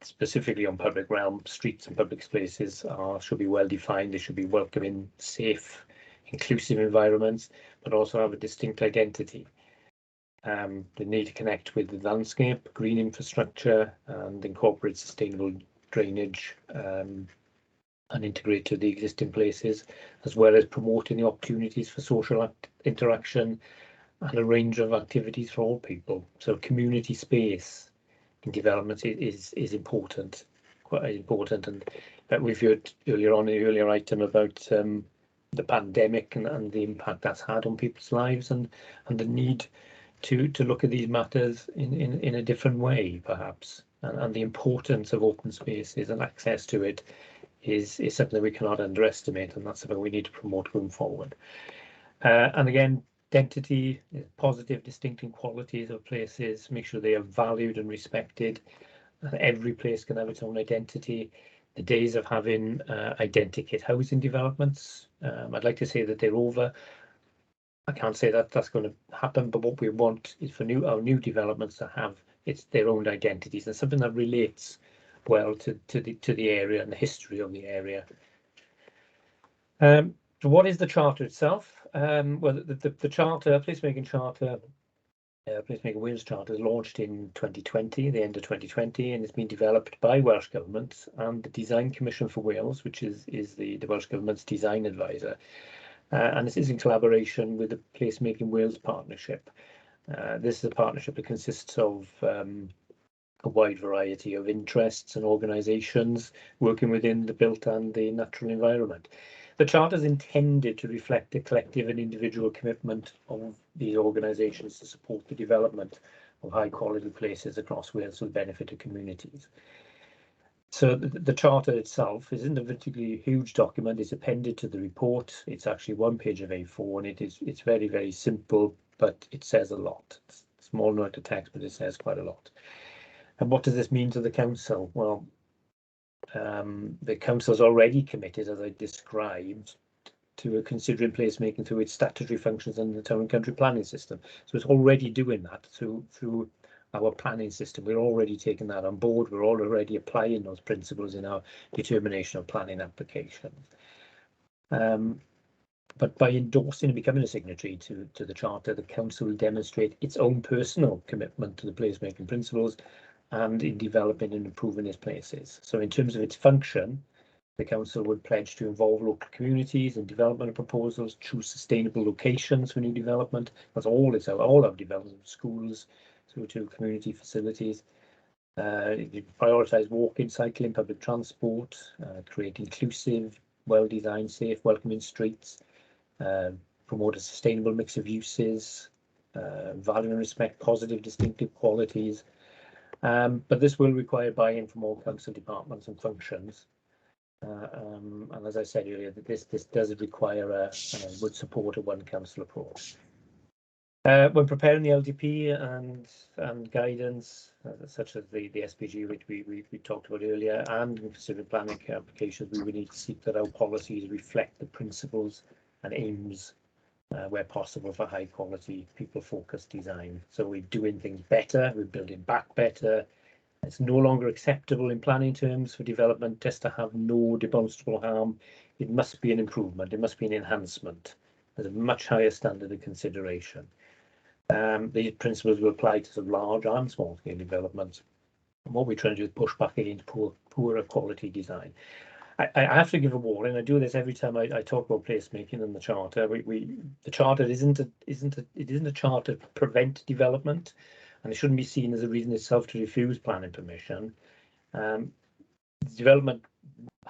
specifically on public realm, streets and public spaces should be well defined. They should be welcoming, safe, inclusive environments, but also have a distinct identity. They need to connect with the landscape, green infrastructure, and incorporate sustainable drainage and integrate to the existing places, as well as promoting the opportunities for social interaction and a range of activities for all people. So community space in development is important, quite important. And we've heard earlier on the earlier item about the pandemic and the impact that's had on people's lives, and the need to look at these matters in a different way, perhaps, and the importance of open spaces and access to it is something we cannot underestimate, and that's something we need to promote going forward. And again, identity, positive, distinctive qualities of places, make sure they are valued and respected. Every place can have its own identity. The days of having identikit housing developments, I'd like to say that they're over. I can't say that that's going to happen, but what we want is for our new developments to have their own identities and something that relates well to the area and the history of the area. So what is the Charter itself? Well, the Charter, Placemaking Charter, Placemaking Wales Charter, is launched in 2020, the end of 2020, and it's been developed by Welsh Government and the Design Commission for Wales, which is the Welsh Government's design advisor. And this is in collaboration with the Placemaking Wales Partnership. This is a partnership that consists of a wide variety of interests and organisations working within the built and the natural environment. The Charter is intended to reflect the collective and individual commitment of these organisations to support the development of high quality places across Wales for the benefit of communities. So the Charter itself isn't a particularly huge document. It's appended to the report. It's actually one page of A4, and it's very, very simple, but it says a lot. It's a small amount of text, but it says quite a lot. And what does this mean to the council? Well, the council's already committed, as I described, to considering placemaking through its statutory functions under the town and country planning system. So it's already doing that through our planning system. We're already taking that on board. We're already applying those principles in our determination of planning applications. But by endorsing and becoming a signatory to the Charter, the Council will demonstrate its own personal commitment to the placemaking principles and in developing and improving its places. So in terms of its function, the Council would pledge to involve local communities in development proposals, choose sustainable locations for new development. That's all our development, schools through to community facilities. Prioritise walking, cycling, public transport, create inclusive, well-designed, safe, welcoming streets, promote a sustainable mix of uses, value and respect positive, distinctive qualities. But this will require buy-in from all council departments and functions. And as I said earlier, that this does require would support a one council approach. When preparing the LDP and guidance, such as the SPG, which we talked about earlier, and in considering planning applications, we would need to seek that our policies reflect the principles and aims where possible for high quality, people focused design. So we're doing things better, we're building back better. It's no longer acceptable in planning terms for development just to have no demonstrable harm. It must be an improvement, it must be an enhancement. There's a much higher standard of consideration. These principles will apply to some large and small scale developments. And what we're trying to do is push back against poorer quality design. I have to give a warning. I do this every time I talk about placemaking in the charter. The charter isn't a charter to prevent development, and it shouldn't be seen as a reason itself to refuse planning permission. Development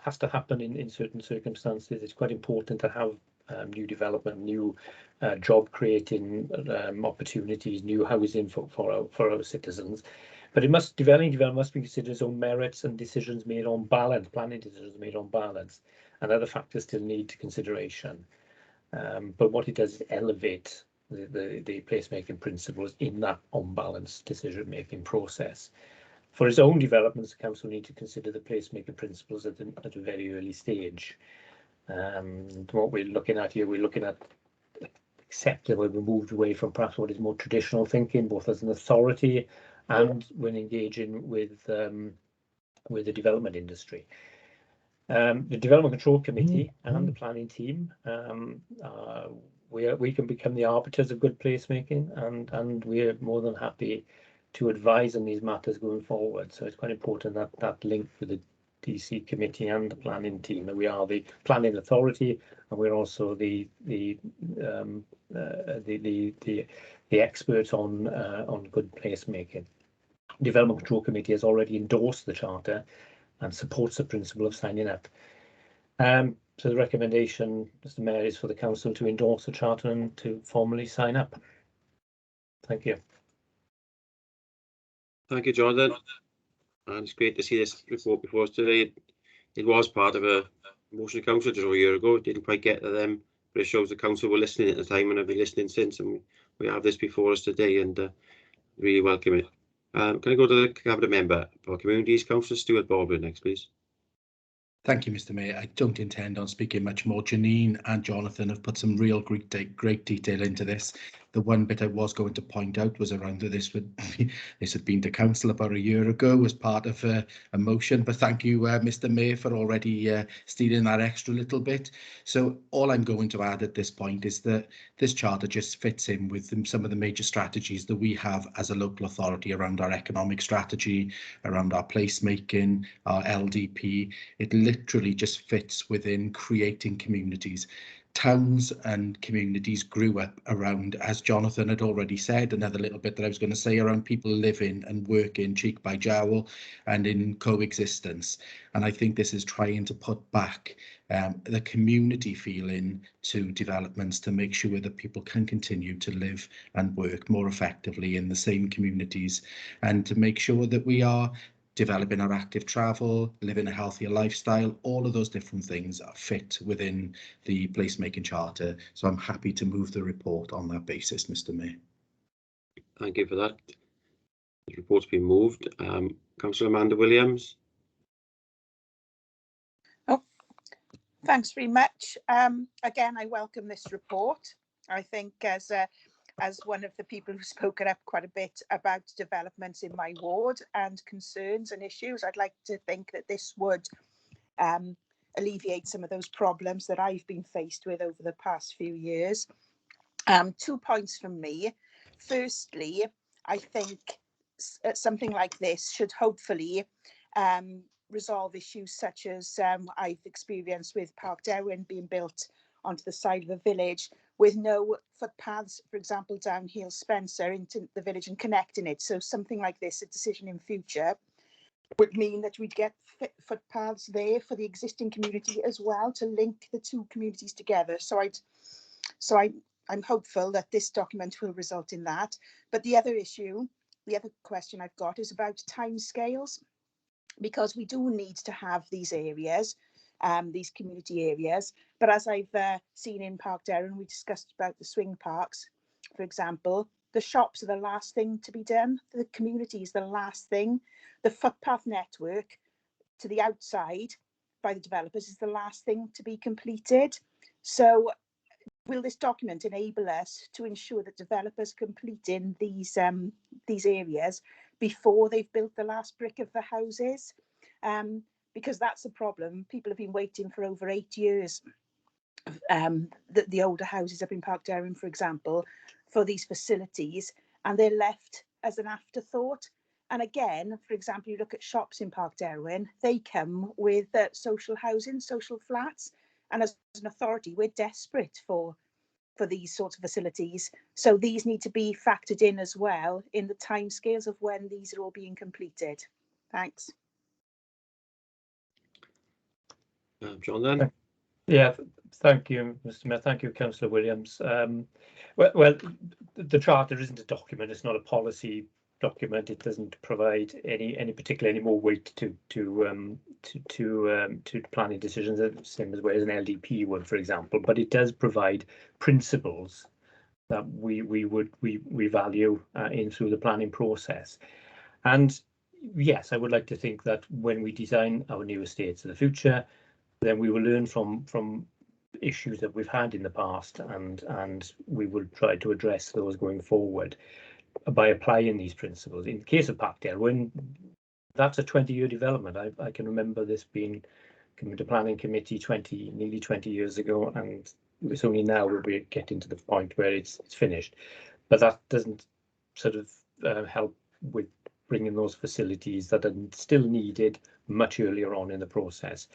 has to happen in certain circumstances. It's quite important to have new development, new job creating opportunities, new housing for our citizens. But development must be considered its own merits and decisions made on balance, planning decisions made on balance, and other factors still need consideration. But what it does is elevate the placemaking principles in that on balance decision making process. For its own developments, the council need to consider the placemaking principles at a very early stage. What we're looking at here, we're looking at accepting where we moved away from perhaps what is more traditional thinking, both as an authority and when engaging with the development industry. The Development Control Committee and the planning team, we can become the arbiters of good placemaking, and we're more than happy to advise on these matters going forward. So it's quite important that link with the DC committee and the planning team, that we are the planning authority and we're also the experts on good placemaking. Development Control Committee has already endorsed the charter and supports the principle of signing up. So the recommendation, Mr. Mayor, is for the council to endorse the charter and to formally sign up. Thank you. Thank you, Jonathan. And it's great to see this report before us today. It was part of a motion of council just over a year ago. It didn't quite get to them, but it shows the council were listening at the time and have been listening since. And we have this before us today and really welcome it. Can I go to the Cabinet Member for Communities, Councillor Stuart Baldwin next, please? Thank you, Mr. Mayor. I don't intend on speaking much more. Janine and Jonathan have put some real great detail into this. The one bit I was going to point out was around that this had been to council about a year ago as part of a motion. But thank you, Mr. Mayor, for already stealing that extra little bit. So all I'm going to add at this point is that this charter just fits in with some of the major strategies that we have as a local authority around our economic strategy, around our placemaking, our LDP. It literally just fits within creating communities. Towns and communities grew up around, as Jonathan had already said, another little bit that I was going to say, around people living and working cheek by jowl and in coexistence. And I think this is trying to put back the community feeling to developments to make sure that people can continue to live and work more effectively in the same communities, and to make sure that we are developing our active travel, living a healthier lifestyle. All of those different things are fit within the placemaking charter. So I'm happy to move the report on that basis, Mr. Mayor. Thank you for that. The report's been moved. Councillor Amanda Williams. Oh, thanks very much. Again, I welcome this report. I think as one of the people who've spoken up quite a bit about developments in my ward and concerns and issues, I'd like to think that this would alleviate some of those problems that I've been faced with over the past few years. 2 points from me. Firstly, I think something like this should hopefully resolve issues such as I've experienced with Park Derwin being built onto the side of the village with no footpaths, for example, down Heel Spencer into the village and connecting it. So something like this, a decision in future, would mean that we'd get footpaths there for the existing community as well to link the two communities together. So I'm hopeful that this document will result in that. But the other question I've got is about timescales, because we do need to have these areas, these community areas. But as I've seen in Park Derwin, we discussed about the swing parks, for example. The shops are the last thing to be done. The community is the last thing. The footpath network to the outside by the developers is the last thing to be completed. So will this document enable us to ensure that developers complete in these areas before they've built the last brick of the houses? Because that's a problem. People have been waiting for over 8 years, the older houses up in Park Derwin, for example, for these facilities, and they're left as an afterthought. And again, for example, you look at shops in Park Derwin, they come with social housing, social flats, and as an authority, we're desperate for these sorts of facilities. So these need to be factored in as well in the timescales of when these are all being completed. Thanks. John, then. Yeah, thank you, Mr. Mayor. Thank you, Councillor Williams. Well, the charter isn't a document. It's not a policy document. It doesn't provide any more weight to planning decisions, the same as an LDP would, for example. But it does provide principles that we value in through the planning process. And yes, I would like to think that when we design our new estates of the future, then we will learn from issues that we've had in the past, and we will try to address those going forward by applying these principles. In the case of Park Derwin, that's a 20-year development. I can remember this being coming to planning committee nearly 20 years ago, and it's only now we're getting to the point where it's finished. But that doesn't sort of help with bringing those facilities that are still needed much earlier on in the process.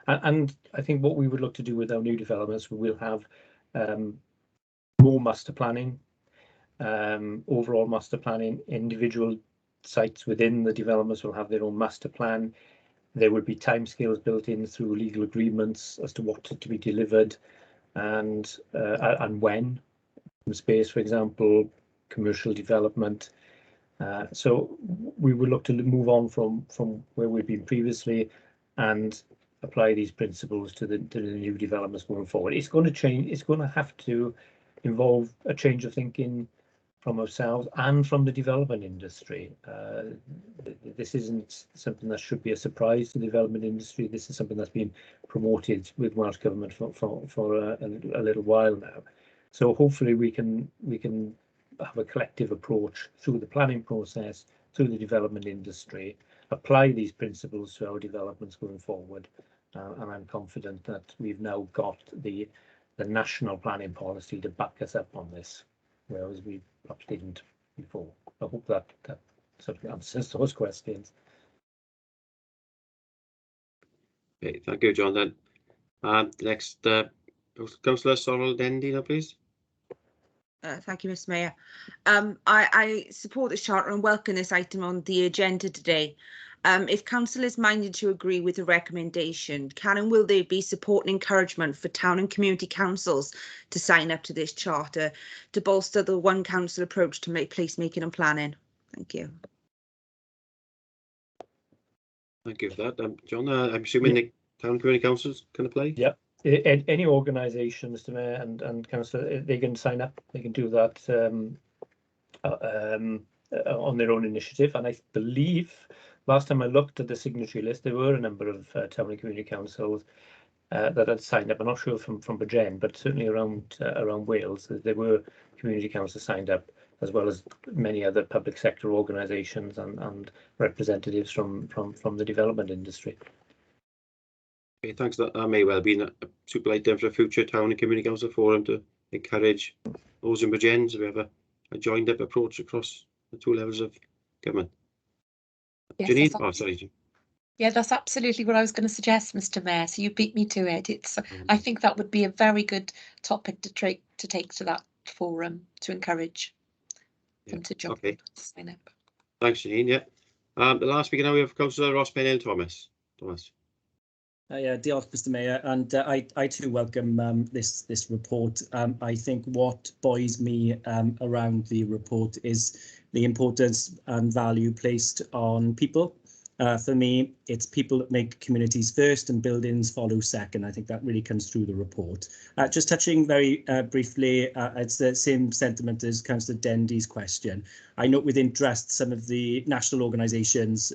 And I think what we would look to do with our new developments, we will have more master planning, overall master planning. Individual sites within the developments will have their own master plan. There would be timescales built in through legal agreements as to what to be delivered and when. Space, for example, commercial development. So we would look to move on from where we've been previously and apply these principles to the new developments going forward. It's going to change. It's going to have to involve a change of thinking from ourselves and from the development industry. This isn't something that should be a surprise to the development industry. This is something that's been promoted with Welsh Government for a little while now. So hopefully we can have a collective approach through the planning process, through the development industry, apply these principles to our developments going forward. And I'm confident that we've now got the national planning policy to back us up on this, whereas we perhaps didn't before. I hope that sort of answers those questions. Okay, thank you, John. Then next, Councillor Sorrell Dendy, please. Thank you, Mr. Mayor. I support this charter and welcome this item on the agenda today. If council is minded to agree with the recommendation, can and will there be support and encouragement for town and community councils to sign up to this charter to bolster the one council approach to placemaking and planning? Thank you. Thank you for that. John, I'm assuming the town and community councils can apply? Yeah. Any organisation, Mr. Mayor and councillor, they can sign up. They can do that on their own initiative. And I believe last time I looked at the signatory list, there were a number of town and community councils that had signed up. I'm not sure from Bridgend, but certainly around Wales, there were community councils signed up, as well as many other public sector organisations and representatives from the development industry. Okay, thanks. That may well be a super item for a future town and community council forum to encourage those in Bridgend to have a joined up approach across the two levels of government. Yes, Janine? that's Oh, sorry. Yeah, that's absolutely what I was going to suggest, Mr. Mayor. So you beat me to it. I think that would be a very good topic to take to that forum to encourage them to jump Okay. sign up. Thanks, Janine. Yeah. The last speaker now we have Councillor Ross Pennell-Thomas. Yeah, diolch, Mr. Mayor, and I too welcome this report. I think what buoys me around the report is the importance and value placed on people. For me, it's people that make communities first and buildings follow second. I think that really comes through the report. Just touching very briefly, it's the same sentiment as Councillor Dendy's question. I note with interest some of the national organisations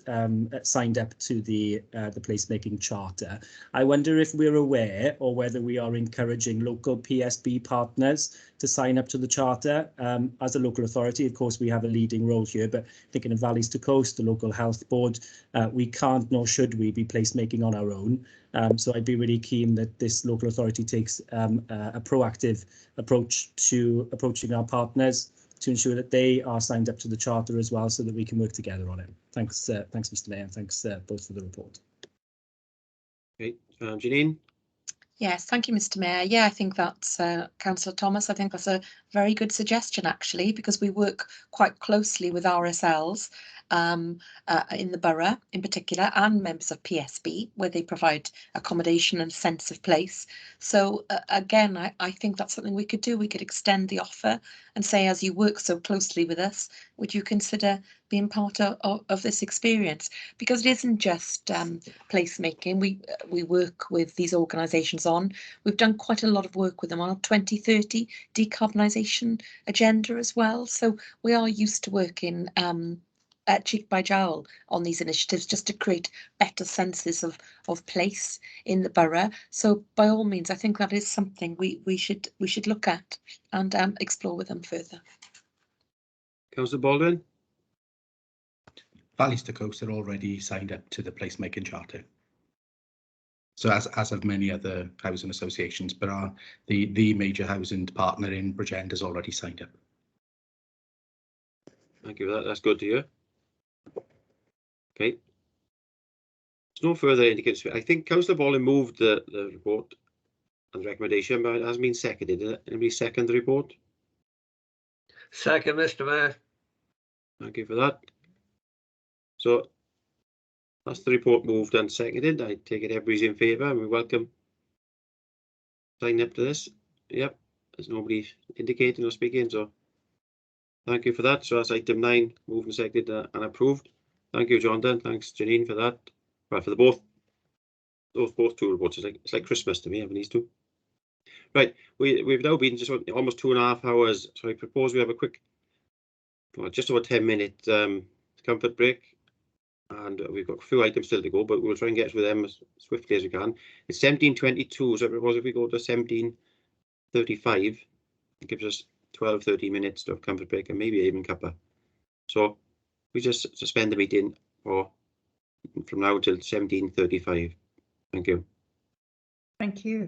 signed up to the placemaking charter. I wonder if we're aware or whether we are encouraging local PSB partners to sign up to the charter. As a local authority, of course, we have a leading role here, but thinking of Valleys to Coast, the local health board, we can't nor should we be placemaking on our own. So I'd be really keen that this local authority takes a proactive approach to approaching our partners to ensure that they are signed up to the charter as well, so that we can work together on it. Thanks, thanks, Mr. Mayor, and thanks both for the report. Okay, Janine? Yes, thank you, Mr. Mayor. Yeah, I think that's Councillor Thomas. I think that's a very good suggestion, actually, because we work quite closely with RSLs in the borough in particular, and members of PSB, where they provide accommodation and a sense of place. So again, I think that's something we could do. We could extend the offer and say, as you work so closely with us, would you consider being part of this experience? Because it isn't just placemaking. We work with these organisations on. We've done quite a lot of work with them on our 2030 decarbonisation agenda as well. So we are used to working cheek by jowl on these initiatives, just to create better senses of place in the borough. So by all means, I think that is something we should look at and explore with them further. Councillor Baldwin? Valleys to Coast are already signed up to the placemaking charter. So as have many other housing associations, but the major housing partner in Bridgend has already signed up. Thank you for that. That's good to hear. Okay. There's no further indication. I think Councillor Baldwin moved the report and the recommendation, but it hasn't been seconded. Anybody second the report? Second, Mr. Mayor. Thank you for that. So that's the report moved and seconded. I take it everybody's in favour and we welcome signing up to this. Yep, there's nobody indicating or speaking, so thank you for that. So that's item 9, moved and seconded and approved. Thank you, John Dunn. Thanks, Janine, for that. Right, for both two reports. It's like Christmas to me, having these two. Right, we've now been just almost 2.5 hours, so I propose we have a quick, well, just over 10-minute comfort break. And we've got a few items still to go, but we'll try and get through them as swiftly as we can. It's 17:22, so I propose if we go to 17:35, it gives us 12-13 minutes of comfort break and maybe even cuppa. So we just suspend the meeting from now till 17:35. Thank you. Thank you.